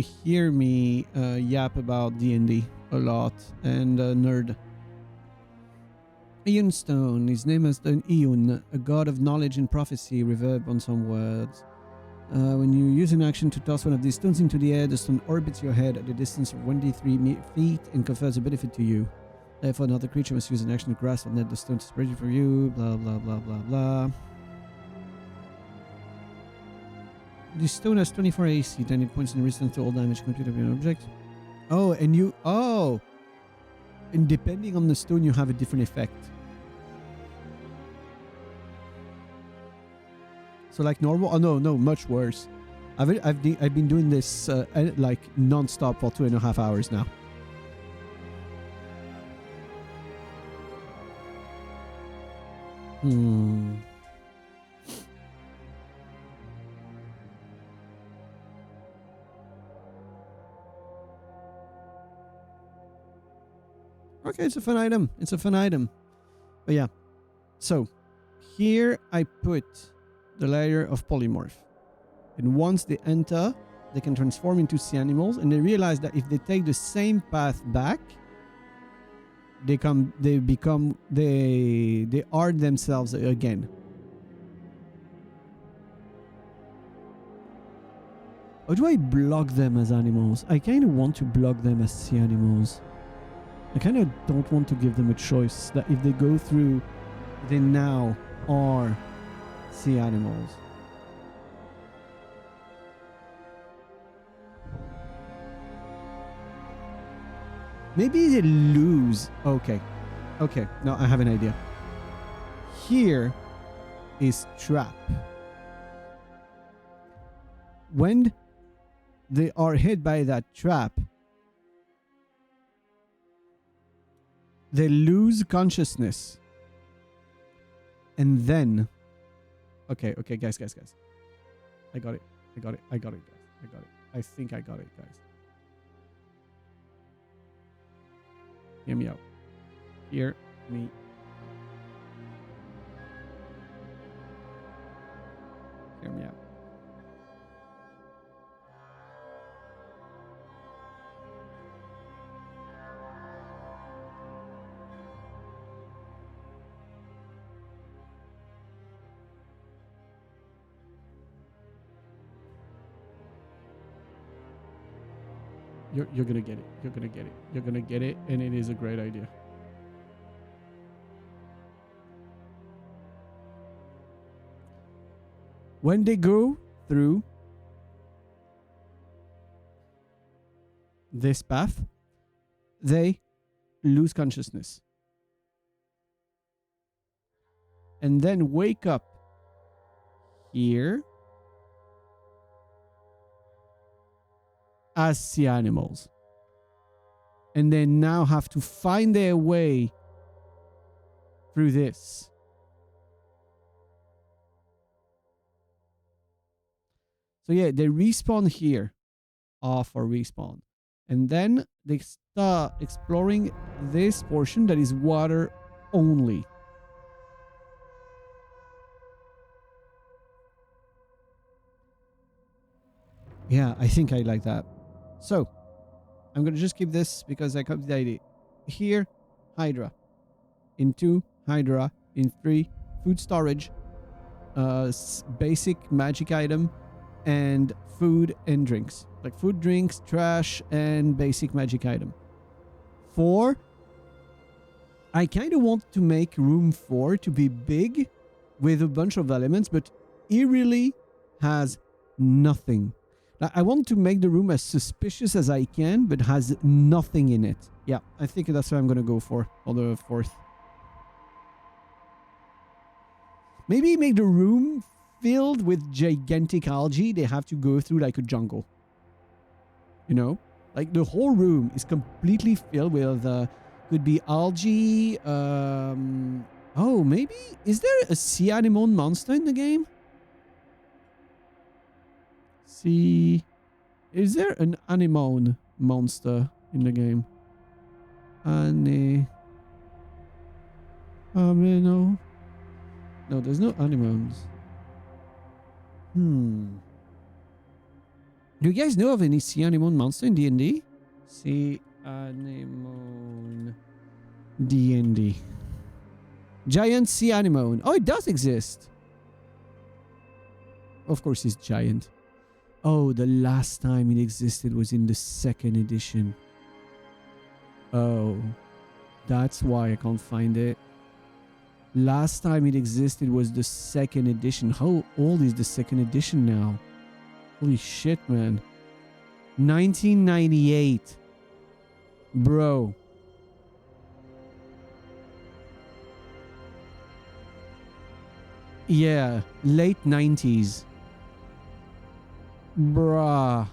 hear me yap about D&D a lot and nerd. Eon Stone is named as an Eon, a god of knowledge and prophecy, reverb on some words. When you use an action to toss one of these stones into the air, the stone orbits your head at a distance of 1d3 feet and confers a benefit to you. Therefore, another creature must use an action to grasp or net the stone to spread it for you. Blah, blah, blah, blah, blah. The stone has 24 AC, then it points in resistance to all damage computed by an object. Oh, and you... Oh! And depending on the stone, you have a different effect. So like normal... Oh, no, much worse. I've been doing this like non-stop for 2.5 hours now. Okay, it's a fun item. But yeah. So, here I put the layer of polymorph. And once they enter, they can transform into sea animals, and they realize that if they take the same path back, they are themselves again. Or do I block them as animals? I kind of want to block them as sea animals. I kind of don't want to give them a choice that if they go through, they now are sea animals. Maybe they lose. Okay. No, I have an idea. Here is trap. When they are hit by that trap, they lose consciousness. And then... Okay, guys. I got it, guys. I think I got it, guys. Hear me out. Hear me. Hear me out. You're gonna get it. You're gonna get it, and it is a great idea. When they go through this path, they lose consciousness. And then wake up here as sea animals. And they now have to find their way through this. So yeah, they respawn here. Off or respawn. And then they start exploring this portion that is water only. Yeah, I think I like that. So, I'm going to just keep this because I got the idea. Here, Hydra. In 2, Hydra. In 3, food storage. Basic magic item. And food and drinks. Like food, drinks, trash, and basic magic item. 4, I kind of want to make room 4 to be big with a bunch of elements, but it really has nothing. I want to make the room as suspicious as I can, but has nothing in it. Yeah, I think that's what I'm going to go for the 4th. Maybe make the room filled with gigantic algae they have to go through like a jungle. You know, like the whole room is completely filled with could be algae. Oh, maybe is there a sea anemone monster in the game? See, is there an anemone monster in the game? No, no, there's no anemones. Do you guys know of any sea anemone monster in D&D? Sea anemone D&D. Giant sea anemone. Oh, it does exist. Of course, it's giant. Oh, the last time it existed was in the 2nd edition. Oh, that's why I can't find it. Last time it existed was the 2nd edition. How old is the 2nd edition now? Holy shit, man. 1998. Bro. Yeah, late 90s. Bruh.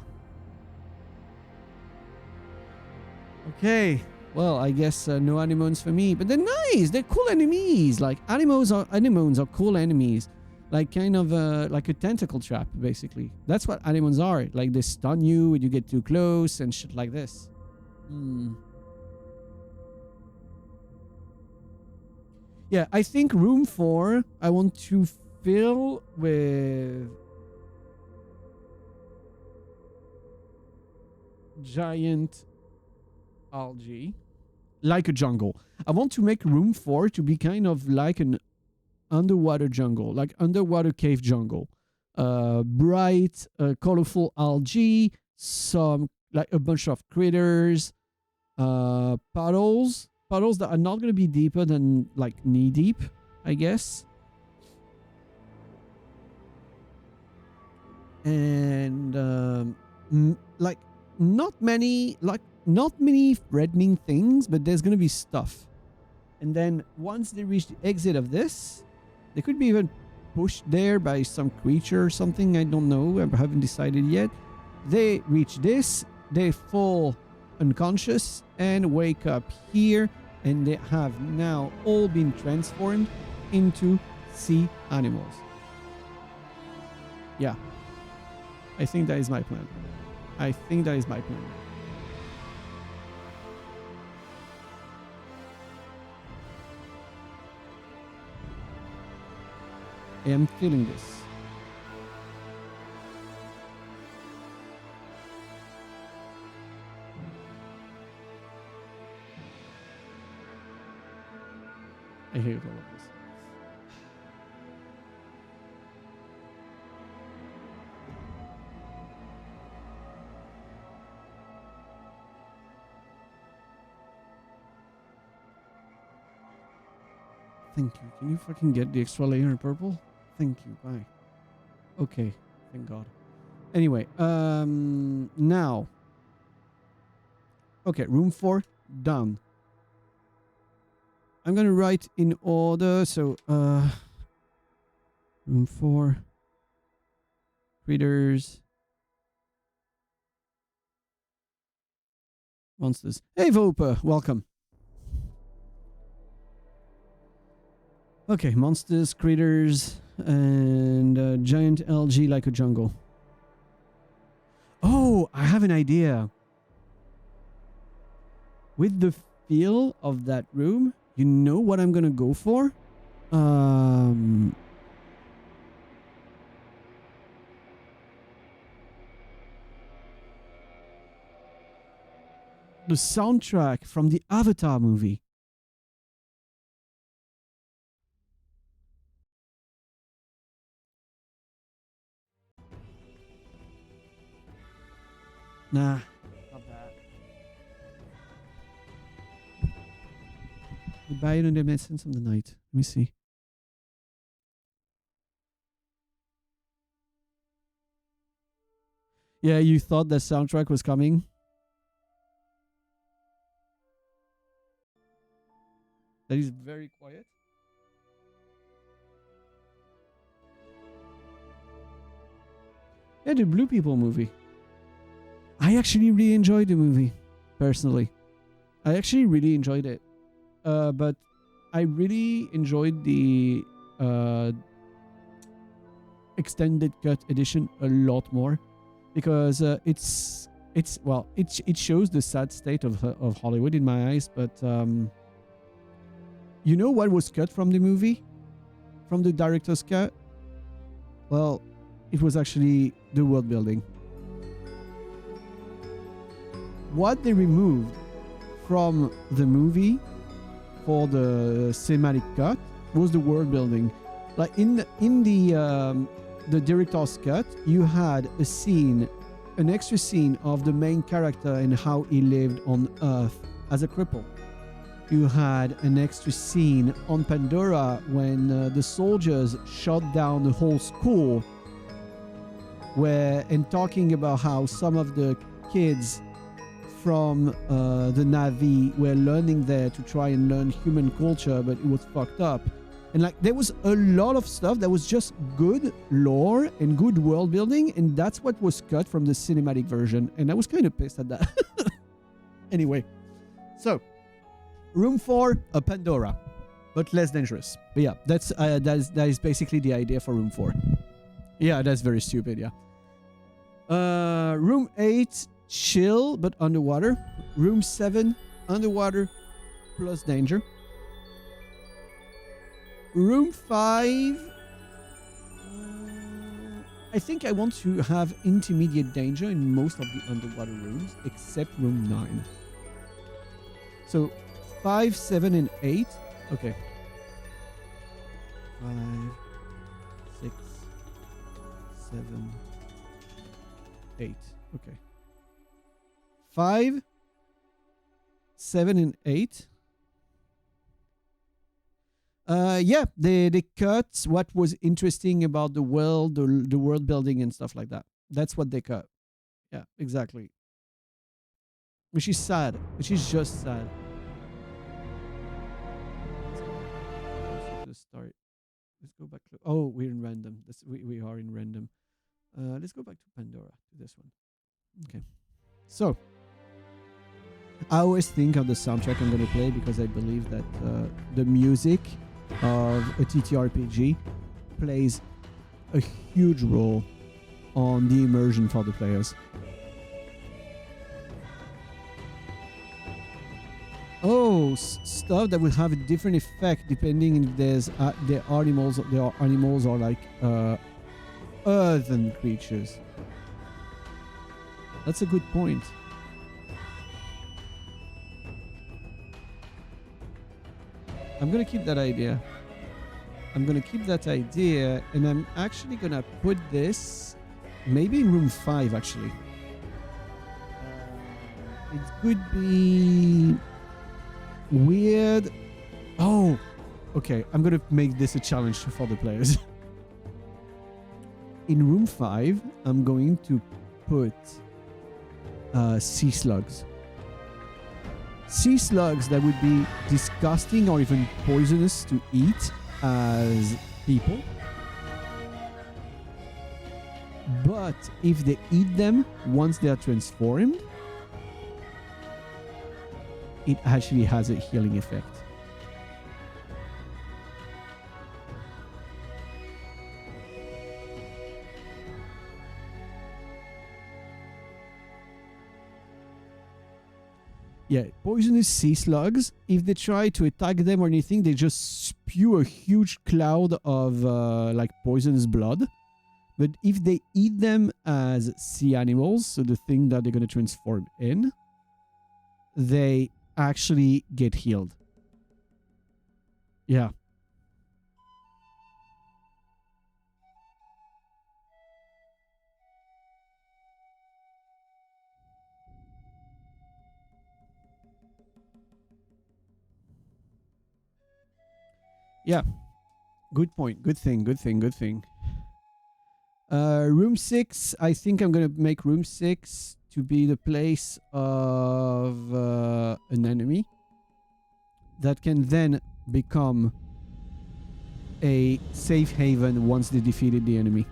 Okay. Well, I guess no anemones for me, but they're nice. They're cool enemies. Like anemones are cool enemies. Like kind of like a tentacle trap, basically. That's what anemones are. Like they stun you when you get too close and shit like this. Yeah, I think room 4 I want to fill with giant algae, like a jungle. I want to make room 4 to be kind of like an underwater jungle, like underwater cave jungle. Bright, colorful algae, some like a bunch of critters, puddles that are not going to be deeper than like knee deep, I guess. And like not many threatening things, but there's going to be stuff. And then once they reach the exit of this, they could be even pushed there by some creature or something. I don't know. I haven't decided yet. They reach this, they fall unconscious and wake up here, and they have now all been transformed into sea animals. Yeah. I think that is my plan. I am feeling this. I hate all of this. Thank you. Can you fucking get the extra layer in purple? Thank you. Bye. Okay. Thank God. Anyway, now. Okay, room 4 done. I'm gonna write in order. So, room 4, critters, monsters. Hey, Vopa, welcome. Okay, monsters, critters, and giant algae like a jungle. Oh, I have an idea. With the feel of that room, you know what I'm gonna go for? The soundtrack from the Avatar movie. Nah, not that. The bioluminescence of the night. Let me see. Yeah, you thought the soundtrack was coming? That is very quiet. Yeah, the Blue People movie. I I actually really enjoyed the movie, personally. I actually really enjoyed it. But I really enjoyed the extended cut edition a lot more because it shows the sad state of Hollywood in my eyes. But you know what was cut from the movie, from the director's cut? Well, it was actually the world building. What they removed from the movie for the cinematic cut was the world building. Like in the director's cut, you had a scene, an extra scene of the main character and how he lived on Earth as a cripple. You had an extra scene on Pandora when the soldiers shot down the whole school, and talking about how some of the kids from the Na'vi were learning there to try and learn human culture, but it was fucked up. And like there was a lot of stuff that was just good lore and good world building, and that's what was cut from the cinematic version, and I was kind of pissed at that. Anyway, so Room 4, a Pandora, but less dangerous. But yeah, that is basically the idea for Room 4. Yeah, that's very stupid. Yeah. Room 8, chill but underwater. Room 7, underwater plus danger. Room 5, I think I want to have intermediate danger in most of the underwater rooms except room 9. So 5, 7 and 8. Okay. 5, 6, 7, 8. Okay. 5, 7 and 8. Yeah, they cut what was interesting about the world, the world building and stuff like that. That's what they cut. Yeah, exactly. Which is sad. Which is just sad. Let's start. Let's go back. Oh, we're in random. We are in random. Let's go back to Pandora, to this one. Okay. So, I always think of the soundtrack I'm going to play because I believe that the music of a TTRPG plays a huge role on the immersion for the players. Oh, stuff that will have a different effect depending if there are animals or like earthen creatures. That's a good point. I'm gonna keep that idea. And I'm actually gonna put this maybe in room 5 actually. It could be weird. Oh, okay. I'm gonna make this a challenge for the players. In room 5, I'm going to put sea slugs. Sea slugs that would be disgusting or even poisonous to eat as people. But if they eat them once they are transformed, it actually has a healing effect. Yeah, poisonous sea slugs, if they try to attack them or anything, they just spew a huge cloud of like poisonous blood. But if they eat them as sea animals, so the thing that they're going to transform in, they actually get healed. Yeah. Yeah. Good point. Good thing. Room 6, I think I'm going to make room 6 to be the place of an enemy that can then become a safe haven once they defeated the enemy.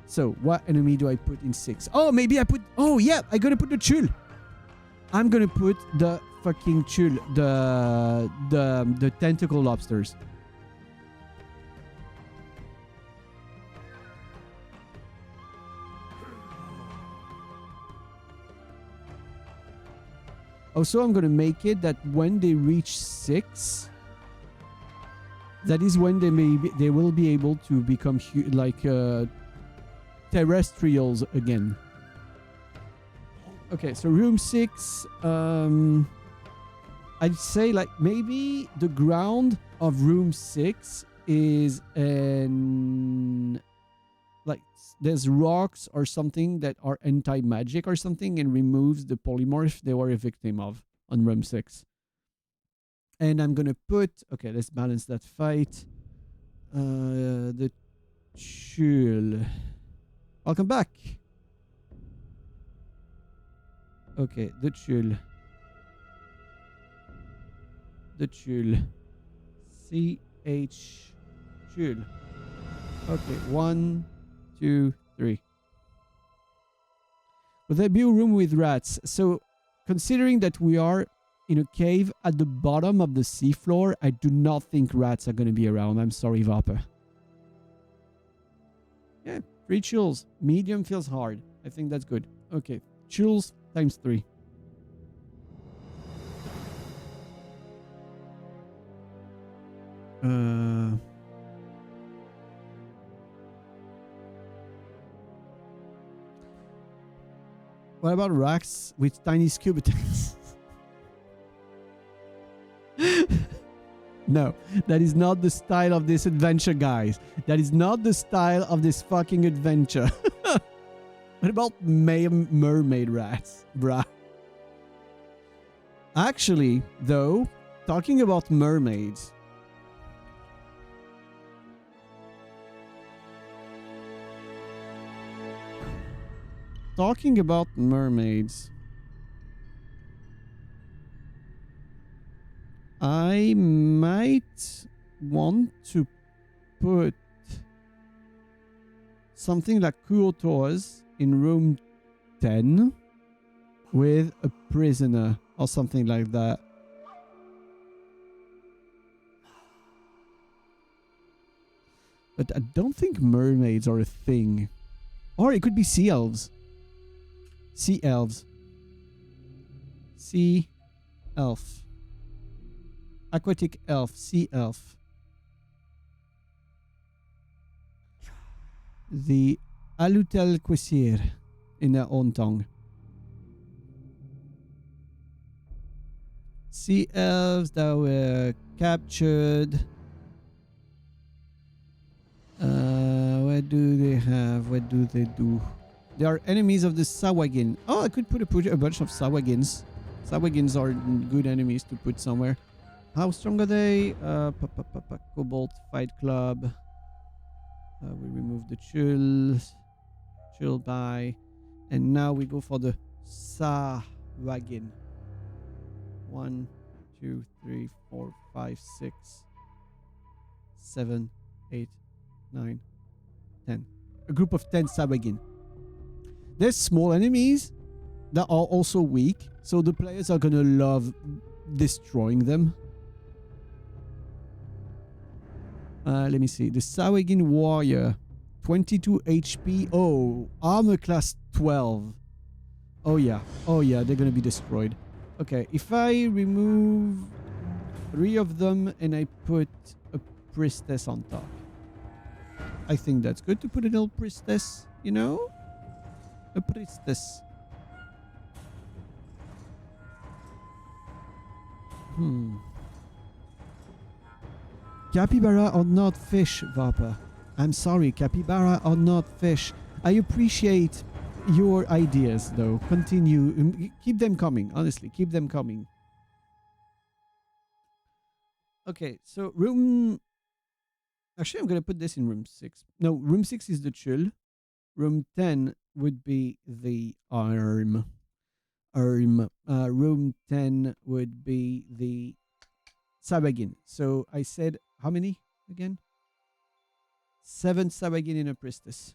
So what enemy do I put in 6? Oh, maybe I put... Oh, yeah, I gotta put the Chul. I'm gonna put the fucking Chul. The tentacle lobsters. Also, I'm gonna make it that when they reach 6, that is when they will be able to become like terrestrials again. Okay, so room 6. I'd say like maybe the ground of room 6 is an like there's rocks or something that are anti-magic or something and removes the polymorph they were a victim of on room 6. And I'm gonna put... Okay, let's balance that fight. The Chul. Welcome back. Okay, the Chul. The Chul. CH Chul. Okay, 1, 2, 3. Will there be a room with rats? So, considering that we are in a cave at the bottom of the seafloor, I do not think rats are going to be around. I'm sorry, Vapor. Yeah, 3 Chuls. Medium feels hard. I think that's good. Okay, Chuls times 3. What about racks with tiny scuba tanks? No, that is not the style of this adventure, guys. That is not the style of this fucking adventure. What about mermaid rats, bruh? Actually, though, talking about mermaids... Talking about mermaids... I might want to put something like Kuotoas in room 10 with a prisoner or something like that. But I don't think mermaids are a thing. Or it could be sea elves. Sea elves. Sea elf. Aquatic elf. Sea elf. The Alutel Quisir in their own tongue. Sea elves that were captured. Where do they have? What do they do? They are enemies of the Sawagin. Oh, I could put a bunch of Sawagins. Sawagins are good enemies to put somewhere. How strong are they? Cobalt Fight Club. We remove the Chul by. And now we go for the Sawagin. 1, 2, 3, 4, 5, 6, 7, 8, 9, 10. A group of 10 Sawagin. There's small enemies that are also weak, so the players are gonna love destroying them. Let me see. The Sawagin Warrior. 22 HP. Oh, armor class 12. Oh yeah. Oh yeah, they're gonna be destroyed. Okay, if I remove 3 of them and I put a priestess on top. I think that's good to put a little priestess, you know? A priestess. Capybara are not fish, Vapor. I'm sorry, capybara are not fish. I appreciate your ideas, though. Continue. Keep them coming. Honestly, keep them coming. Okay, so room... Actually, I'm going to put this in room 6. No, room 6 is the Chul. Room 10 would be the arm. Room 10 would be the Sawagin. So I said, how many again? 7 Sawagin in a priestess.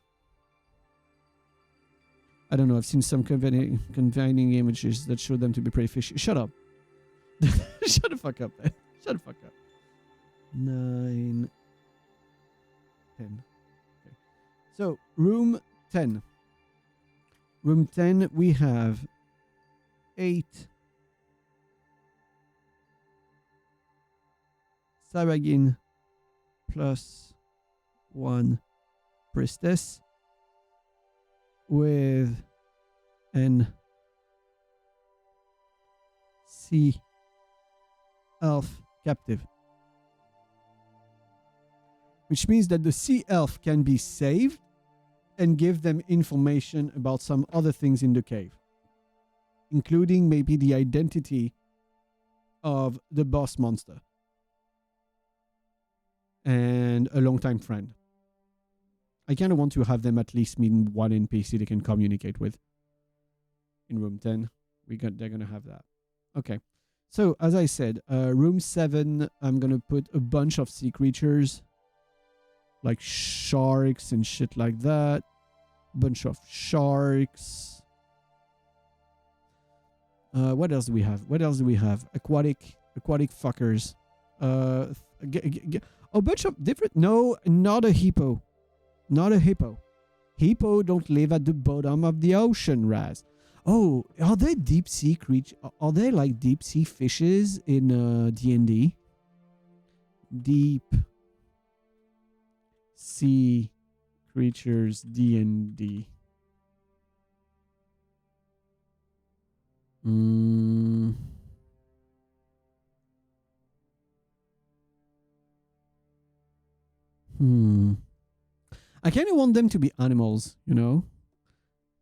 I don't know. I've seen some confining images that show them to be pretty fishy. Shut up. Shut the fuck up, man. Shut the fuck up. 9, 10. Okay. So, room 10. Room 10, we have 8. Saragin plus 1 priestess with an sea elf captive. Which means that the sea elf can be saved and give them information about some other things in the cave, including maybe the identity of the boss monster and a longtime friend. I kind of want to have them at least meet one NPC they can communicate with. In room 10, they're gonna have that. Okay, so as I said, room 7, I'm gonna put a bunch of sea creatures like sharks and shit like that. Bunch of sharks. What else do we have? What else do we have? Aquatic fuckers. A bunch of different. No, not a hippo. Not a hippo. Hippo don't live at the bottom of the ocean, Raz. Oh, are they deep sea creatures? Are they like deep sea fishes in D&D? Deep sea creatures D&D. I kind of want them to be animals, you know?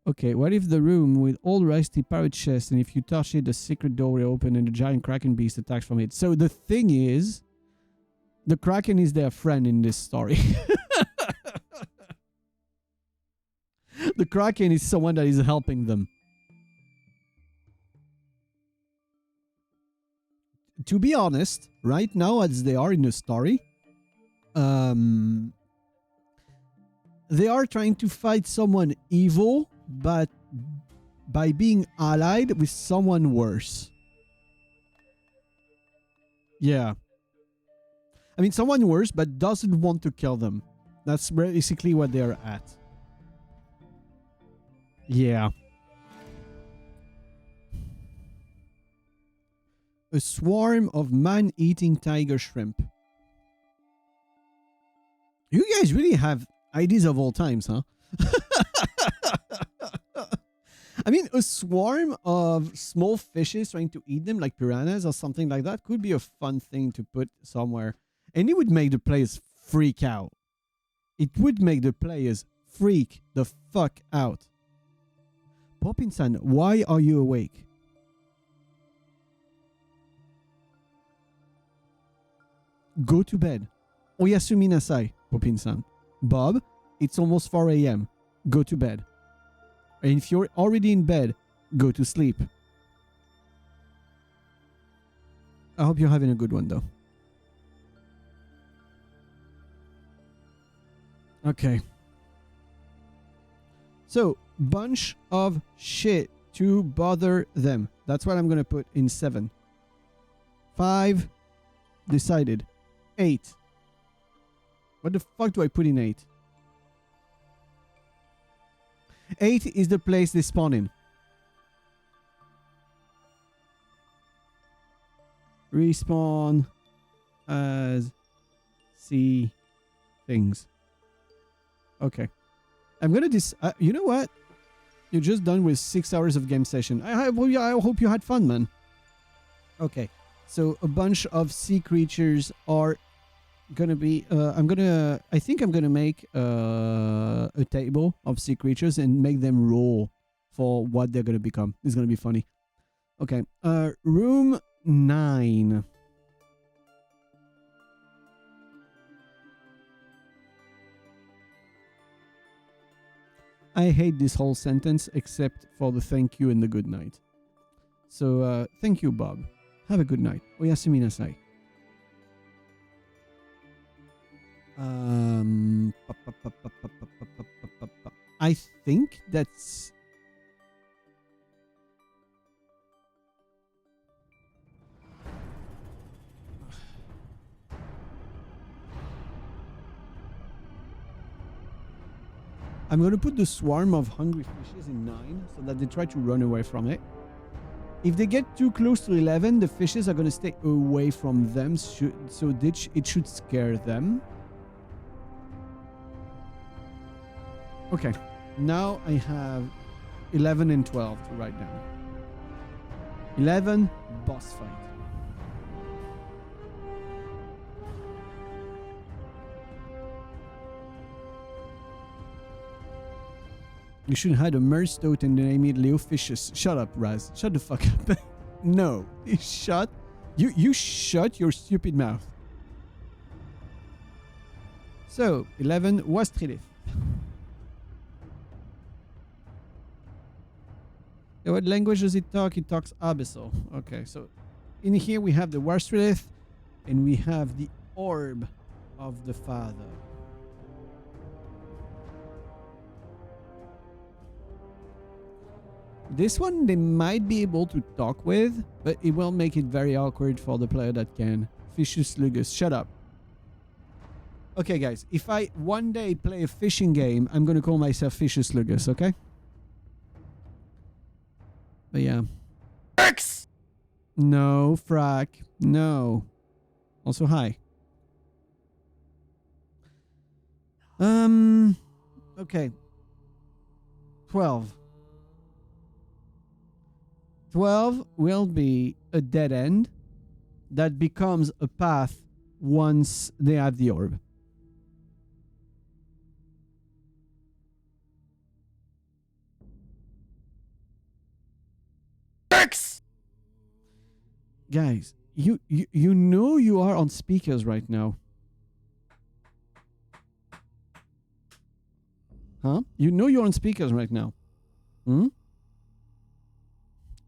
Okay, what if the room with all rusty pirate chests, and if you touch it, the secret door will open and the giant kraken beast attacks from it? So the thing is, the kraken is their friend in this story. The kraken is someone that is helping them. To be honest, right now as they are in the story, they are trying to fight someone evil, but by being allied with someone worse. Yeah. I mean, someone worse, but doesn't want to kill them. That's basically what they're at. Yeah. A swarm of man-eating tiger shrimp. You guys really have ideas of all times, huh? I mean, a swarm of small fishes trying to eat them, like piranhas or something like that, could be a fun thing to put somewhere. And it would make the players freak out. It would make the players freak the fuck out. Poppin-san, why are you awake? Go to bed. Oyasumi nasai, Poppin-san. Bob, it's almost 4 a.m. Go to bed. And if you're already in bed, go to sleep. I hope you're having a good one, though. Okay. So, bunch of shit to bother them. That's what I'm going to put in 7. 5. Decided. 8. What the fuck do I put in 8? 8 is the place they spawn in. Respawn as sea things. Okay. I'm gonna you know what? You're just done with 6 hours of game session. I hope you had fun, man. Okay. So a bunch of sea creatures are gonna be I think I'm gonna make a table of sea creatures and make them roll for what they're gonna become. It's gonna be funny. Okay. Room 9. I hate this whole sentence except for the thank you and the good night. So thank you, Bob. Have a good night. Oyasumi nasai. I think that's I'm going to put the swarm of hungry fishes in 9 so that they try to run away from it. If they get too close to 11, the fishes are going to stay away from them, so it should scare them. Okay, now I have 11 and 12 to write down. 11, boss fight. You should have had a merge toad and name it Leo Fishes. Shut up, Raz. Shut the fuck up. No. You shut your stupid mouth. So, 11 was Trilith. What language does it talk? It talks Abyssal. Okay, so in here we have the Warstrelith and we have the Orb of the Father. This one they might be able to talk with, but it will make it very awkward for the player that can. Fishes Lugus, shut up. Okay guys, if I one day play a fishing game, I'm gonna call myself Fishes Lugus, okay? But yeah. X! No, Frack. No. Also, hi. Okay. 12. 12 will be a dead end that becomes a path once they have the orb. X! Guys, you know you are on speakers right now. Huh? You know you're on speakers right now. Hmm?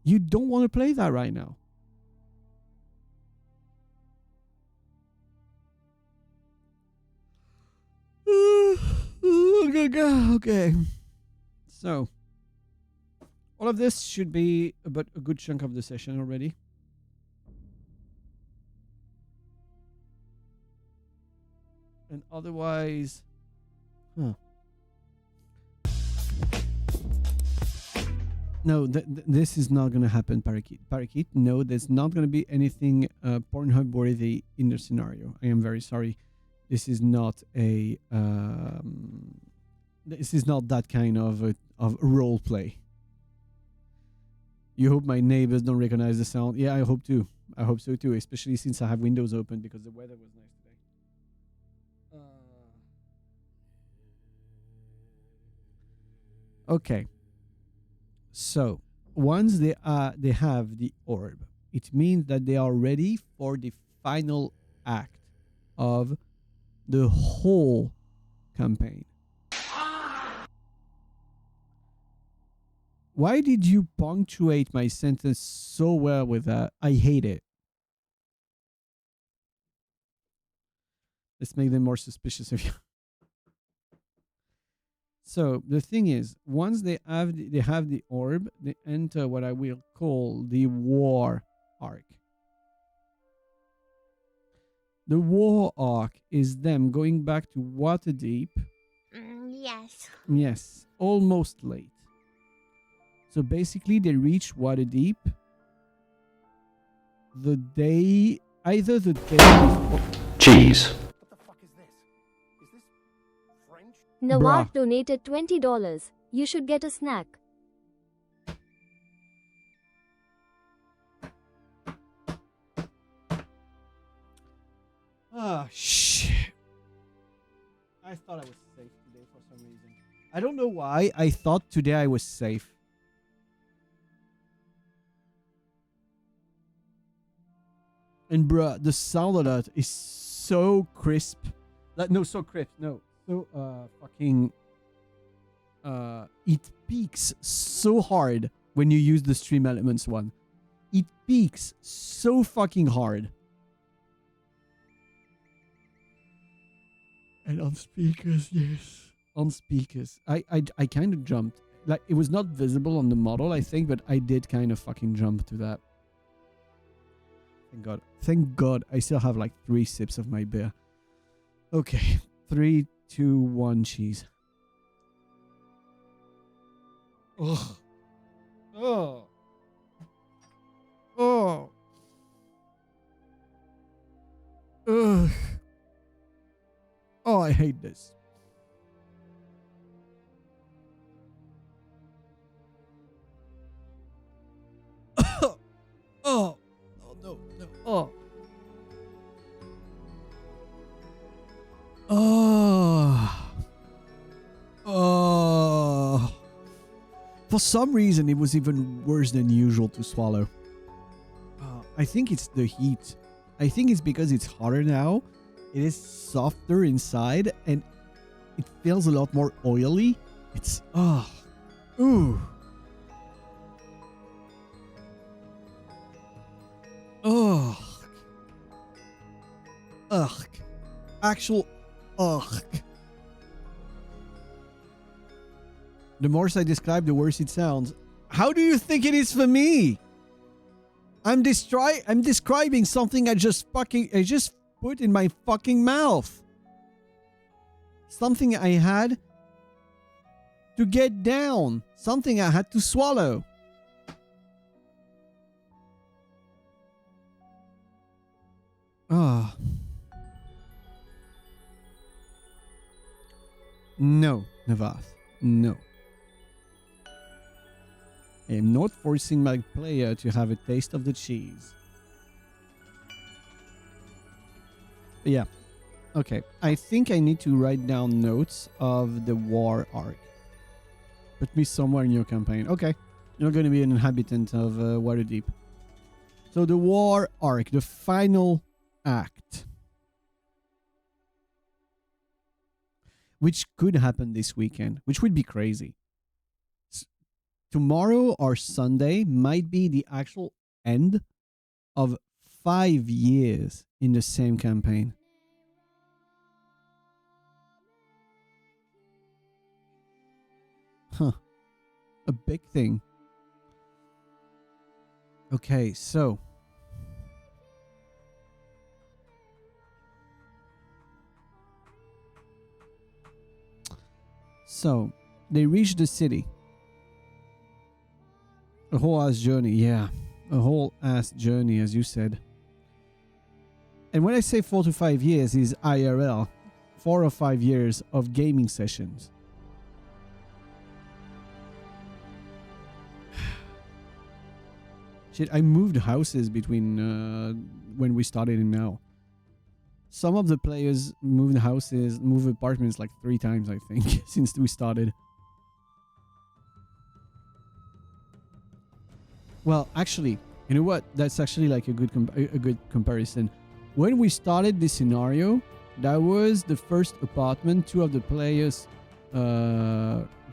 You don't want to play that right now. Okay. So, all of this should be about a good chunk of the session already. And otherwise, no, this is not going to happen, Parakeet. Parakeet, no, there's not going to be anything Pornhub worthy in the scenario. I am very sorry. This is not a this is not that kind of role play. You hope my neighbors don't recognize the sound. Yeah, I hope too. I hope so too, especially since I have windows open because the weather was nice today. Okay. So once they have the orb, it means that they are ready for the final act of the whole campaign. Why did you punctuate my sentence so well with that? I hate it. Let's make them more suspicious of you. So the thing is, once they have the orb, they enter what I will call the war arc. The war arc is them going back to Waterdeep. Yes. Yes, almost late. So basically, they reach Waterdeep either the day before. Cheese. What the fuck is this? Is this French? Nawar Bruh. donated $20. You should get a snack. Ah, shit. I thought I was safe today for some reason. I don't know why. I thought today I was safe. And bruh, the sound of that is so crisp. So crisp. No. So fucking it peaks so hard when you use the Stream Elements one. It peaks so fucking hard. And on speakers, yes. On speakers. I kind of jumped. Like, it was not visible on the model, I think, but I did kind of fucking jump to that. Thank God. Thank God I still have like 3 sips of my beer. Okay. 3, 2, 1, cheese. Ugh. Oh. Oh. Ugh. Oh, I hate this. Oh. Oh no, no. Oh. Oh. Oh. For some reason, it was even worse than usual to swallow. I think it's the heat. I think it's because it's hotter now. It is softer inside and it feels a lot more oily. It's ooh. Ugh. Ugh. Actual ugh. The more I describe, the worse it sounds. How do you think it is for me? I'm describing something I just put in my fucking mouth. Something I had to get down. Something I had to swallow. Ah. No, Navath. No. I am not forcing my player to have a taste of the cheese. But yeah. Okay. I think I need to write down notes of the war arc. Put me somewhere in your campaign. Okay. You're going to be an inhabitant of Waterdeep. So the war arc, the final act. Which could happen this weekend, which would be crazy. Tomorrow or Sunday might be the actual end of 5 years in the same campaign. Huh. A big thing. Okay, so. So, they reached the city. A whole ass journey, yeah. A whole ass journey, as you said. And when I say 4 to 5 years is IRL. 4 or 5 years of gaming sessions. Shit, I moved houses between when we started and now. Some of the players moved apartments like 3 times, I think, since we started. Well, actually, you know what? That's actually like a good comparison. When we started this scenario, that was the first apartment 2 of the players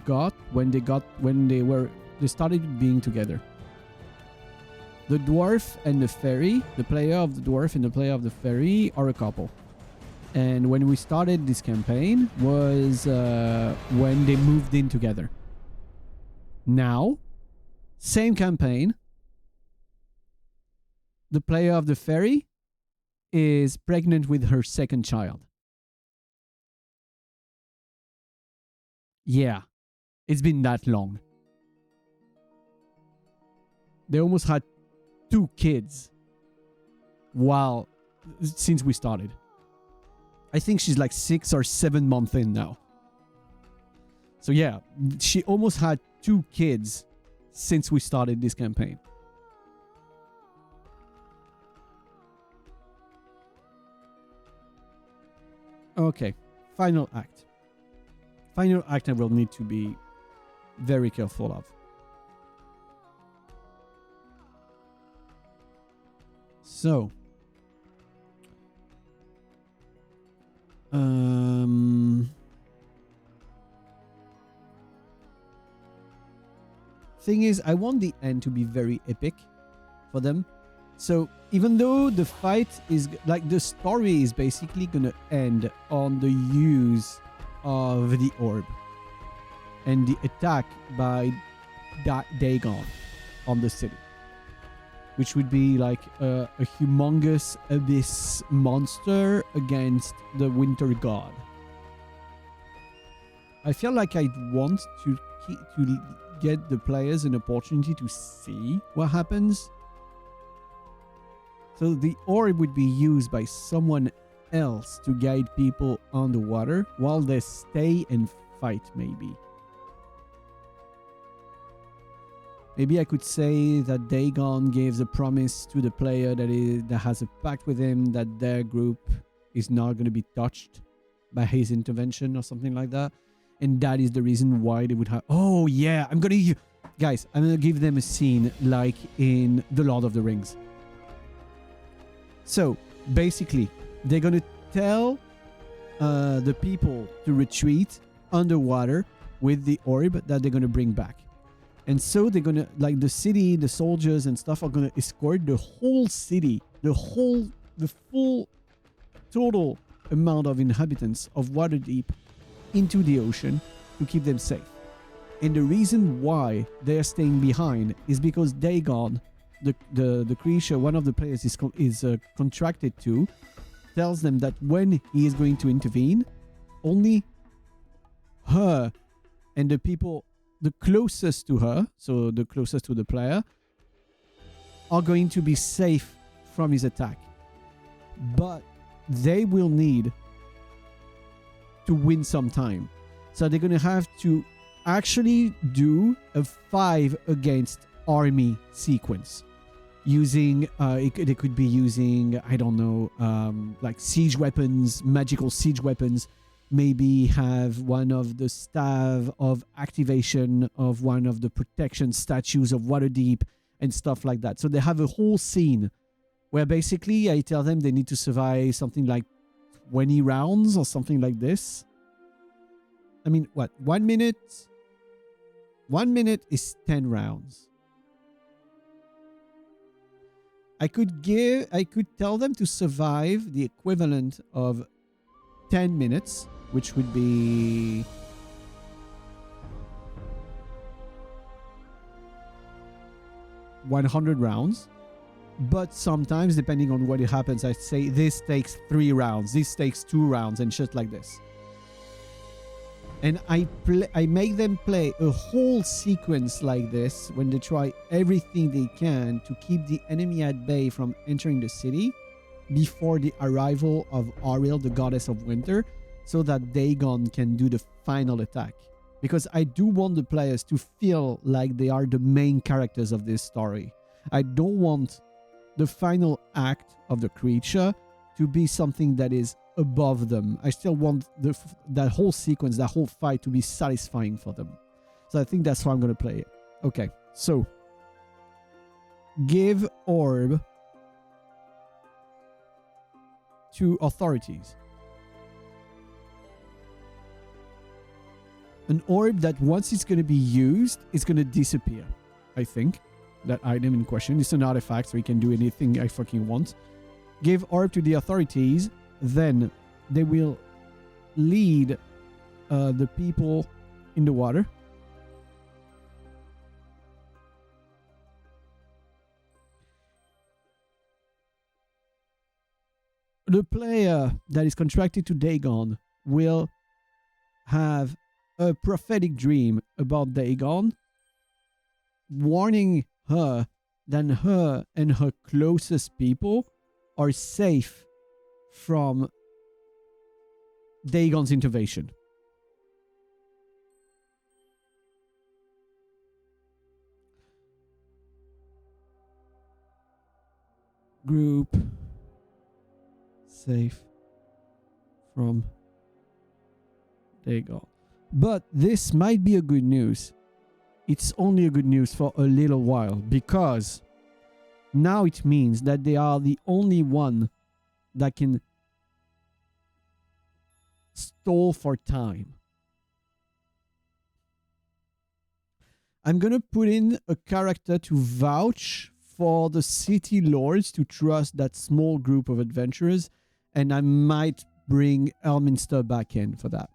got when they started being together. The dwarf and the fairy, the player of the dwarf and the player of the fairy are a couple. And when we started this campaign was when they moved in together. Now, same campaign. The player of the fairy is pregnant with her 2nd child. Yeah, it's been that long. They almost had 2 kids since we started. I think she's like 6 or 7 months in now. So yeah, she almost had 2 kids since we started this campaign. Okay, final act. Final act I will need to be very careful of. So, thing is, I want the end to be very epic for them. So even though the fight is like the story is basically gonna end on the use of the orb and the attack by Dagon on the city, which would be like a humongous abyss monster against the winter god. I feel like I want to get the players an opportunity to see what happens. So the orb would be used by someone else to guide people underwater while they stay and fight, maybe. Maybe I could say that Dagon gives a promise to the player that has a pact with him that their group is not going to be touched by his intervention or something like that. And that is the reason why they would have... Oh, yeah. Guys, I'm going to give them a scene like in The Lord of the Rings. So, basically, they're going to tell the people to retreat underwater with the orb that they're going to bring back. And so they're going to, like the city, the soldiers and stuff are going to escort the whole city, the full total amount of inhabitants of Waterdeep into the ocean to keep them safe. And the reason why they're staying behind is because Dagon, the creature one of the players is contracted to, tells them that when he is going to intervene, only her and the people the closest to her, so the closest to the player, are going to be safe from his attack. But they will need to win some time. So they're going to have to actually do a 5 against army sequence. Using, they could be using, I don't know, like siege weapons, magical siege weapons. Maybe have one of the staff of activation of one of the protection statues of Waterdeep and stuff like that. So they have a whole scene where basically I tell them they need to survive something like 20 rounds or something like this. I mean, what? 1 minute? 1 minute is 10 rounds. I could tell them to survive the equivalent of 10 minutes, which would be 100 rounds. But sometimes, depending on what happens, I say this takes 3 rounds, this takes 2 rounds, and shit like this. And I make them play a whole sequence like this when they try everything they can to keep the enemy at bay from entering the city before the arrival of Ariel, the goddess of winter, so that Dagon can do the final attack. Because I do want the players to feel like they are the main characters of this story. I don't want the final act of the creature to be something that is above them. I still want that whole sequence, that whole fight to be satisfying for them. So I think that's how I'm going to play it. Okay, so give orb to authorities. An orb that once it's going to be used, is going to disappear. I think that item in question. It's an artifact, so you can do anything I fucking want. Give orb to the authorities, then they will lead the people in the water. The player that is contracted to Dagon will have a prophetic dream about Dagon, warning her that her and her closest people are safe from Dagon's intervention. Group safe from Dagon. But this might be a good news. It's only a good news for a little while, because now it means that they are the only one that can stall for time. I'm going to put in a character to vouch for the city lords to trust that small group of adventurers, and I might bring Elminster back in for that.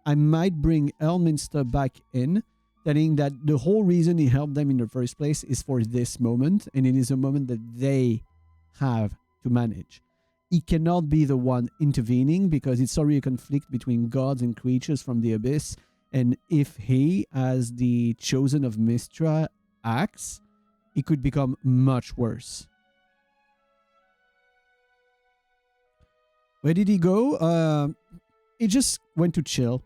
I might bring Elminster back in, telling that the whole reason he helped them in the first place is for this moment, and it is a moment that they have to manage. He cannot be the one intervening because it's already a conflict between gods and creatures from the abyss, And if he, as the chosen of Mystra, acts, it could become much worse. Where did he go? He just went to chill.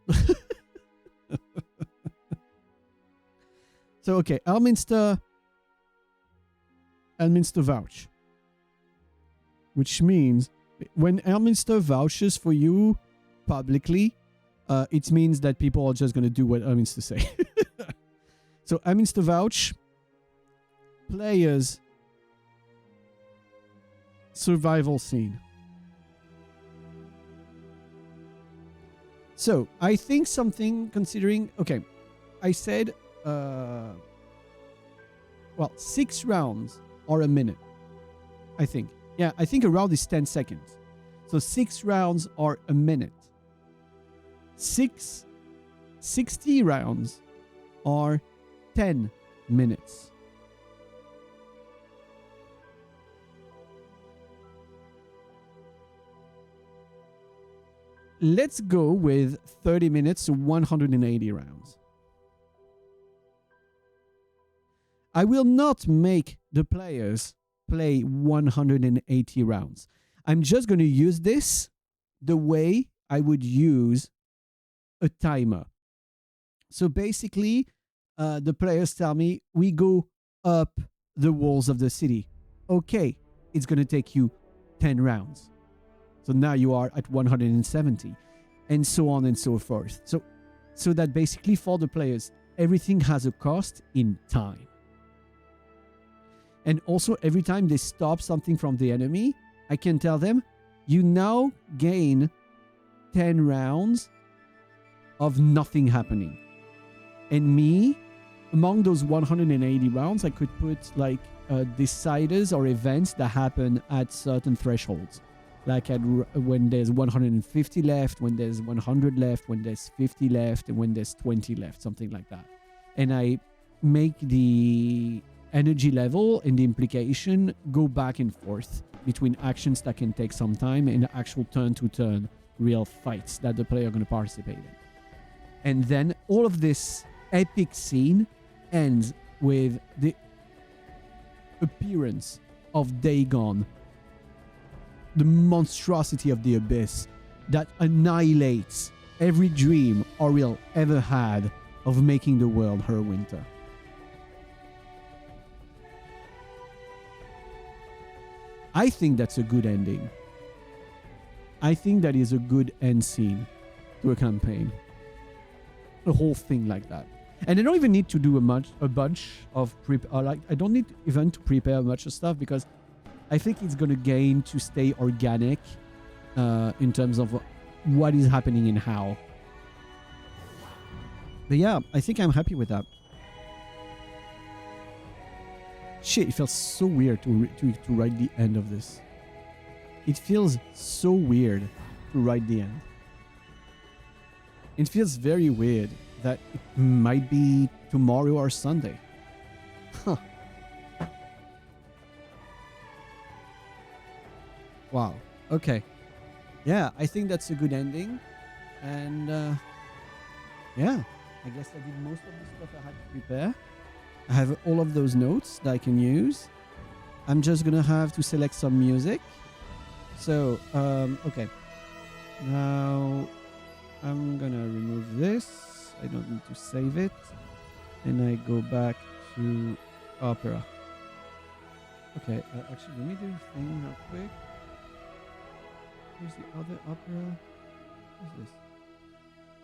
So, okay, Elminster vouch. Which means when Elminster vouches for you publicly, it means that people are just going to do what Elminster say. So, Elminster vouch, players, survival scene. So, I think something considering... Okay, I said... well, 6 rounds or a minute, I think. Yeah, I think a round is 10 seconds. So 6 rounds or a minute. 60 rounds or 10 minutes. Let's go with 30 minutes to 180 rounds. I will not make the players play 180 rounds. I'm just going to use this the way I would use a timer. So basically, the players tell me, we go up the walls of the city. Okay, it's going to take you 10 rounds. So now you are at 170, and so on and so forth. So that basically for the players, everything has a cost in time. And also every time they stop something from the enemy, I can tell them, you now gain 10 rounds of nothing happening. And me, among those 180 rounds, I could put like deciders or events that happen at certain thresholds. Like when there's 150 left, when there's 100 left, when there's 50 left, and when there's 20 left, something like that. And I make the energy level and the implication go back and forth between actions that can take some time and actual turn-to-turn real fights that the player are going to participate in. And then all of this epic scene ends with the appearance of Dagon, the monstrosity of the abyss that annihilates every dream Auriel ever had of making the world her winter. I think that's a good ending. I think that is a good end scene to a campaign. A whole thing like that. And I don't even need to do a bunch of I don't need even to prepare much of stuff, because I think it's going to gain to stay organic in terms of what is happening and how. But yeah, I think I'm happy with that. Shit, it feels so weird to write the end of this. It feels so weird to write the end. It feels very weird that it might be tomorrow or Sunday. Huh. Wow. Okay. Yeah, I think that's a good ending. And yeah, I guess I did most of the stuff I had to prepare. I have all of those notes that I can use. I'm just gonna have to select some music. So, okay. Now, I'm gonna remove this. I don't need to save it. And I go back to Opera. Okay, actually, let me do a thing real quick. Here's the other Opera. What is this?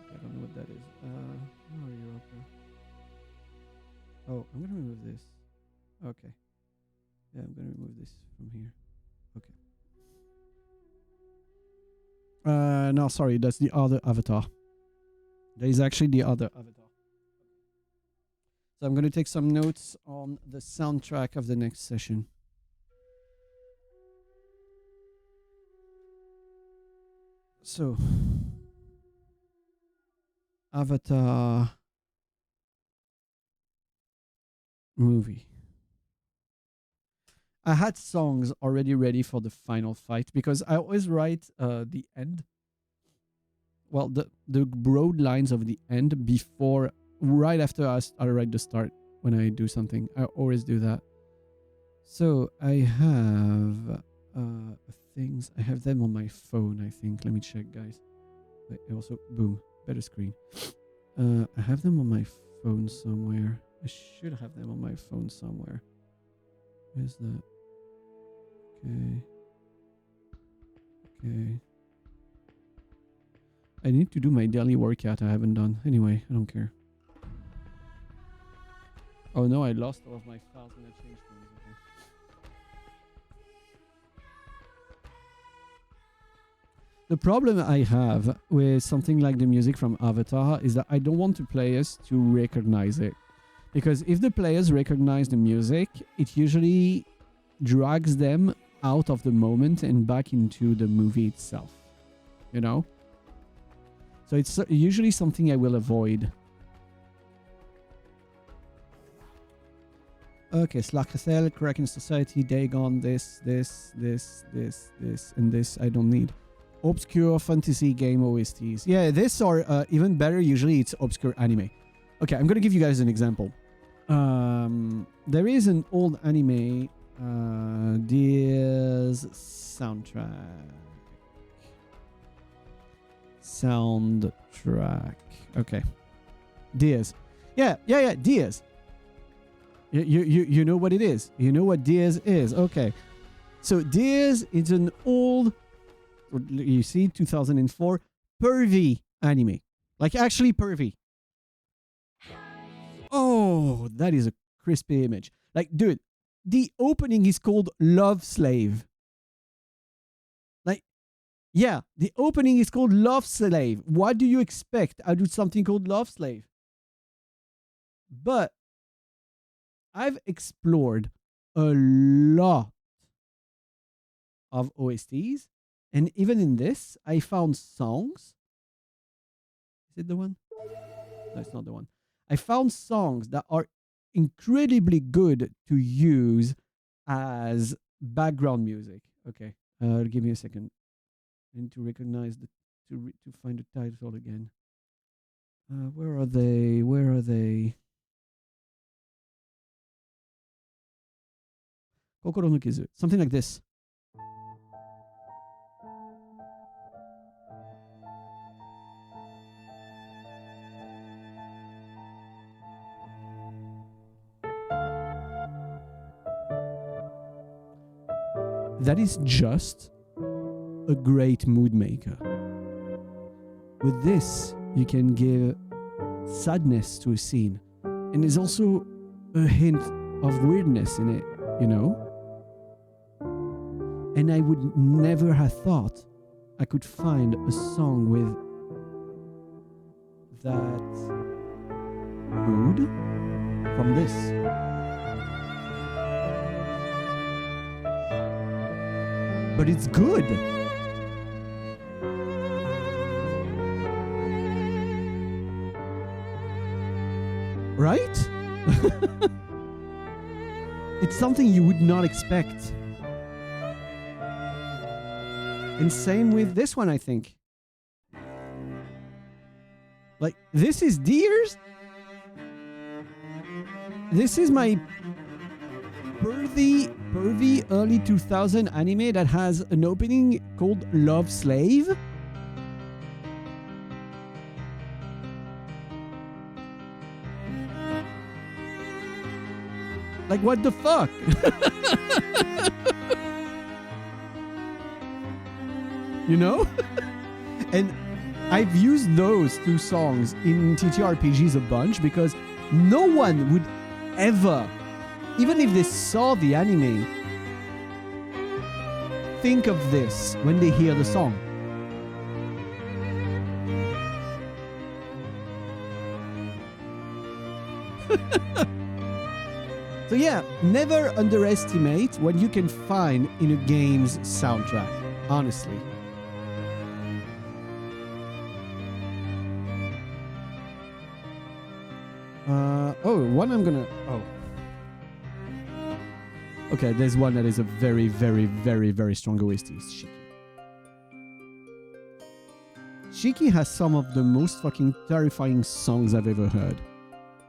Okay, I don't know what that is. Where are you, Opera? Oh, I'm gonna remove this. Okay. Yeah, I'm gonna remove this from here. Okay. No, sorry, that's the other avatar. There is actually the other avatar. So I'm gonna take some notes on the soundtrack of the next session. So, Avatar movie. I had songs already ready for the final fight, because I always write the end well, the broad lines of the end before, right after I write the start. When I do something, I always do that. So I have things. I have them on my phone, I think. Let me check, guys. I also, boom, better screen. I have them on my phone somewhere. I should have them on my phone somewhere. Where's that? Okay. Okay. I need to do my daily workout. I haven't done. Anyway, I don't care. Oh no, I lost all of my files when I changed things. Okay. The problem I have with something like the music from Avatar is that I don't want the players to recognize it. Because if the players recognize the music, it usually drags them out of the moment and back into the movie itself. You know? So it's usually something I will avoid. Okay, Slackathel, Kraken Society, Dagon, this, and this I don't need. Obscure fantasy game OSTs. Yeah, this or even better, usually it's obscure anime. Okay, I'm gonna give you guys an example. There is an old anime, Deer's soundtrack. Okay. Deer's. Yeah, Deer's. You know what it is. You know what Deer's is. Okay. So Deer's is an old, you see, 2004 pervy anime. Like actually pervy. Oh, that is a crispy image. Like, dude, the opening is called Love Slave. Like, yeah, the opening is called Love Slave. What do you expect? I do something called Love Slave. But I've explored a lot of OSTs, and even in this, I found songs. Is it the one? No, it's not the one. I found songs that are incredibly good to use as background music. Okay, give me a second. I need to recognize to find the title again. Where are they? Where are they? Kokoro no Kizu. Something like this. That is just a great mood maker. With this, you can give sadness to a scene. And there's also a hint of weirdness in it, you know? And I would never have thought I could find a song with that mood from this. But it's good. Right? It's something you would not expect. And same with this one, I think. Like, this is Deer's. This is my pervy early 2000 anime that has an opening called Love Slave. Like, what the fuck? You know? And I've used those two songs in TTRPGs a bunch because no one would ever, even if they saw the anime, think of this when they hear the song. So yeah, never underestimate what you can find in a game's soundtrack, honestly. One I'm gonna... Oh. Okay, there's one that is a very, very, very, very strong OST. Shiki. Shiki has some of the most fucking terrifying songs I've ever heard.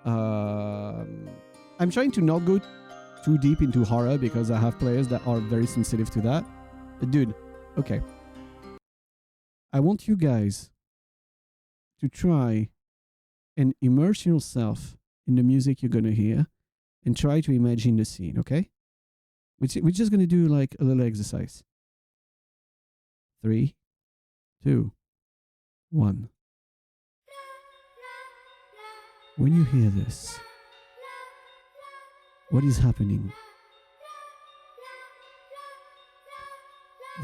I'm trying to not go too deep into horror because I have players that are very sensitive to that. But dude, okay. I want you guys to try and immerse yourself in the music you're gonna hear and try to imagine the scene, okay? We're just gonna do like a little exercise. 3, 2, 1. When you hear this, what is happening?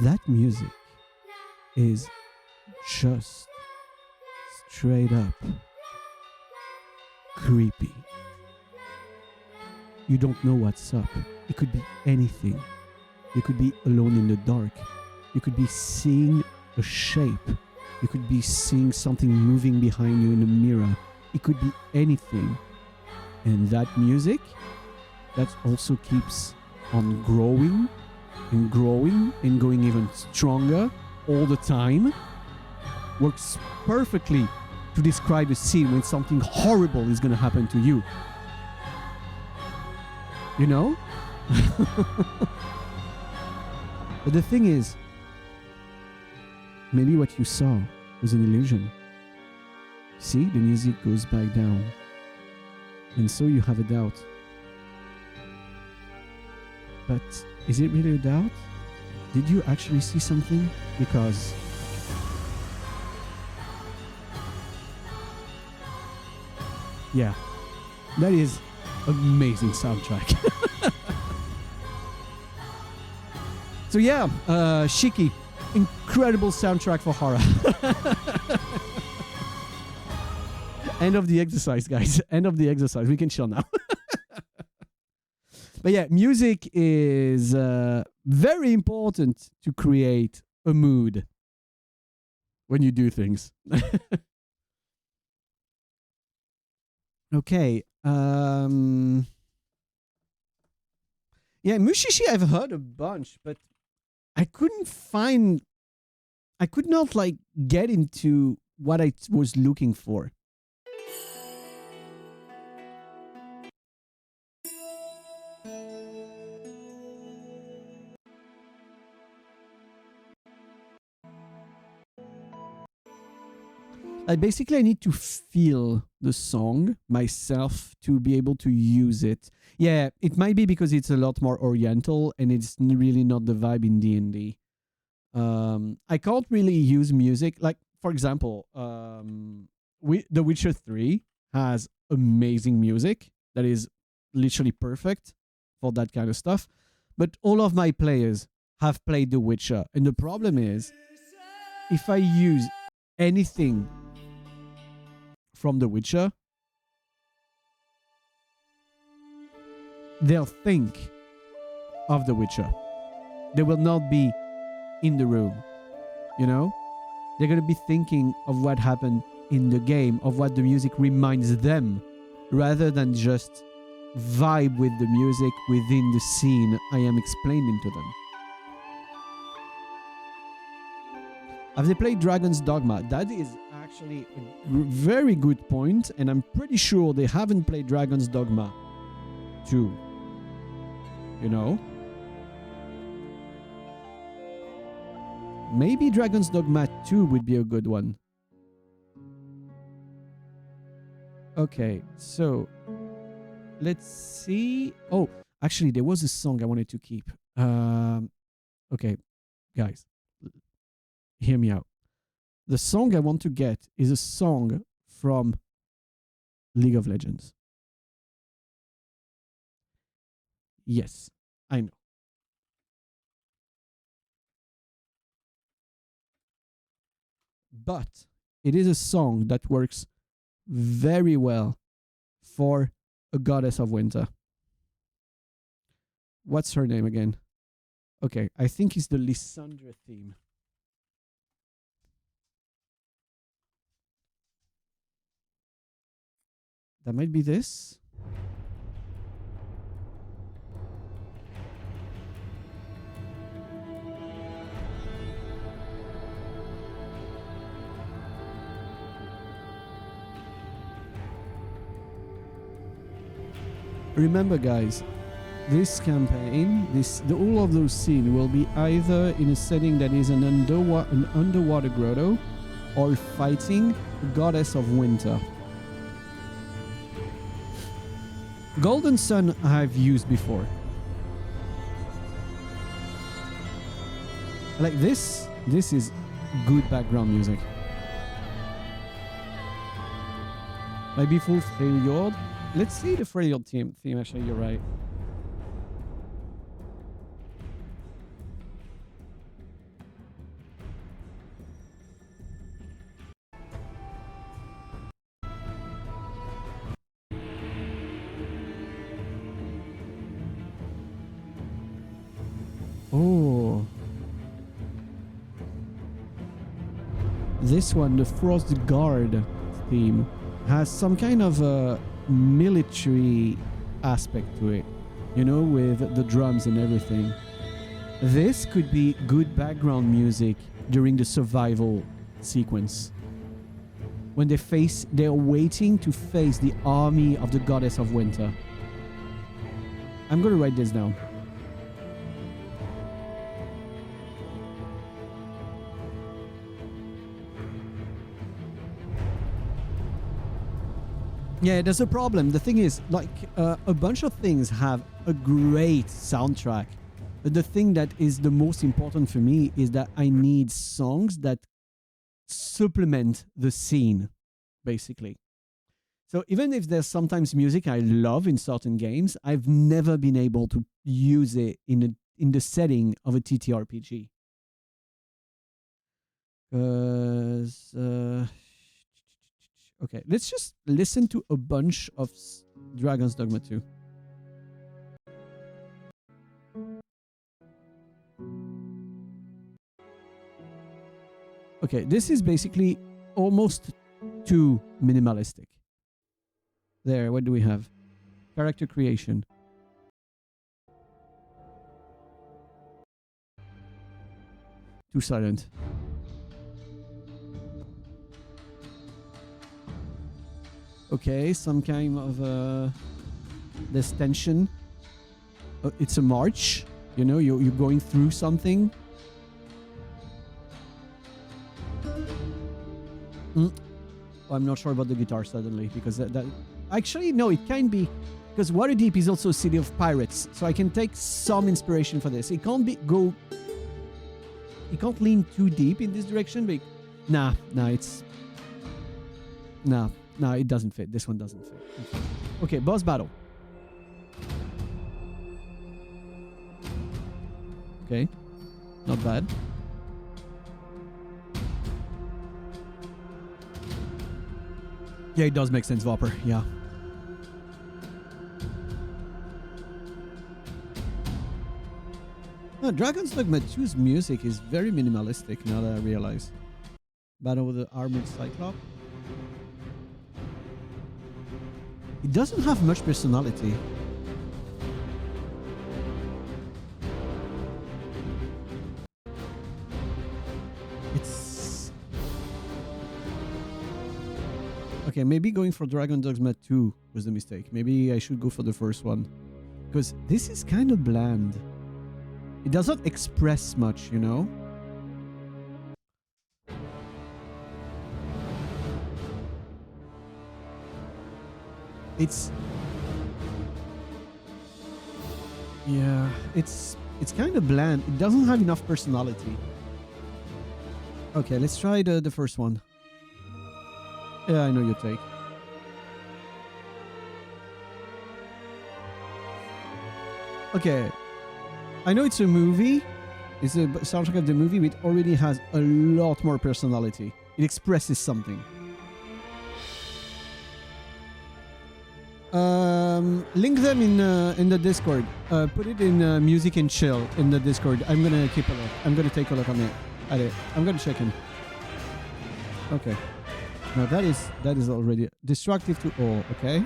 That music is just straight up creepy. You don't know what's up. It could be anything. You could be alone in the dark. You could be seeing a shape. You could be seeing something moving behind you in a mirror. It could be anything. And that music, that also keeps on growing and growing and going even stronger all the time, works perfectly to describe a scene when something horrible is going to happen to you. You know? But the thing is, maybe what you saw was an illusion. See, the music goes back down. And so you have a doubt. But is it really a doubt? Did you actually see something? Because yeah, that is amazing soundtrack. So yeah, Shiki, incredible soundtrack for horror. End of the exercise, guys. End of the exercise. We can chill now. But yeah, music is very important to create a mood when you do things. Okay. Yeah, Mushishi I've heard a bunch, but I could not like get into what I was looking for. Basically, I need to feel the song myself to be able to use it. Yeah, it might be because it's a lot more oriental and it's really not the vibe in D&D. I can't really use music. Like, for example, The Witcher 3 has amazing music that is literally perfect for that kind of stuff. But all of my players have played The Witcher. And the problem is, if I use anything from The Witcher, they'll think of The Witcher. They will not be in the room, you know? They're going to be thinking of what happened in the game, of what the music reminds them, rather than just vibe with the music within the scene I am explaining to them. Have they played Dragon's Dogma? That is actually a very good point, and I'm pretty sure they haven't played Dragon's Dogma 2. You know? Maybe Dragon's Dogma 2 would be a good one. Okay, so let's see. Oh, actually, there was a song I wanted to keep. Okay, guys, hear me out. The song I want to get is a song from League of Legends. Yes, I know. But it is a song that works very well for a goddess of winter. What's her name again? Okay, I think it's the Lysandra theme. That might be this. Remember, guys, this campaign, all of those scenes will be either in a setting that is an underwater grotto or fighting the goddess of winter. Golden Sun I've used before. Like this is good background music. Maybe full Freljord. Let's see the Freljord theme. Actually, you're right. Oh. This one, the Frost Guard theme, has some kind of a military aspect to it, you know, with the drums and everything. This could be good background music during the survival sequence. When they're waiting to face the army of the goddess of winter. I'm gonna write this down. Yeah, there's a problem. The thing is, like, a bunch of things have a great soundtrack. But the thing that is the most important for me is that I need songs that supplement the scene, basically. So even if there's sometimes music I love in certain games, I've never been able to use it in the setting of a TTRPG. Okay, let's just listen to a bunch of Dragon's Dogma 2. Okay, this is basically almost too minimalistic. There, what do we have? Character creation. Too silent. Okay, some kind of there's tension. It's a march, you know, you're going through something. I'm not sure about the guitar suddenly, because that actually no, it can be, because Waterdeep is also a city of pirates, so I can take some inspiration for this. It can't lean too deep in this direction, but No, it doesn't fit. This one doesn't fit. Okay, boss battle. Okay, not bad. Yeah, it does make sense, Vopper. Yeah. No, Dragon's Dogma 2's music is very minimalistic now that I realize. Battle with the Armored Cyclops. It doesn't have much personality. It's... Okay, maybe going for Dragon's Dogma 2 was the mistake. Maybe I should go for the first one. Because this is kind of bland. It doesn't express much, you know? It's kind of bland. It doesn't have enough personality. Okay, let's try the first one. Yeah, I know your take. Okay, I know it's a movie. It's a soundtrack of the movie, but it already has a lot more personality. It expresses something. Link them in the Discord. Put it in music and chill in the Discord. I'm gonna keep a look. I'm gonna take a look on it. At it. I'm gonna check in. Okay. Now that is already destructive to all. Okay.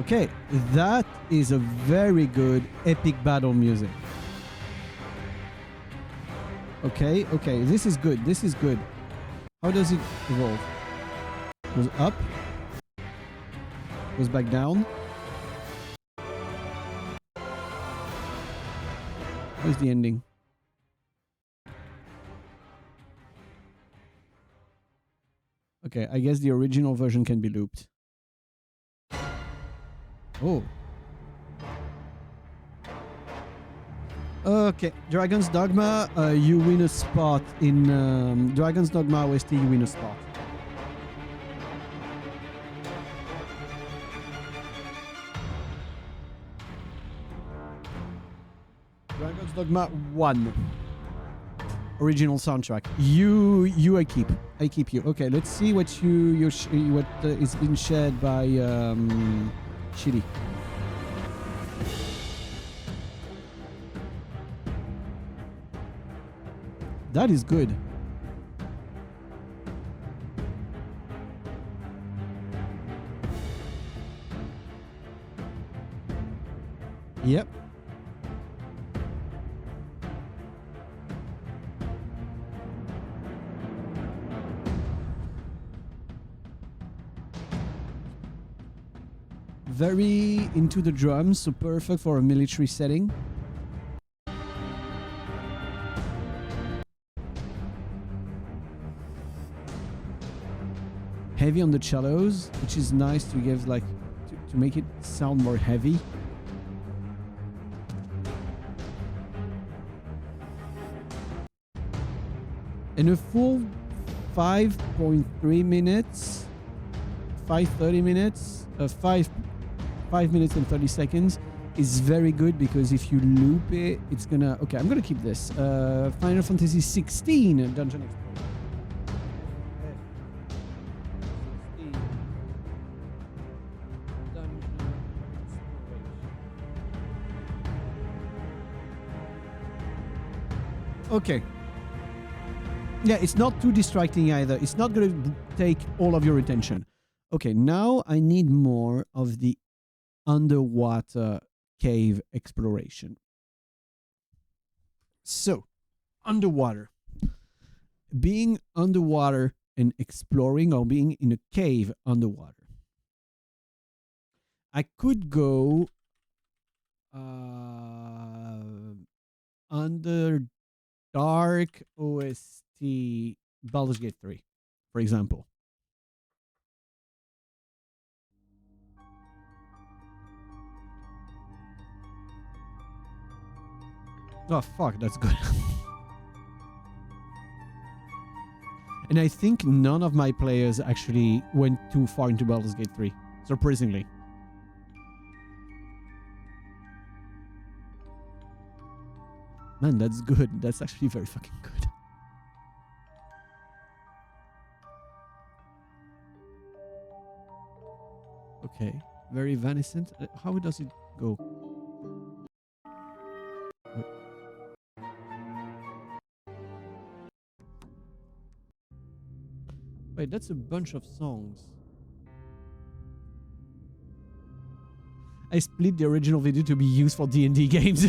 Okay, that is a very good epic battle music. Okay, okay. This is good. This is good. How does it evolve? Goes up. Goes back down. Where's the ending? Okay, I guess the original version can be looped. Oh. Okay, Dragon's Dogma, you win a spot in Dragon's Dogma OST, you win a spot. Dragon's Dogma 1. Original soundtrack. You I keep you. Okay, let's see what what is being shared by Chili. That is good. Yep. Very into the drums, so perfect for a military setting. Heavy on the cellos, which is nice to give like to make it sound more heavy. And a full 5.3 minutes, 5:30 minutes, 5 minutes and 30 seconds is very good, because if you loop it, it's gonna... Okay, I'm gonna keep this. Final Fantasy 16 Dungeon Explorer. Okay. Yeah, it's not too distracting either. It's not going to take all of your attention. Okay, now I need more of the underwater cave exploration. So, underwater. Being underwater and exploring, or being in a cave underwater. I could go under Dark OST Baldur's Gate 3, for example. Oh, fuck, that's good. And I think none of my players actually went too far into Baldur's Gate 3, surprisingly. Man, that's good. That's actually very fucking good. Okay, very evanescent. How does it go? Wait, that's a bunch of songs. I split the original video to be used for D&D games.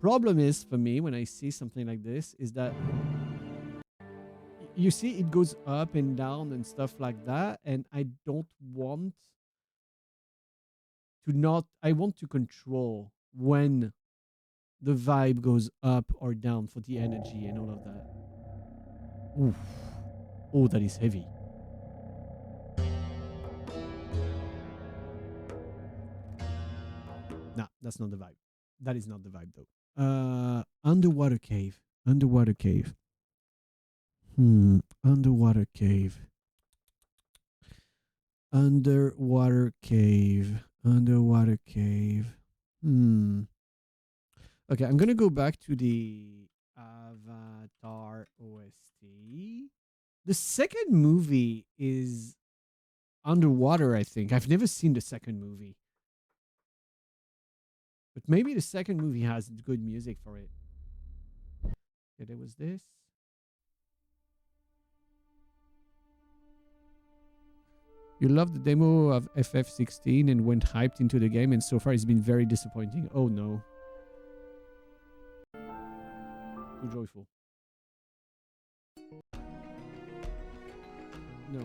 Problem is, for me, when I see something like this, is that you see it goes up and down and stuff like that, and I don't want to I want to control when the vibe goes up or down for the energy and all of that. Oof. Oh, that is heavy. Nah, that's not the vibe. That is not the vibe, though. Underwater cave. Underwater cave. Underwater cave. Underwater cave. Underwater cave. Okay, I'm gonna go back to the Avatar OST. The second movie is underwater, I think. I've never seen the second movie. But maybe the second movie has good music for it. Okay, there was this. You loved the demo of FF16 and went hyped into the game, and so far it's been very disappointing. Oh no. Too joyful. No.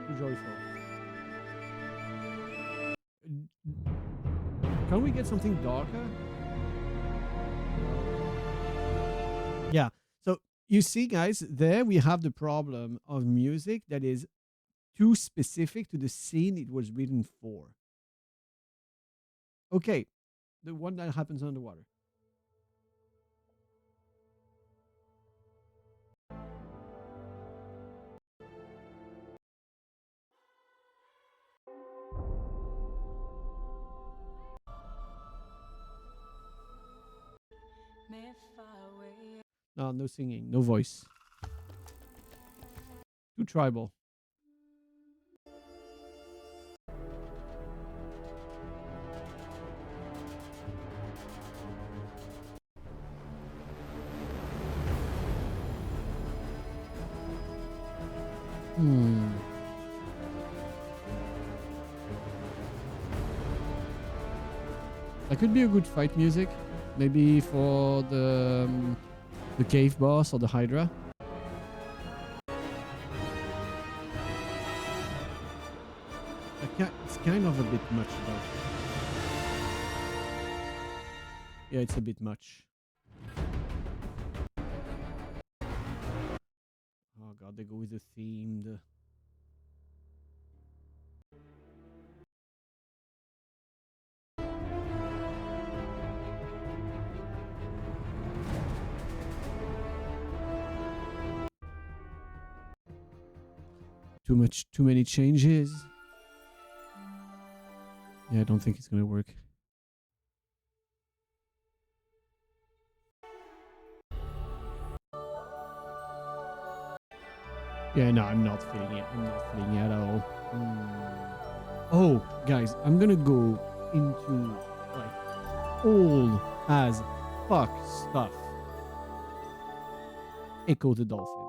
Too joyful. Can we get something darker? Yeah. So you see, guys, there we have the problem of music that is too specific to the scene it was written for. Okay. The one that happens underwater. No, no singing, no voice. Too tribal. That could be a good fight music. Maybe for the cave boss or the Hydra. It's kind of a bit much though. Yeah, it's a bit much. Oh god, they go with the themed. Too many changes. Yeah, I don't think it's gonna work. Yeah, no, I'm not feeling it. I'm not feeling it at all. Oh, guys, I'm gonna go into like old as fuck stuff. Echo the Dolphin.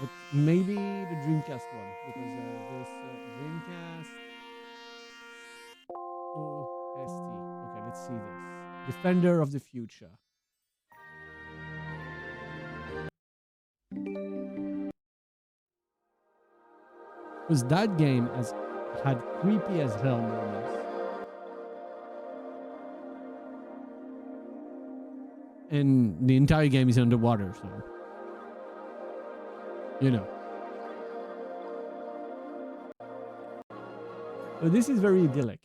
But maybe the Dreamcast one, because this Dreamcast OST. Okay, let's see this. Defender of the Future. Because that game has had creepy as hell moments. And the entire game is underwater, so you know. So this is very idyllic.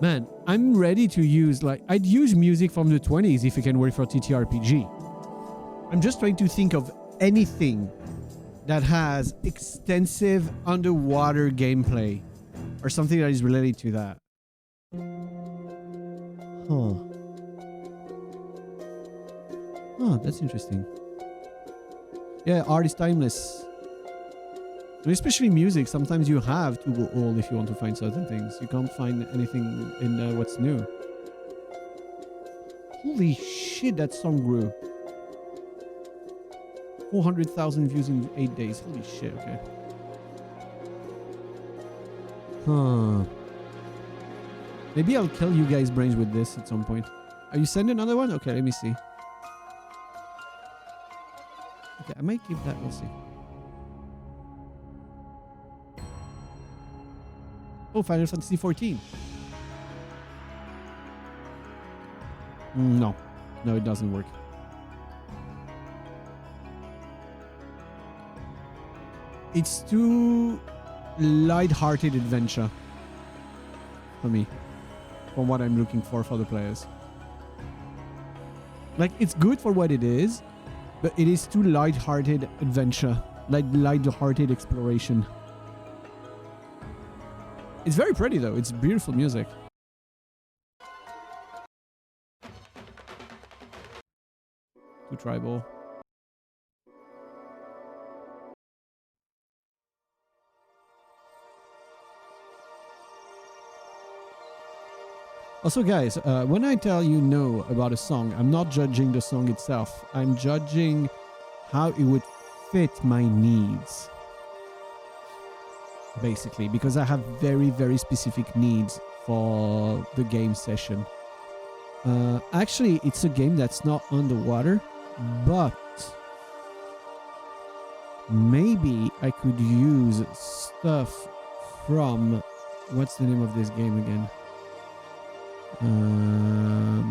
Man, I'm ready to use, like, I'd use music from the 20s if it can work for TTRPG. I'm just trying to think of anything that has extensive underwater gameplay or something that is related to that. Huh. Oh, that's interesting. Yeah, art is timeless. Especially music, sometimes you have to go old if you want to find certain things. You can't find anything in what's new. Holy shit, that song grew. 400,000 views in 8 days. Holy shit, okay. Huh. Maybe I'll kill you guys' brains with this at some point. Are you sending another one? Okay, let me see. Okay, I might keep that. We'll see. Oh, Final Fantasy 14. No. No, it doesn't work. It's too light-hearted adventure for me, from what I'm looking for the players. Like, it's good for what it is, but it is too light-hearted adventure, like light-hearted exploration. It's very pretty though. It's beautiful music. Too tribal. Also, guys, when I tell you no about a song, I'm not judging the song itself. I'm judging how it would fit my needs. Basically, because I have very, very specific needs for the game session. Actually, it's a game that's not underwater, but maybe I could use stuff from... What's the name of this game again?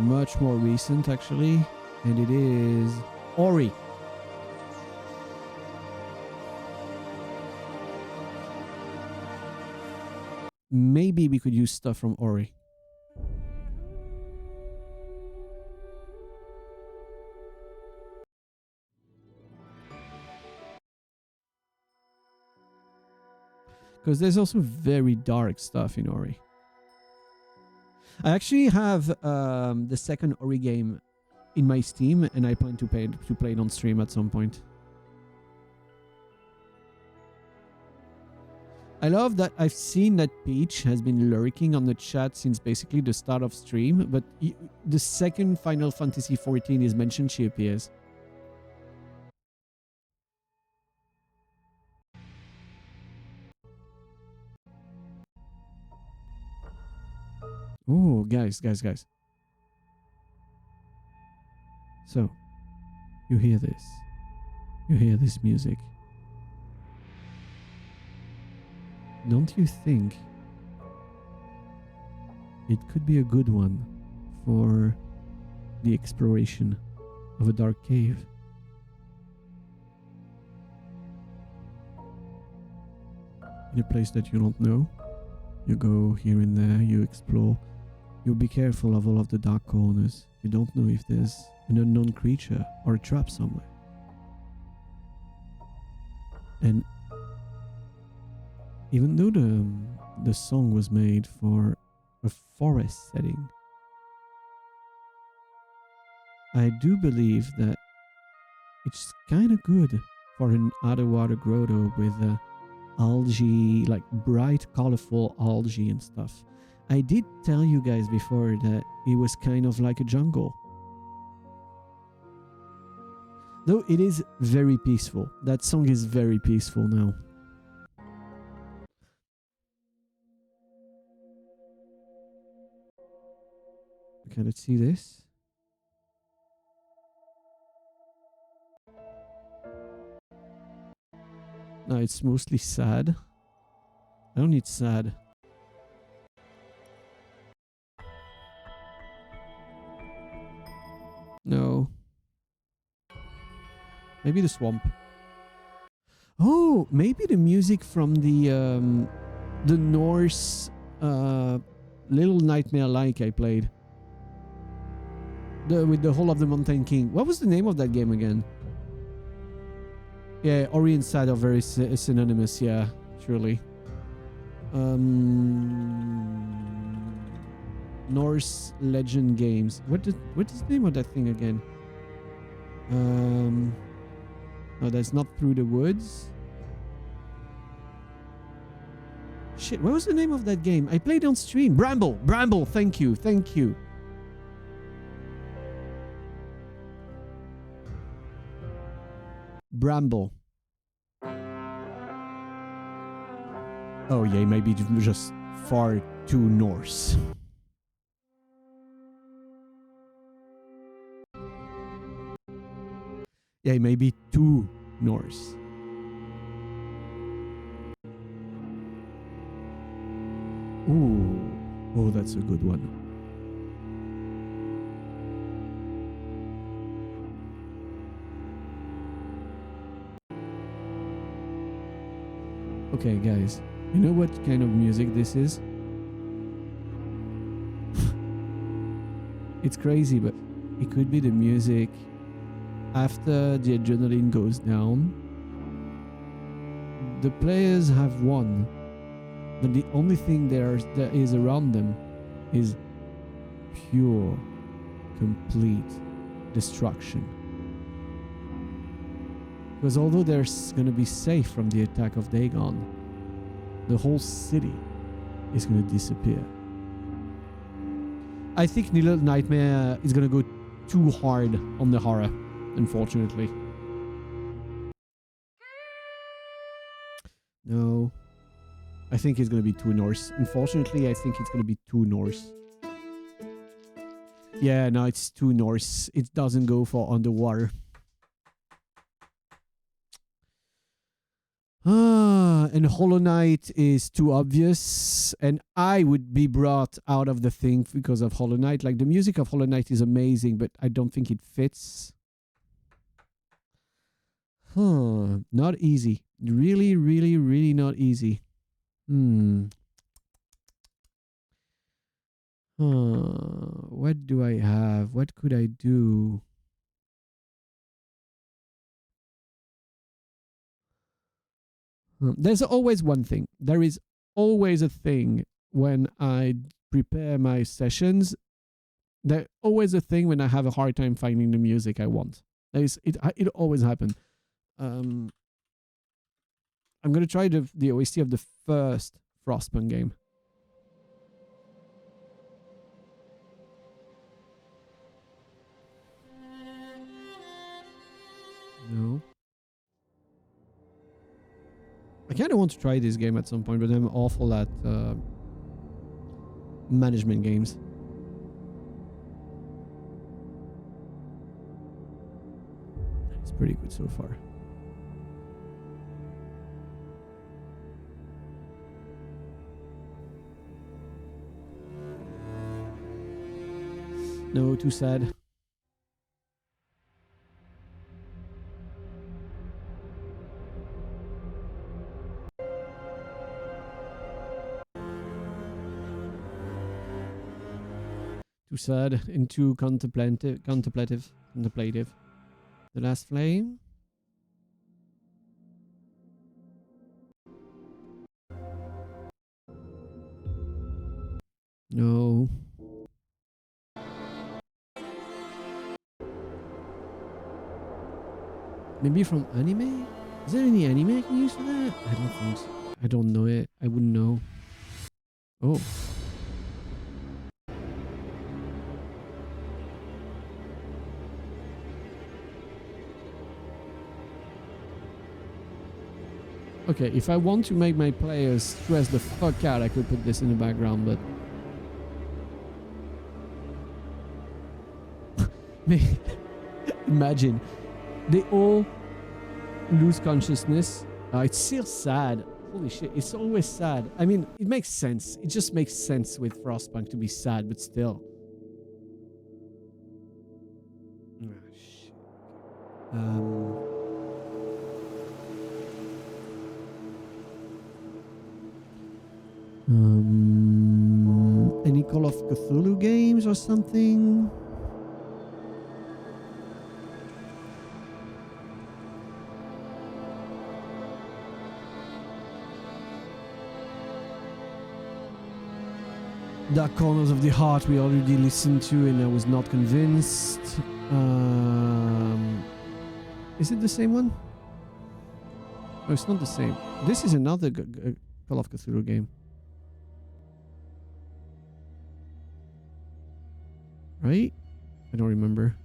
Much more recent, actually. And it is Ori. Maybe we could use stuff from Ori. Because there's also very dark stuff in Ori. I actually have the second Ori game in my Steam, and I plan to play it on stream at some point. I love that I've seen that Peach has been lurking on the chat since basically the start of stream, but the second Final Fantasy XIV is mentioned, she appears. Oh, guys. So, you hear this. You hear this music. Don't you think it could be a good one for the exploration of a dark cave? In a place that you don't know, you go here and there, you explore. You'll be careful of all of the dark corners. You don't know if there's an unknown creature or a trap somewhere. And even though the song was made for a forest setting, I do believe that it's kind of good for an underwater grotto with algae, like bright, colorful algae and stuff. I did tell you guys before that it was kind of like a jungle. Though it is very peaceful. That song is very peaceful now. Okay, let's see this. No, it's mostly sad. I don't need sad. No. Maybe the swamp. Oh, maybe the music from the Norse Little Nightmare like I played. With the Hall of the Mountain King. What was the name of that game again? Yeah, Ori and Sad are very synonymous, yeah, surely. Norse Legend Games. What is the name of that thing again? No, that's not Through the Woods. Shit, what was the name of that game? I played on stream. Bramble, thank you. Bramble. Oh yeah, maybe just far too Norse. Yeah, maybe too Norse. Ooh, oh, that's a good one. Okay, guys, you know what kind of music this is? It's crazy, but it could be the music after the adrenaline goes down. The players have won, but the only thing that is around them is pure, complete destruction. Because although they're going to be safe from the attack of Dagon, the whole city is going to disappear. I think Little Nightmare is gonna go too hard on the horror, unfortunately. No. I think it's gonna be too Norse. Unfortunately, I think it's gonna be too Norse. Yeah, no, it's too Norse. It doesn't go for underwater. And Hollow Knight is too obvious, and I would be brought out of the thing because of Hollow Knight. Like, the music of Hollow Knight is amazing, but I don't think it fits. Not easy. Really, really, really not easy. What do I have? What could I do? There's always one thing. There is always a thing when I prepare my sessions. There's always a thing when I have a hard time finding the music I want. It always happens. I'm gonna try the OST of the first Frostpunk game. No. I kind of want to try this game at some point, but I'm awful at management games. It's pretty good so far. No, too sad. Too sad and too contemplative. The Last Flame. No. Maybe from anime? Is there any anime I can use for that? I don't think so. I don't know it. I wouldn't know. Oh. Okay, if I want to make my players stress the fuck out, I could put this in the background, but... Imagine. They all lose consciousness. It's still sad. Holy shit, it's always sad. I mean, it makes sense. It just makes sense with Frostpunk to be sad, but still. Oh, shit. Any Call of Cthulhu games or something? Dark Corners of the Heart we already listened to and I was not convinced. Is it the same one? No, it's not the same. This is another Call of Cthulhu game. Right? I don't remember.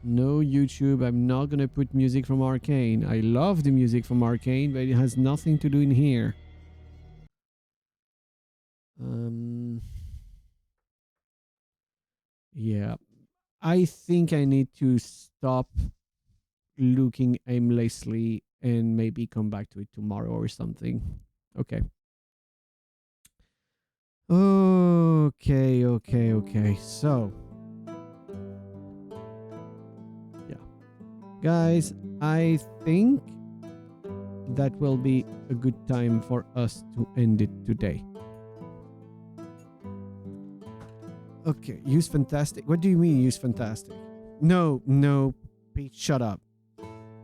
No YouTube. I'm not gonna put music from Arcane. I love the music from Arcane, but it has nothing to do in here. Yeah. I think I need to stop looking aimlessly and maybe come back to it tomorrow or something. Okay. Okay. So, yeah. Guys, I think that will be a good time for us to end it today. Okay, use fantastic. What do you mean use fantastic? No, Pete, shut up.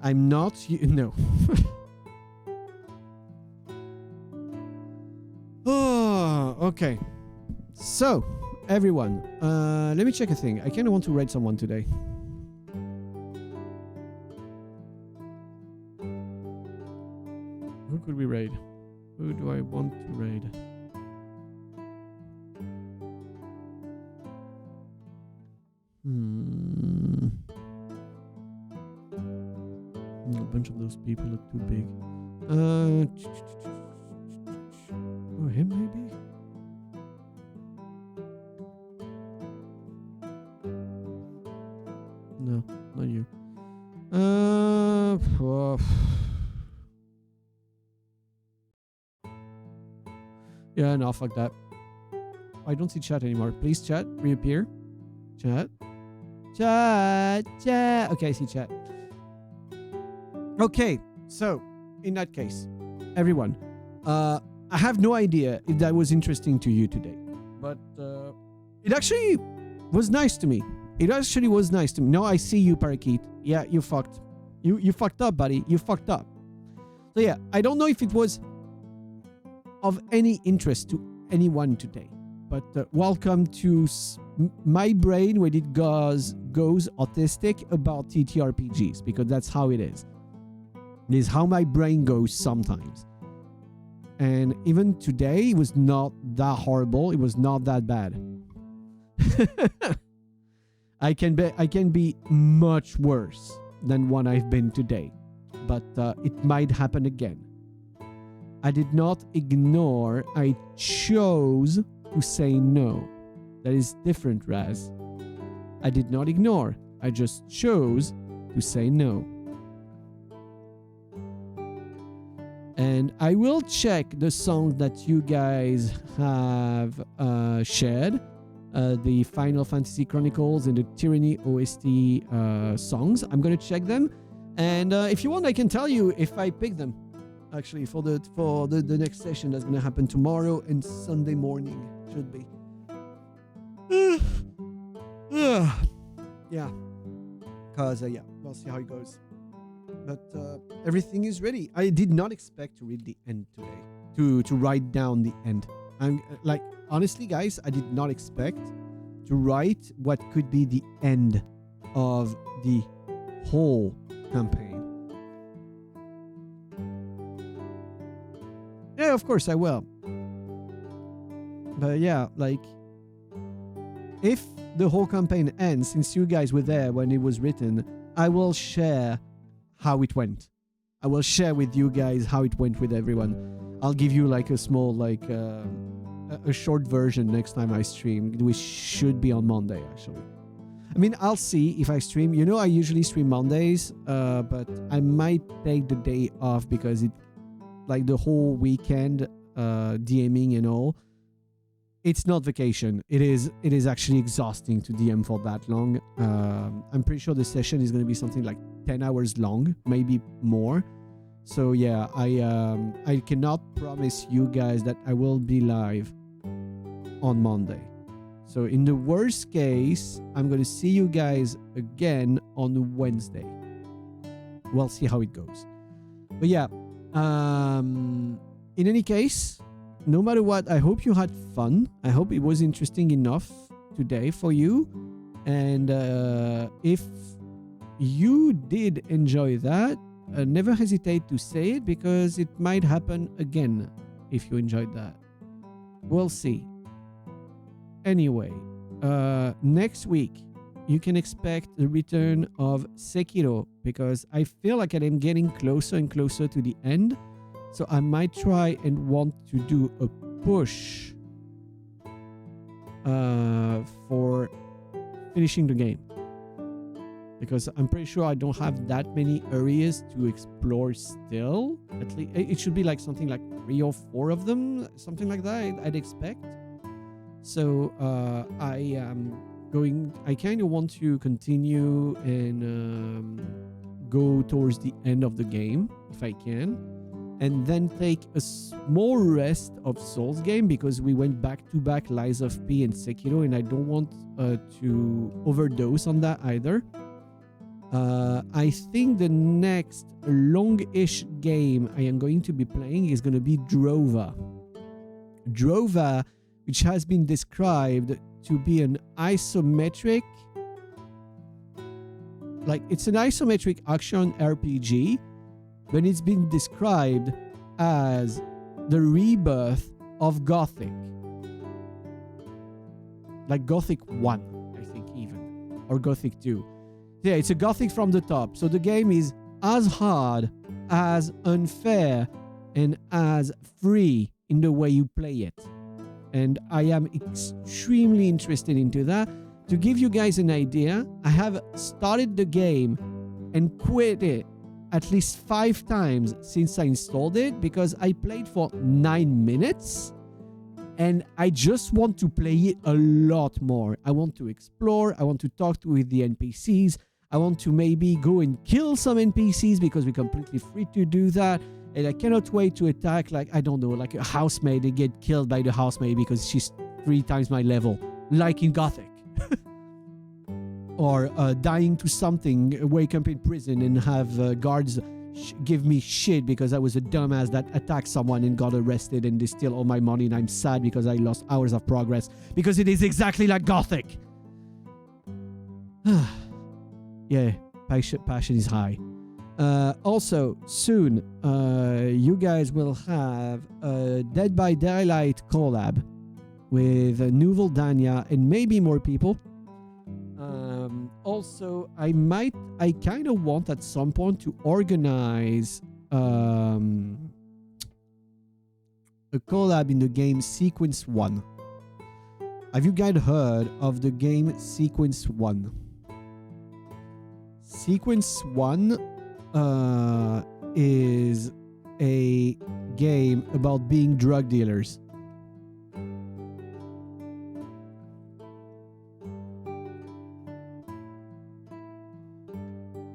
I'm not. No. Oh, okay. So, everyone, let me check a thing. I kind of want to raid someone today. bunch of those people look too big. Oh, him maybe? No, not you. Yeah, no, fuck that. I don't see chat anymore. Please, chat, reappear. Chat. Chat. Okay, I see chat. Okay, so in that case, everyone, I have no idea if that was interesting to you today, but it actually was nice to me. It actually was nice to me. No, I see you, Parakeet. Yeah, you fucked. You fucked up, buddy. You fucked up. So yeah, I don't know if it was of any interest to anyone today, but welcome to my brain when it goes autistic about TTRPGs, because that's how it is. It is how my brain goes sometimes. And even today, it was not that horrible. It was not that bad. I can be much worse than what I've been today, but it might happen again. I did not ignore. I chose to say no. That is different, Raz. I did not ignore. I just chose to say no. And I will check the songs that you guys have shared, the Final Fantasy Chronicles and the Tyranny OST songs. I'm gonna check them, and if you want, I can tell you if I pick them. Actually, for the next session that's gonna happen tomorrow and Sunday morning should be. Yeah, cause yeah, we'll see how it goes. But everything is ready. I did not expect to read the end today. To write down the end. I'm like, honestly, guys, I did not expect to write what could be the end of the whole campaign. Yeah, of course I will. But yeah, like, if the whole campaign ends, since you guys were there when it was written, I will share how it went. I will share with you guys how it went with everyone. I'll give you like a small, like, a short version next time I stream, which should be on Monday, actually. I mean, I'll see if I stream. You know, I usually stream Mondays, but I might take the day off because it, like, the whole weekend, DMing and all, it's not vacation. It is actually exhausting to DM for that long. I'm pretty sure the session is going to be something like 10 hours long, maybe more. So yeah, I cannot promise you guys that I will be live on Monday. So in the worst case, I'm going to see you guys again on Wednesday. We'll see how it goes. But yeah, in any case, no matter what, I hope you had fun. I hope it was interesting enough today for you. And if you did enjoy that, never hesitate to say it, because it might happen again if you enjoyed that. We'll see. Anyway, next week, you can expect the return of Sekiro, because I feel like I am getting closer and closer to the end. So I might try and want to do a push for finishing the game, because I'm pretty sure I don't have that many areas to explore still. At least it should be like something like 3 or 4 of them, something like that, I'd expect. So I kind of want to continue and go towards the end of the game if I can, and then take a small rest of Souls game, because we went back to back Lies of P and Sekiro, and I don't want to overdose on that either. I think the next long-ish game I am going to be playing is going to be Drova. Drova, which has been described to be an isometric, like, it's an isometric action RPG, but it's been described as the rebirth of Gothic. Like Gothic 1, I think, even. Or Gothic 2. Yeah, it's a Gothic from the top. So the game is as hard, as unfair, and as free in the way you play it. And I am extremely interested into that. To give you guys an idea, I have started the game and quit it at least 5 times since I installed it because I played for 9 minutes and I just want to play it a lot more. I want to explore, I want to talk with the NPCs, I want to maybe go and kill some NPCs because we're completely free to do that. And I cannot wait to attack, like, I don't know, like a housemaid and get killed by the housemaid because she's 3 times my level, like in Gothic. Or dying to something, wake up in prison and have guards give me shit because I was a dumbass that attacked someone and got arrested and they steal all my money and I'm sad because I lost hours of progress because it is exactly like Gothic. Yeah, passion is high. Also, soon, you guys will have a Dead by Daylight collab with Nouvel Dania and maybe more people. Also, I kind of want at some point to organize a collab in the game Sequence 1. Have you guys heard of the game Sequence 1? Sequence 1 is a game about being drug dealers.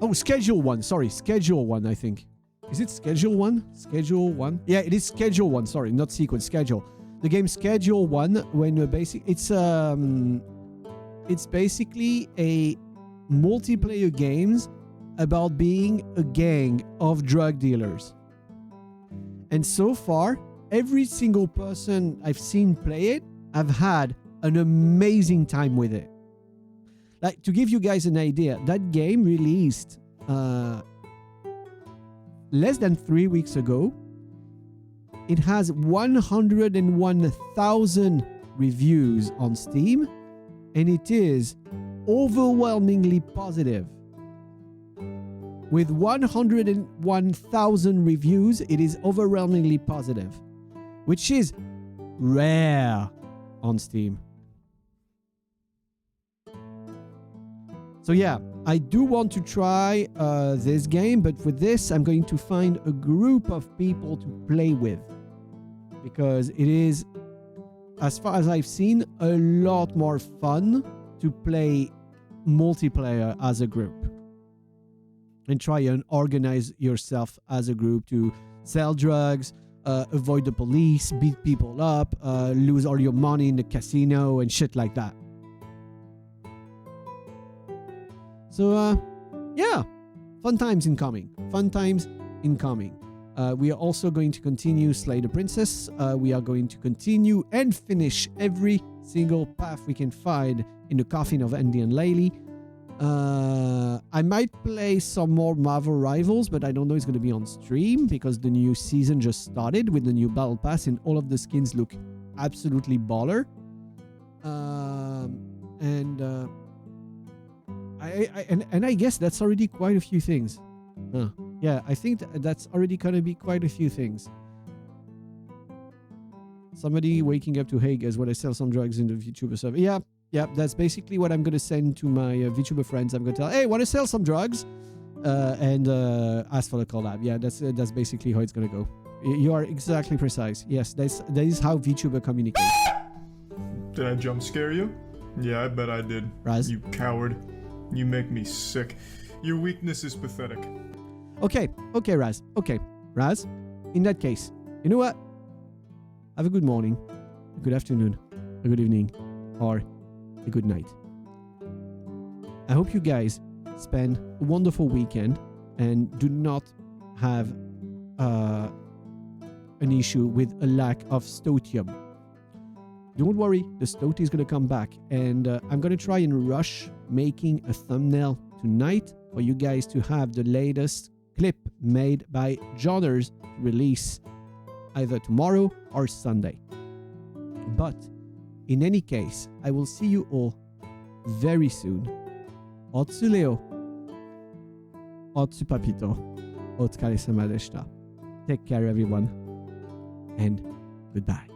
Oh, Schedule 1. Sorry, Schedule 1, I think. Is it Schedule 1? Schedule 1? Yeah, it is Schedule 1. Sorry, not Sequence, Schedule. The game Schedule 1, when it's basically a multiplayer games about being a gang of drug dealers. And so far, every single person I've seen play it, I've had an amazing time with it. Like, to give you guys an idea, that game released less than 3 weeks ago. It has 101,000 reviews on Steam, and it is overwhelmingly positive. With 101,000 reviews, it is overwhelmingly positive, which is rare on Steam. So yeah, I do want to try this game, but for this, I'm going to find a group of people to play with. Because it is, as far as I've seen, a lot more fun to play multiplayer as a group. And try and organize yourself as a group to sell drugs, avoid the police, beat people up, lose all your money in the casino and shit like that. So, yeah, fun times incoming. Fun times incoming. We are also going to continue Slay the Princess. We are going to continue and finish every single path we can find in the coffin of Andy and Laylee. I might play some more Marvel Rivals, but I don't know it's going to be on stream because the new season just started with the new Battle Pass and all of the skins look absolutely baller. I guess that's already quite a few things. Yeah, I think that's already going to be quite a few things. Somebody waking up to Hague as when I sell some drugs in the VTuber server. Yeah, that's basically what I'm going to send to my VTuber friends. I'm going to tell, hey, want to sell some drugs? And ask for the collab. Yeah, that's basically how it's going to go. You are exactly precise. Yes, that is how VTuber communicates. Did I jump scare you? Yeah, I bet I did. Raz? You coward. You make me sick. Your weakness is pathetic. Okay, Raz. Okay, Raz, in that case, you know what? Have a good morning, a good afternoon, a good evening, or a good night. I hope you guys spend a wonderful weekend and do not have an issue with a lack of stotium. Don't worry, the Stoty is going to come back, and I'm going to try and rush making a thumbnail tonight for you guys to have the latest clip made by Johners to release either tomorrow or Sunday. But in any case, I will see you all very soon. Otsuleo. Otsu Papito. Otsukare-sama deshita. Take care, everyone. And goodbye.